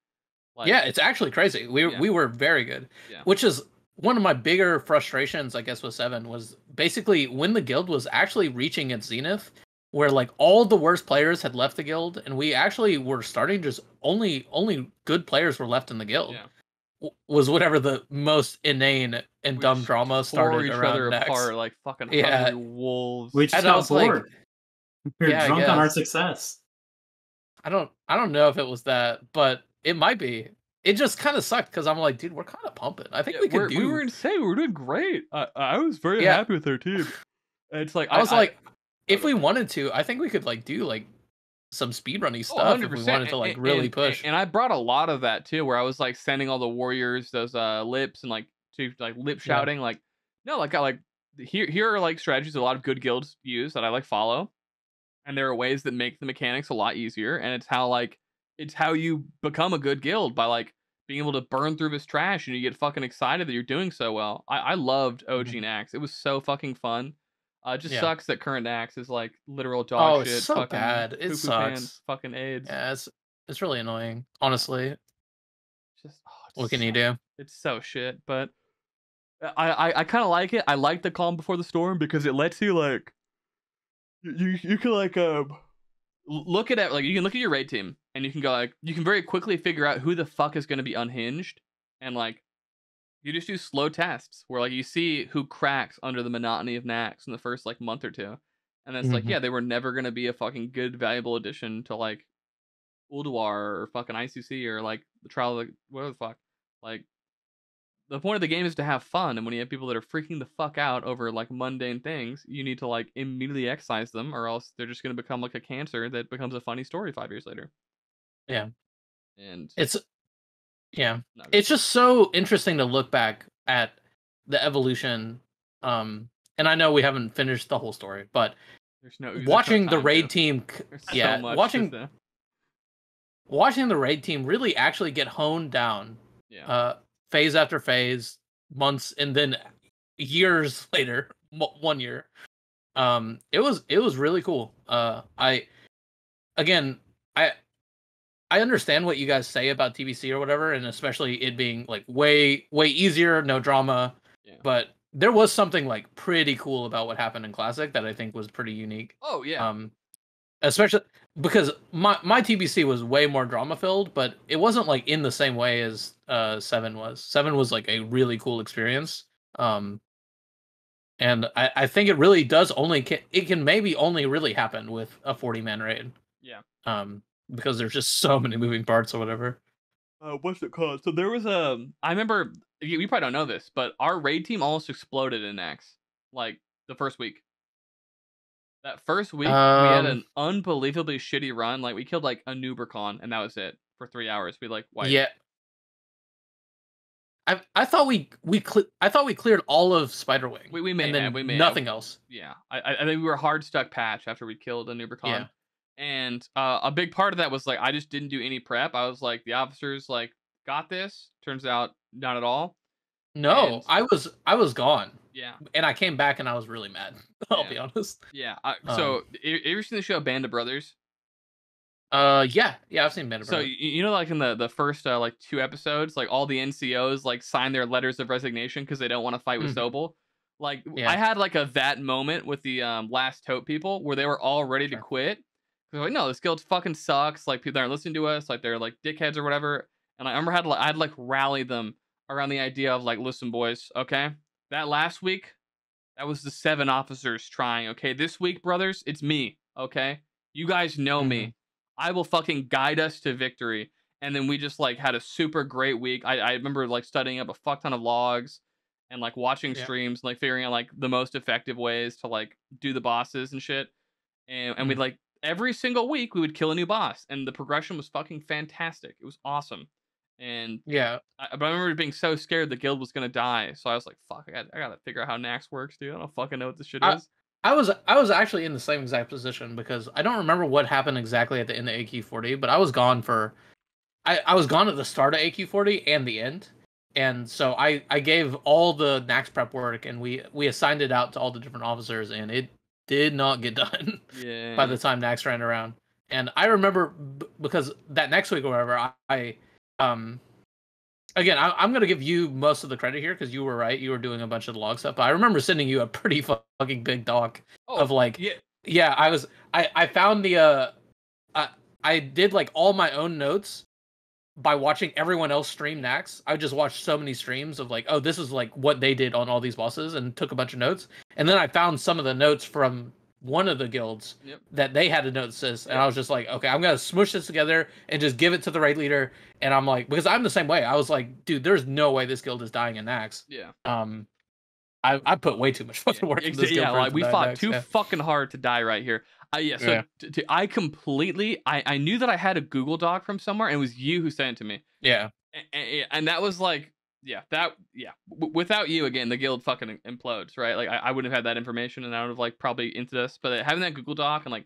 Like, yeah, it's actually crazy. We were very good, which is one of my bigger frustrations, I guess, with 7 was basically when the guild was actually reaching its zenith, where like all the worst players had left the guild, and we actually were starting just only good players were left in the guild. Yeah. Was whatever the most inane and dumb drama started each around other Next. apart like fucking hungry wolves. We just got bored. We were drunk on our success. I don't know if it was that, but it might be. It just kind of sucked because I'm like, dude, we're kind of pumping. I think we could do. We were insane. We were doing great. I was very happy with our team. It's like I was like, if we wanted to, I think we could like do like some speedrunny stuff if we wanted to like really push. And I brought a lot of that too, where I was like sending all the warriors those lips and like to like lip shouting, like no, like I like here are like strategies a lot of good guilds use that I like follow, and there are ways that make the mechanics a lot easier, and it's how you become a good guild by like being able to burn through this trash and you get fucking excited that you're doing so well. I loved OG Nax. It was so fucking fun. It just sucks that current Nax is like literal dog shit. It's so fucking bad. It sucks. Fucking AIDS. Yeah, it's really annoying. Honestly, just what can you do? It's so shit. But I kind of like it. I like the calm before the storm because it lets you like you can like look at it like you can look at your raid team and you can go like you can very quickly figure out who the fuck is going to be unhinged, and like you just do slow tests where like you see who cracks under the monotony of Nax in the first like month or two, and then it's like they were never going to be a fucking good valuable addition to like Ulduar or fucking ICC or like the trial of the whatever the fuck. Like the point of the game is to have fun, and when you have people that are freaking the fuck out over like mundane things, you need to like immediately excise them, or else they're just going to become like a cancer that becomes a funny story 5 years later. Yeah, and it's just so interesting to look back at the evolution. And I know we haven't finished the whole story, but watching the raid team, watching the raid team really actually get honed down. Yeah. Phase after phase, months, and then years later, 1 year. It was really cool. I understand what you guys say about TBC or whatever, and especially it being like way easier, no drama. Yeah. But there was something like pretty cool about what happened in Classic that I think was pretty unique. Oh yeah. Especially because my TBC was way more drama filled, but it wasn't like in the same way as 7 was. 7 was like a really cool experience. And I think it really does it can maybe only really happen with a 40-man raid. Yeah. Because there's just so many moving parts or whatever. What's it called? So there was I remember you probably don't know this, but our raid team almost exploded in Nax like the first week. That first week, we had an unbelievably shitty run. Like we killed like a Nubercon, and that was it for 3 hours. We like wiped. Yeah. I thought we cleared all of Spiderwing. We may have. Nothing else. Yeah, I think we were hard stuck patch after we killed a Nubercon. Yeah. And a big part of that was like I just didn't do any prep. I was like the officers like got this. Turns out not at all. No, and I was gone. Yeah, and I came back and I was really mad. I'll be honest. Yeah. So you ever seen the show Band of Brothers? Yeah, I've seen Band of Brothers. So you know, like in the first like 2 episodes, like all the NCOs like sign their letters of resignation because they don't want to fight with Sobel. Like I had like that moment with the Last Hope people where they were all ready to quit. They're like, no, this guild fucking sucks. Like people aren't listening to us. Like they're like dickheads or whatever. And I remember I'd like rally them around the idea of like, listen, boys, okay, that last week, that was the 7 officers trying. Okay, this week, brothers, it's me. Okay, you guys know me. I will fucking guide us to victory. And then we just like had a super great week. I remember like studying up a fuck ton of logs and like watching streams, like figuring out like the most effective ways to like do the bosses and shit. and we'd like every single week we would kill a new boss, and the progression was fucking fantastic. It was awesome, and Yeah. but I remember being so scared the guild was gonna die, so I was like, "Fuck, I gotta figure out how Nax works, dude. I don't fucking know what this shit I is." I was actually in the same exact position because I don't remember what happened exactly at the end of AQ40, but I was gone for I was gone at the start of AQ40 and the end. And so I gave all the Nax prep work and we assigned it out to all the different officers and it did not get done by the Yeah, time Nax ran around. And I remember because that next week or whatever, um again, I'm gonna give you most of the credit here because you were right. You were doing a bunch of the log stuff. But I remember sending you a pretty fucking big doc of oh like, yeah, yeah, I found the I did like all my own notes by watching everyone else stream Nax. I just watched so many streams of like, oh, this is like what they did on all these bosses, and took a bunch of notes. And then I found some of the notes from one of the guilds yep. that they had a note assist, and Yep. I was just like, okay, I'm gonna smush this together and just give it to the raid leader. And I'm like, because I'm the same way. I was like, dude, there's no way this guild is dying in Nax. Yeah. I put way too much fucking work into this guild. Yeah, for it like to we die in fought Nax, too yeah. fucking hard to die right here. Yeah, so Yeah. I completely, I knew that I had a Google Doc from somewhere, and it was you who sent it to me, Yeah. and that was like, without you, again, the guild fucking implodes, right? Like I wouldn't have had that information, and I would have like probably into this, but having that Google Doc and like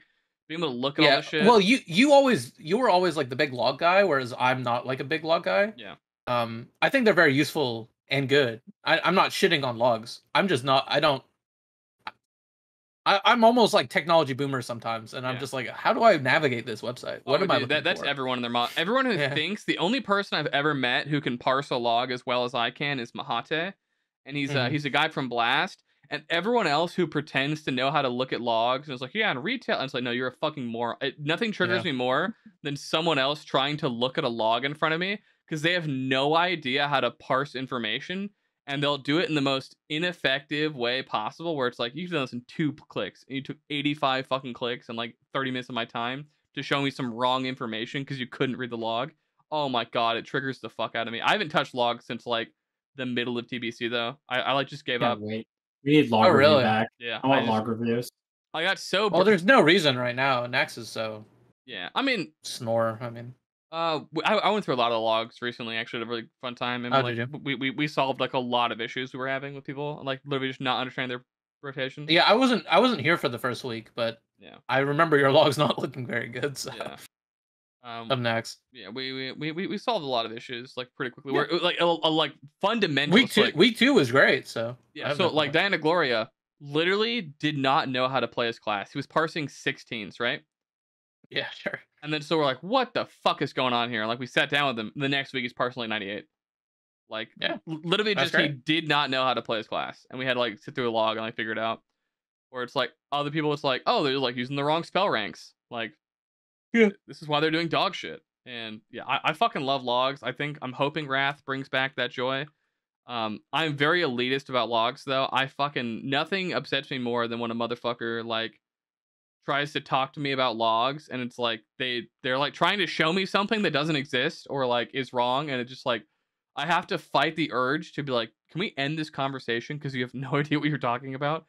being able to look at all Yeah. this shit. Well, you were always like the big log guy, whereas I'm not like a big log guy. Yeah. I think they're very useful and good. I'm not shitting on logs. I'm just not. I'm almost like technology boomer sometimes, and I'm Yeah. just like, how do I navigate this website? What am I Dude, looking that's for? everyone in their mod. Everyone who Yeah. thinks, the only person I've ever met who can parse a log as well as I can is Mahate, and Mhm. he's a guy from Blast. And everyone else who pretends to know how to look at logs and is like, yeah, in retail, and it's like, no, you're a fucking moron. Nothing triggers Yeah. me more than someone else trying to look at a log in front of me because they have no idea how to parse information, and they'll do it in the most ineffective way possible, where it's like, you've done this in 2 clicks, and you took 85 fucking clicks and like 30 minutes of my time to show me some wrong information because you couldn't read the log. Oh my god, it triggers the fuck out of me. I haven't touched logs since like the middle of TBC though. I like just gave Can't up. wait. We need Oh, log review really? back. Yeah, I want log reviews. I got so Well, there's no reason right now. Nax is so yeah. I mean, snore. I mean, I went through a lot of logs recently. Actually, had a really fun time, and oh, like did you? we solved like a lot of issues we were having with people, like literally just not understanding their rotations. Yeah, I wasn't here for the first week, but Yeah, I remember your log's not looking very good. So yeah. of Nax. Yeah, we solved a lot of issues like pretty quickly. Yeah. We're like like fundamental. Week two was great. So I Yeah, have so no like complaints. Diana Gloria literally did not know how to play his class. He was parsing 16s, right? Yeah, sure. And then so we're like, what the fuck is going on here? And like we sat down with him. The next week he's parsing like 98. Like Yeah, literally that's just he great. did not know how to play his class, and we had to like sit through a log and like figure it out. Where it's like other people, it's like, oh, they're like using the wrong spell ranks. Like, Yeah. this is why they're doing dog shit. And yeah, I fucking love logs. I'm hoping Wrath brings back that joy. I'm very elitist about logs though. Nothing upsets me more than when a motherfucker like tries to talk to me about logs, and it's like they're like trying to show me something that doesn't exist or like is wrong, and it's just like I have to fight the urge to be like, can we end this conversation because you have no idea what you're talking about?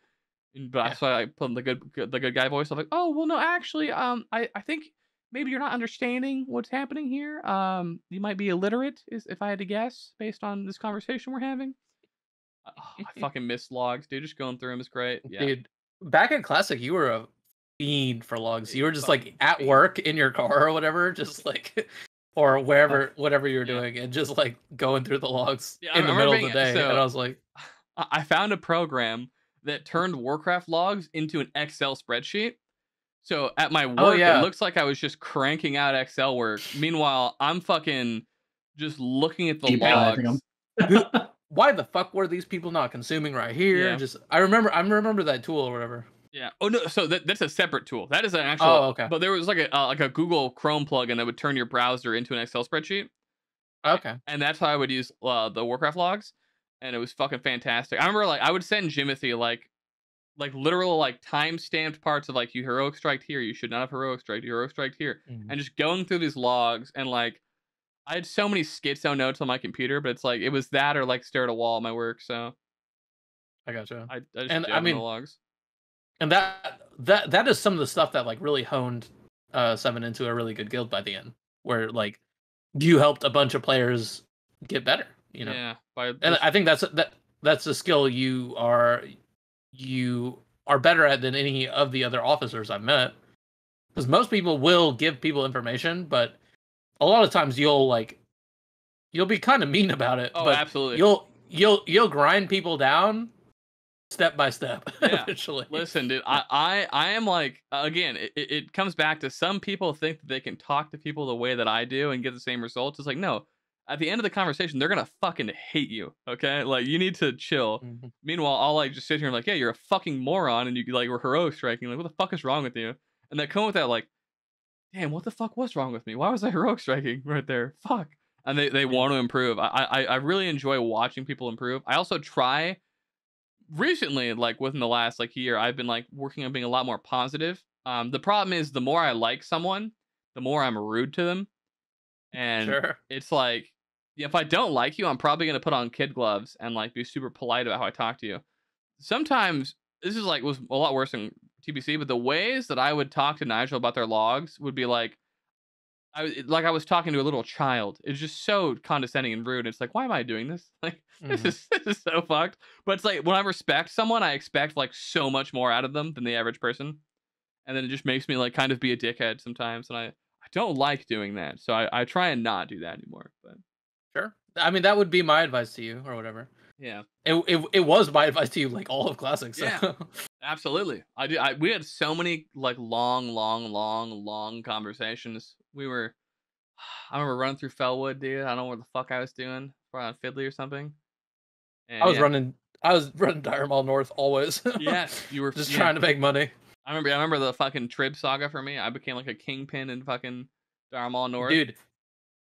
But Yeah. that's why I put in the good guy voice. I'm like, oh well, no, actually, I think maybe you're not understanding what's happening here. You might be illiterate, is if I had to guess based on this conversation we're having. I fucking miss logs, dude. Just going through them is great. Yeah, Dude, back in Classic, you were a fiend for logs. You were just Fucking like at fiend. work in your car or whatever, just like, or wherever, whatever you were Yeah. doing, and just like going through the logs Yeah, in I the remember middle of the being- day. so- And I was like, I found a program that turned Warcraft logs into an Excel spreadsheet. So at my work, yeah. it looks like I was just cranking out Excel work. Meanwhile, I'm fucking just looking at the Keep highlighting logs. them. why the fuck were these people not consuming right here? Yeah. Just I remember that tool or whatever. Yeah. Oh no. So that's a separate tool. That is an actual. Oh, okay. But there was like a Google Chrome plugin that would turn your browser into an Excel spreadsheet, Okay. and that's how I would use the Warcraft logs, and it was fucking fantastic. I remember like I would send Jimothy like literal like time stamped parts of like, you heroic strike here, you should not have heroic strike, you heroic strike here, and just going through these logs, and like I had so many schizo notes on my computer, but it's like it was that or like stare at a wall at my work. So I gotcha. I just And dove I in mean, the logs. And that is some of the stuff that like really honed 7 into a really good guild by the end, where like you helped a bunch of players get better, you know. Yeah, And I think that's a skill you are better at than any of the other officers I've met. Because most people will give people information, but a lot of times you'll be kind of mean about it. Oh, but absolutely. You'll grind people down step by step. Yeah. Eventually. Listen, dude, I am like, again, it comes back to some people think that they can talk to people the way that I do and get the same results. It's like, no, at the end of the conversation, they're gonna fucking hate you. Okay, like you need to chill. Mm-hmm. Meanwhile, I'll like just sit here and like, yeah, you're a fucking moron, and you like were heroic striking. Like, what the fuck is wrong with you? And they come with that like, damn, what the fuck was wrong with me? Why was I heroic striking right there? Fuck. And they want to improve. I really enjoy watching people improve. I also try recently, like within the last like year, I've been like working on being a lot more positive. The problem is the more I like someone, the more I'm rude to them. And Sure. it's like, if I don't like you, I'm probably gonna put on kid gloves and like be super polite about how I talk to you. Sometimes this is like was a lot worse than TBC, but the ways that I would talk to Nigel about their logs would be like I was talking to a little child. It's just so condescending and rude. It's like, why am I doing this? Like, this is so fucked. But it's like when I respect someone, I expect like so much more out of them than the average person, and then it just makes me like kind of be a dickhead sometimes, and I don't like doing that. So I try and not do that anymore. But Sure. I mean, that would be my advice to you, or whatever. yeah, It was my advice to you, like all of Classic. So. Yeah. Absolutely. We had so many like long conversations. I remember running through Fellwood, dude. I don't know what the fuck I was doing. Probably on Fiddly or something. And I was running Dire Mall North always. Yes, you were just trying to make money. I remember the fucking Trib saga for me. I became like a kingpin in fucking Dire Mall North. Dude,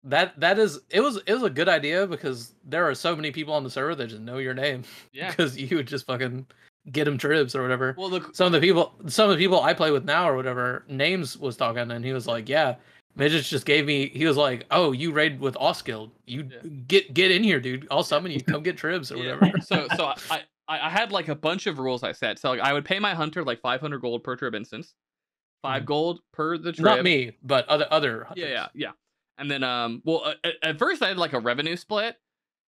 it was a good idea because there are so many people on the server that just know your name. Yeah. Because you would just fucking get them tribs or whatever. Well, look, some of the people I play with now or whatever, Names was talking and he was like, yeah, Midgets just gave me, he was like, oh, you raid with Oste. You get in here, dude. I'll summon you. Come get tribs or whatever. So I had like a bunch of rules I set. So like I would pay my hunter like 500 gold per trib instance. 5 gold per the trib. Not me, but other hunters. Yeah. And then at first I had like a revenue split.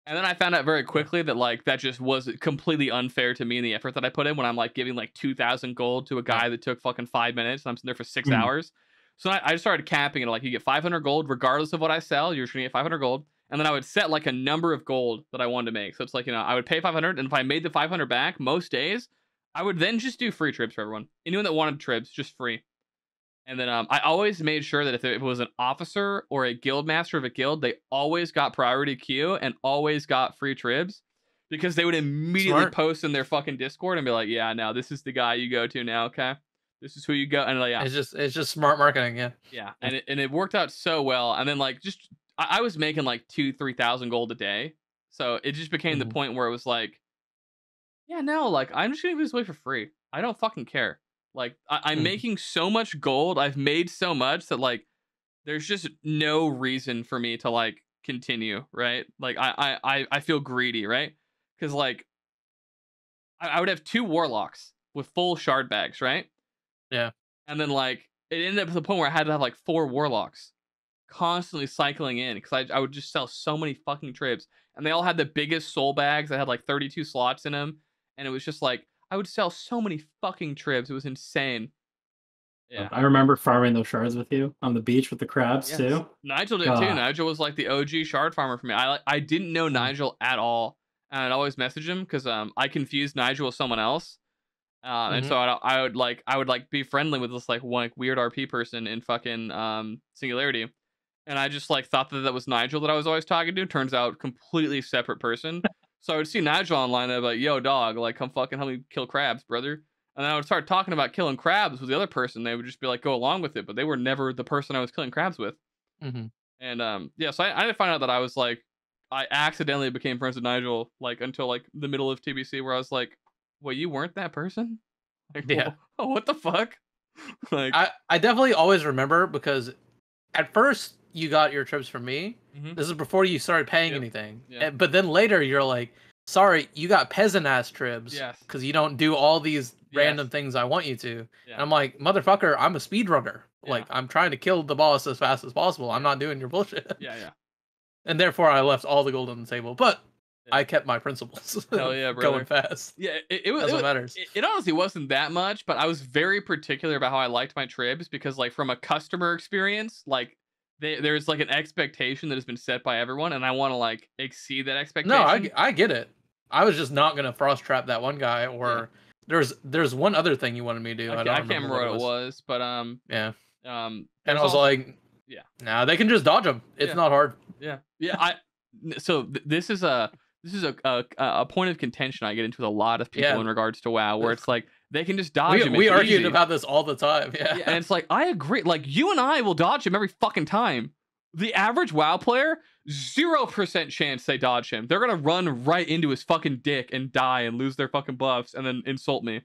And then I found out very quickly that like that just was completely unfair to me and the effort that I put in when I'm like giving like 2,000 gold to a guy that took fucking 5 minutes and I'm sitting there for 6 hours. So I just started capping it. Like you get 500 gold regardless of what I sell. You're just gonna get 500 gold. And then I would set like a number of gold that I wanted to make. So it's like, you know, I would pay 500, and if I made the 500 back most days, I would then just do free tribs for everyone. Anyone that wanted tribs, just free. And then I always made sure that if it was an officer or a guild master of a guild, they always got priority queue and always got free tribs, because they would immediately post in their fucking Discord and be like, yeah, no, this is the guy you go to now, okay? This is who you go. And like, yeah. It's just smart marketing, yeah. Yeah, and it worked out so well. And then like I was making like 2,000-3,000 gold a day, so it just became the point where it was like, yeah, no, like I'm just gonna give this away for free. I don't fucking care. Like I'm making so much gold. I've made so much that like there's just no reason for me to like continue, right? Like I feel greedy, right? Because like I would have 2 warlocks with full shard bags, right? Yeah. And then like it ended up to the point where I had to have like 4 warlocks constantly cycling in, because I would just sell so many fucking tribs, and they all had the biggest soul bags that had like 32 slots in them, and it was just like I would sell so many fucking tribs. It was insane. Yeah, I remember farming those shards with you on the beach with the crabs too. Nigel did too. Nigel was like the OG shard farmer for me. I didn't know Nigel at all, and I'd always message him because I confused Nigel with someone else. And so I would be friendly with this like one weird RP person in fucking Singularity, and I just like thought that was Nigel that I was always talking to. Turns out completely separate person. So I would see Nigel online and I'd be like, yo dog, like come fucking help me kill crabs, brother. And then I would start talking about killing crabs with the other person. They would just be like, go along with it, but they were never the person I was killing crabs with. And yeah, so I didn't find out that I was like, I accidentally became friends with Nigel like until like the middle of TBC, where I was like, well, you weren't that person? Like, yeah. Oh, what the fuck? Like I definitely always remember, because at first you got your trips from me. This is before you started paying anything. But then later you're like, sorry, you got peasant ass tribs. Yes. Because you don't do all these random Yes. things I want you to. Yeah. And I'm like, motherfucker, I'm a speedrunner. Yeah. Like, I'm trying to kill the boss as fast as possible. I'm not doing your bullshit. Yeah. And therefore, I left all the gold on the table. But Yeah. I kept my principles. Hell yeah, brother. Going fast. Yeah, it was. That's what matters. It honestly wasn't that much, but I was very particular about how I liked my tribs because, like, from a customer experience, like, there's like an expectation that has been set by everyone, and I want to like exceed that expectation. No, I get it. I was just not gonna frost trap that one guy, or there's one other thing you wanted me to do. I can't remember what it was, but yeah. And I was like, yeah, nah, they can just dodge them. It's not hard. Yeah. So this is a point of contention I get into with a lot of people in regards to WoW, where it's like they can just dodge him. We argued about this all the time. Yeah. And it's like, I agree. Like, you and I will dodge him every fucking time. The average WoW player, 0% chance they dodge him. They're gonna run right into his fucking dick and die and lose their fucking buffs and then insult me.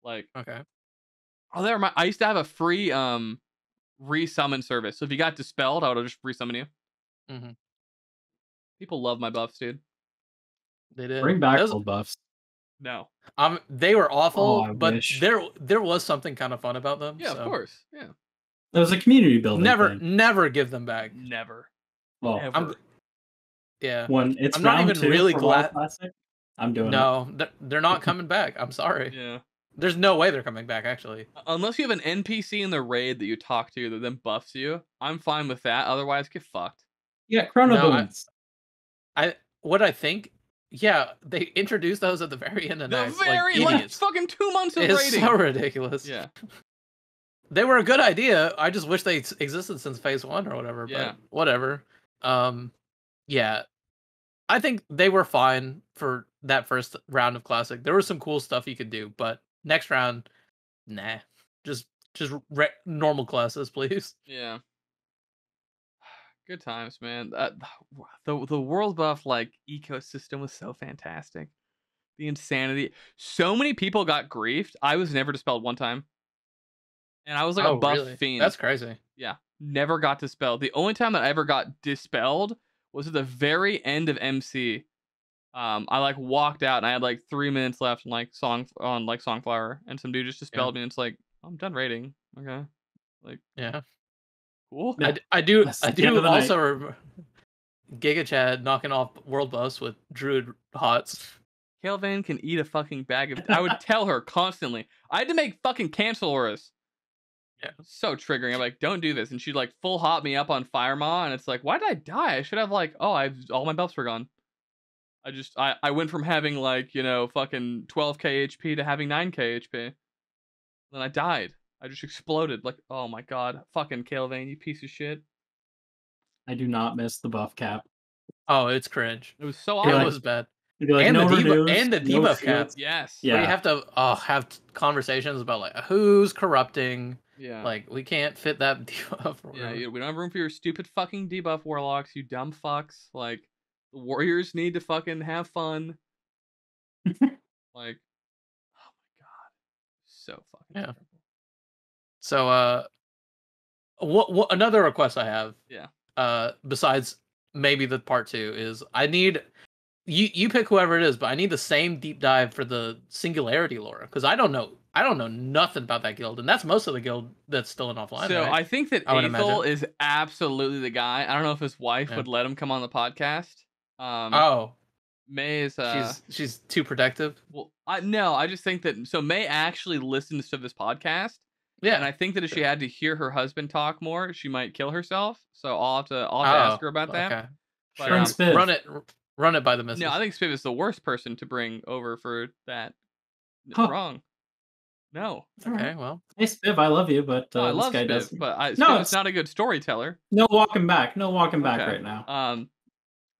Like, okay. Oh, I used to have a free resummon service. So if you got dispelled, I would just resummon you. Mm-hmm. People love my buffs, dude. They did. Bring back old buffs. No. They were awful, but wish. there was something kind of fun about them. Yeah, so. of course. Yeah. It was a community building. Never give them back. Never. Well, ever. When it's I'm not even really glad. I'm doing it. No, they're not coming back. I'm sorry. Yeah. There's no way they're coming back, actually. Unless you have an NPC in the raid that you talk to that then buffs you, I'm fine with that. Otherwise, get fucked. Yeah, Chrono Boons. I think. Yeah, they introduced those at the very end of the night. Like fucking 2 months of raiding. It's so ridiculous. Yeah. They were a good idea. I just wish they existed since phase 1 or whatever. Yeah. But whatever. Yeah. I think they were fine for that first round of Classic. There was some cool stuff you could do, but next round, nah. Just normal classes, please. Yeah. Good times, man. The world buff like ecosystem was so fantastic. The insanity. So many people got griefed. I was never dispelled one time. And I was like a buff fiend. That's crazy. Yeah. Never got dispelled. The only time that I ever got dispelled was at the very end of MC. I like walked out and I had like 3 minutes left on Songflower, and some dude just dispelled me, and it's like, I'm done raiding. Okay. Like, yeah. Cool. Yeah. I do also remember Giga Chad knocking off world buffs with Druid Hots. Kael'Vane can eat a fucking bag of... I would tell her constantly. I had to make fucking cancel auras. Yeah. So triggering. I'm like, don't do this. And she'd like full hot me up on Fire Maw, and it's like, why did I die? I should have like, all my buffs were gone. I went from having like, fucking 12k HP to having 9k HP. Then I died. I just exploded. Like, oh my god. Fucking Kael'Vane, you piece of shit. I do not miss the buff cap. Oh, it's cringe. It was so awesome. It was bad. Like, and, no the renews, debuff cap. Yes. Yeah. We have to have conversations about like who's corrupting. Yeah. Like, we can't fit that debuff. Yeah, we don't have room for your stupid fucking debuff warlocks, you dumb fucks. Like, the warriors need to fucking have fun. Like, oh my god. So fucking terrible. So, what another request I have? Yeah. Besides maybe the part 2 is I need you pick whoever it is, but I need the same deep dive for the Singularity lore, because I don't know nothing about that guild, and that's most of the guild that's still in offline. So right? I think that Aethel is absolutely the guy. I don't know if his wife would let him come on the podcast. May is she's too protective. Well, I just think that May actually listens to this podcast. Yeah, and I think that if she had to hear her husband talk more, she might kill herself. So I'll have to ask her about that. Okay. But, sure. Run it by the missus. No, I think Spiv is the worst person to bring over for that. Wrong. No. Okay, well. Hey Spiv, I love you, but I this love guy Spiv, doesn't. but Spiv is not a good storyteller. No walking back. Right now.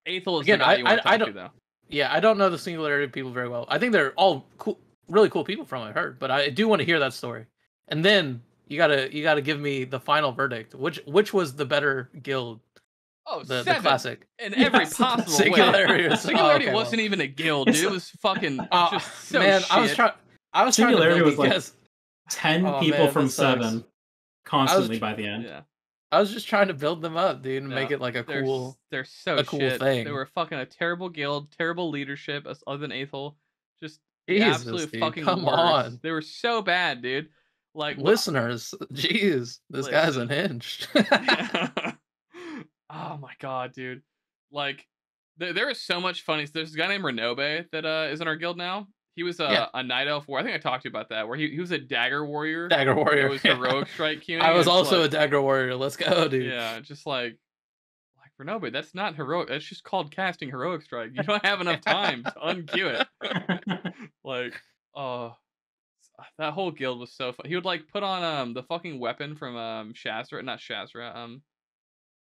Aethel is the guy you want to talk to, though. Yeah, I don't know the Singularity people very well. I think they're all cool, really cool people from what I heard, but I do want to hear that story. And then you gotta give me the final verdict. Which was the better guild? Oh, the classic. In every possible Singularity way. Singularity wasn't even a guild, dude. It was fucking just so man, shit. I was Singularity trying to was like 10 people from 7 constantly by the end. Yeah. I was just trying to build them up, dude, and No, make it like a cool they're so a cool shit. They thing. were fucking a terrible guild, terrible leadership, other than Aethel. Just the Jesus, absolute dude, fucking come worst. on. They were so bad, dude. Like Listeners, jeez, this guy's listen. unhinged. Oh my god, dude. Like there is so much funny. There's a guy named Renobe that is in our guild now. He was Yeah. a night elf war. I think I talked to you about that. Where he was a dagger warrior. Dagger warrior. It was heroic strike queuing. I was and it's also like, a dagger warrior. Let's go, dude. yeah, just like Renobe, that's not heroic. That's just called casting heroic strike. You don't have enough time to unqueue it. Like, oh, that whole guild was so fun. He would like put on the fucking weapon from Shasra, not Shasra,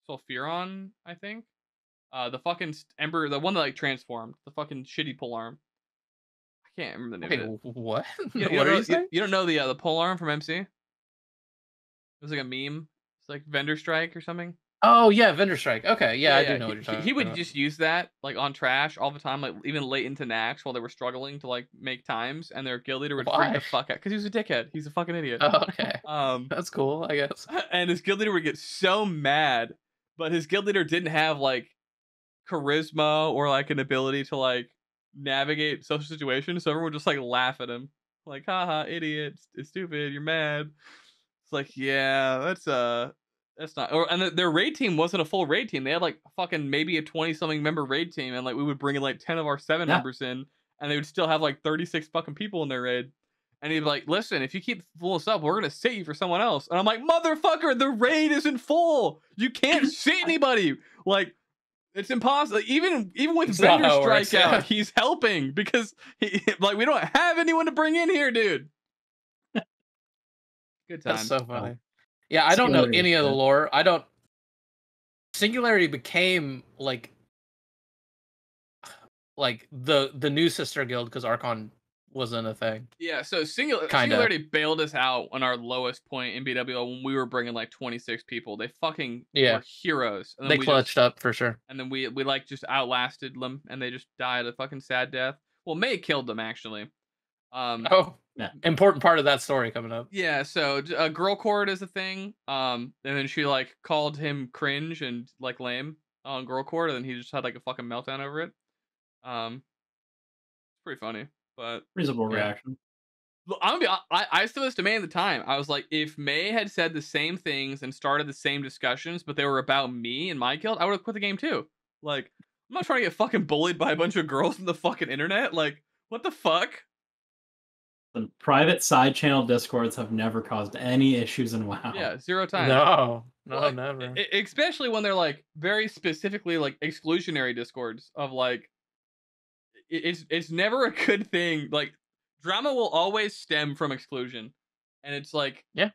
Sulfuron, I think. The fucking Ember, the one that like transformed, the fucking shitty polearm. I can't remember the name of it. What? You, What are you saying? you don't know the polearm from MC? It was like a meme. It's like Vendor Strike or something. Oh yeah, Vendor Strike. Okay, yeah, I do know what you're talking about. He would just use that like on trash all the time, like even late into Nax while they were struggling to like make times, and their guild leader would freak the fuck out because he was a dickhead. He's a fucking idiot. Oh, okay. That's cool, I guess. And his guild leader would get so mad, but his guild leader didn't have like charisma or like an ability to like navigate social situations, so everyone would just like laugh at him, like, haha, idiot, it's stupid, you're mad. It's like, yeah, that's not. Or and their raid team wasn't a full raid team. They had like fucking maybe a 20-something member raid team, and like we would bring in like 10 of our 7 members in, and they would still have like 36 fucking people in their raid. And he'd be like, "Listen, if you keep fooling us up, we're gonna sit you for someone else." And I'm like, "Motherfucker, the raid isn't full. You can't sit anybody. Like, it's impossible. Even with Vendor Strike out, he's helping because like we don't have anyone to bring in here, dude." Good time. That's so funny. Yeah, I don't know any of the lore. I don't. Singularity became like the new sister guild because Archon wasn't a thing. Yeah, so Singularity bailed us out on our lowest point in BWL when we were bringing like 26 people. They fucking were heroes. And then they clutched up for sure. And then we like just outlasted them, and they just died a fucking sad death. Well, May killed them actually. Important part of that story coming up. Yeah, so girl court is a thing. And then she like called him cringe and like lame on girl court, and then he just had like a fucking meltdown over it. It's pretty funny, but reasonable reaction. I still this to May at the time. I was like, if May had said the same things and started the same discussions, but they were about me and my guild, I would have quit the game too. Like, I'm not trying to get fucking bullied by a bunch of girls from the fucking internet. Like, what the fuck? The private side channel discords have never caused any issues in WoW. Yeah, 0 times. No, like, never. Especially when they're like very specifically like exclusionary discords of like, it's never a good thing. Like, drama will always stem from exclusion, and it's like, yeah.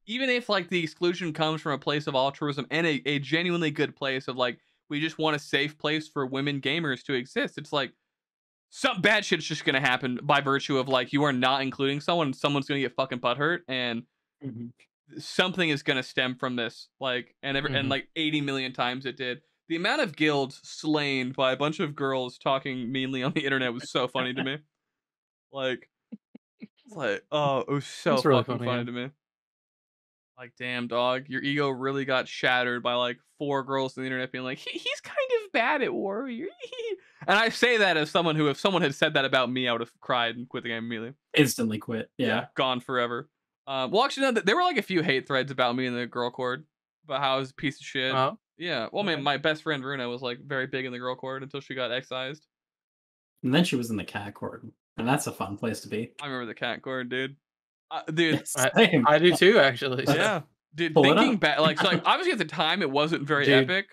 Even if like the exclusion comes from a place of altruism and a genuinely good place of like, we just want a safe place for women gamers to exist. It's like, some bad shit's just gonna happen by virtue of like you are not including someone, and someone's gonna get fucking butthurt, and something is gonna stem from this. Like, and like 80 million times it did. The amount of guilds slain by a bunch of girls talking meanly on the internet was so funny to me. Like, it's like, oh, it was so fucking funny to me. Like, damn, dog, your ego really got shattered by like 4 girls on the internet being like, he's kind of bad at Warrior. And I say that as someone who, if someone had said that about me, I would have cried and quit the game immediately. Instantly quit. Yeah, gone forever. Well, actually, no, there were like a few hate threads about me in the girl cord about how I was a piece of shit. Yeah, well, man, my best friend Runa was like very big in the girl cord until she got excised. And then she was in the cat cord, and that's a fun place to be. I remember the cat cord, dude. Dude, I do too, actually. Yeah, dude. Thinking back, like, so, like, obviously at the time it wasn't very epic.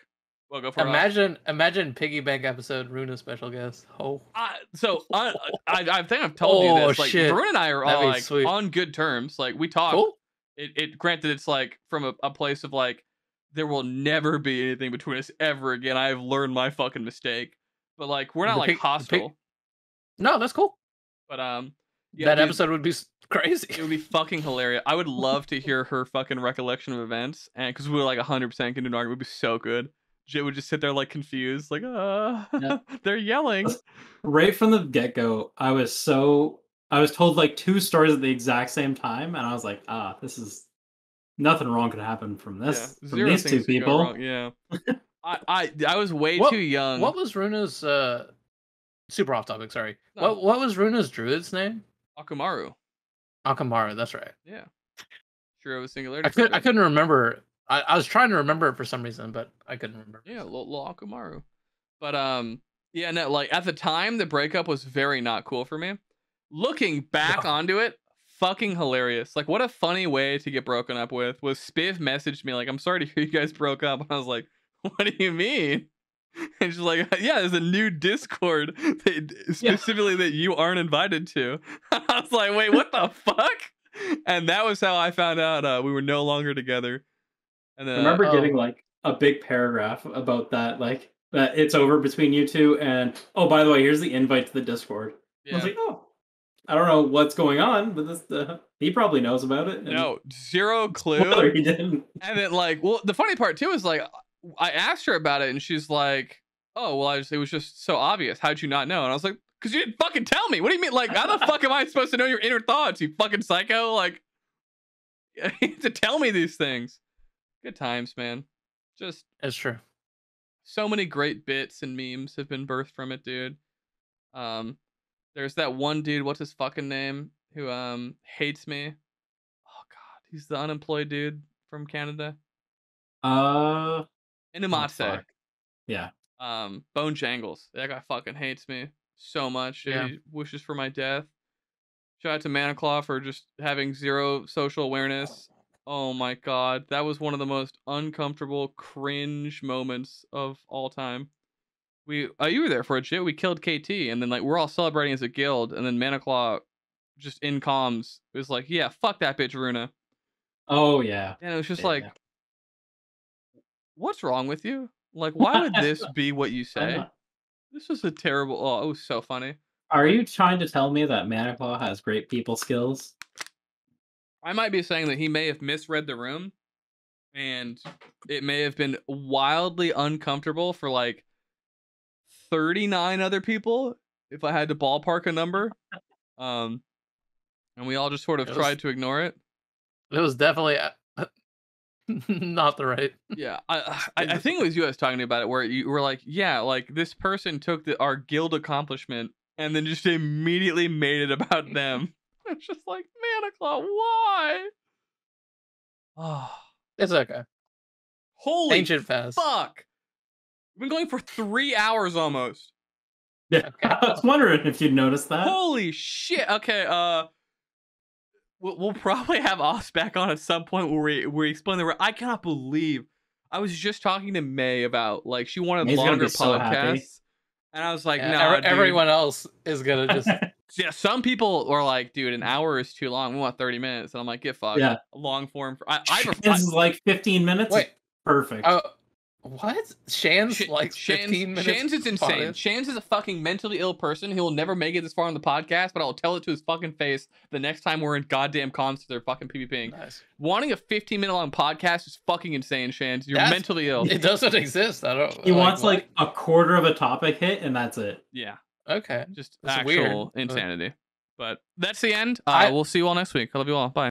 Well, go for it. Imagine Piggybank episode Runa special guest. Oh, so I think I've told you this. Like, shit. Runa and I are all like sweet. on good terms. Like, we talk. Cool. It granted, it's like from a place of like, there will never be anything between us ever again. I have learned my fucking mistake. But like, we're not like hostile. No, that's cool. But yeah, that episode would be crazy. It would be fucking hilarious. I would love to hear her fucking recollection of events, and because we were like 100% going to an argument, it would be so good. Jit would just sit there like confused, like, they're yelling. Right from the get-go, I was told like 2 stories at the exact same time, and I was like, this is nothing wrong could happen from this. Yeah, From zero these two things could go people. wrong, yeah. I was way too young. What was Runa's super off topic? Sorry. No. What was Runa's druid's name? Akamaru. Akamaru. That's right. Yeah. Sure, it was singularity. I couldn't remember. I was trying to remember it for some reason, but I couldn't remember. Yeah, little Akamaru. But yeah, no, like at the time, the breakup was very not cool for me. Looking back onto it, fucking hilarious. Like, what a funny way to get broken up with. Was Spiv messaged me like, "I'm sorry to hear you guys broke up," and I was like, "What do you mean?" And she's like, "Yeah, there's a new Discord specifically that you aren't invited to." I was like, "Wait, what the fuck?" And that was how I found out we were no longer together. And then I remember getting like a big paragraph about that, like that it's over between you two, and oh, by the way, here's the invite to the Discord. yeah. I was like, oh, I don't know what's going on, but this he probably knows about it. No, zero clue. Spoiler, he didn't. And then like, well, the funny part too is like, I asked her about it, and she's like, "Oh, well, it was just so obvious. How'd you not know?" And I was like, "Cause you didn't fucking tell me. What do you mean? Like, how the fuck am I supposed to know your inner thoughts? You fucking psycho! Like, you have to tell me these things." Good times, man. Just It's true. so many great bits and memes have been birthed from it, dude. There's that one dude, what's his fucking name, who hates me. Oh god, he's the unemployed dude from Canada. Inimatse. Fuck. Yeah. Bone Jangles. That guy fucking hates me so much. Yeah. He wishes for my death. Shout out to Manaclaw for just having zero social awareness. Oh my god, that was one of the most uncomfortable, cringe moments of all time. You were there for it, shit. We killed KT, and then like we're all celebrating as a guild, and then Manaclaw, just in comms, was like, "Yeah, fuck that bitch, Runa." Oh yeah. And it was just Yeah, like, yeah. what's wrong with you? Like, why would this be what you say? This was a terrible. Oh, it was so funny. Are you trying to tell me that Manaclaw has great people skills? I might be saying that he may have misread the room, and it may have been wildly uncomfortable for like 39 other people, if I had to ballpark a number. And we all just sort of tried to ignore it. It was definitely not the right. Yeah, I think it was you I was talking to about it, where you were like, yeah, like this person took our guild accomplishment and then just immediately made it about them. It's just like, Manaclaw, why? Oh, It's okay. holy Ancient fast. fuck! We've been going for 3 hours almost. Yeah. Okay. I was wondering if you'd noticed that. Holy shit! Okay, we'll probably have Oste back on at some point where we explain the. I cannot believe I was just talking to May about like she wanted May's gonna longer be so happy. podcasts, and I was like, Yeah, no, everyone else is gonna just. Yeah, some people were like, dude, an hour is too long. We want 30 minutes, and I'm like, get fucked. Yeah. Long form. This is like 15 minutes. Wait. Perfect. What? Shan's like 15 minutes. Shan's is insane. potted? Shan's is a fucking mentally ill person who will never make it this far on the podcast, but I'll tell it to his fucking face the next time we're in goddamn cons to their fucking PvPing. Nice. Wanting a 15-minute long podcast is fucking insane, Shan's. You're mentally ill. It doesn't exist. I don't. He wants what? like a quarter of a topic hit, and that's it. Yeah, Okay. just That's actual weird, but- insanity. But that's the end. I- We'll see you all next week. I love you all. Bye.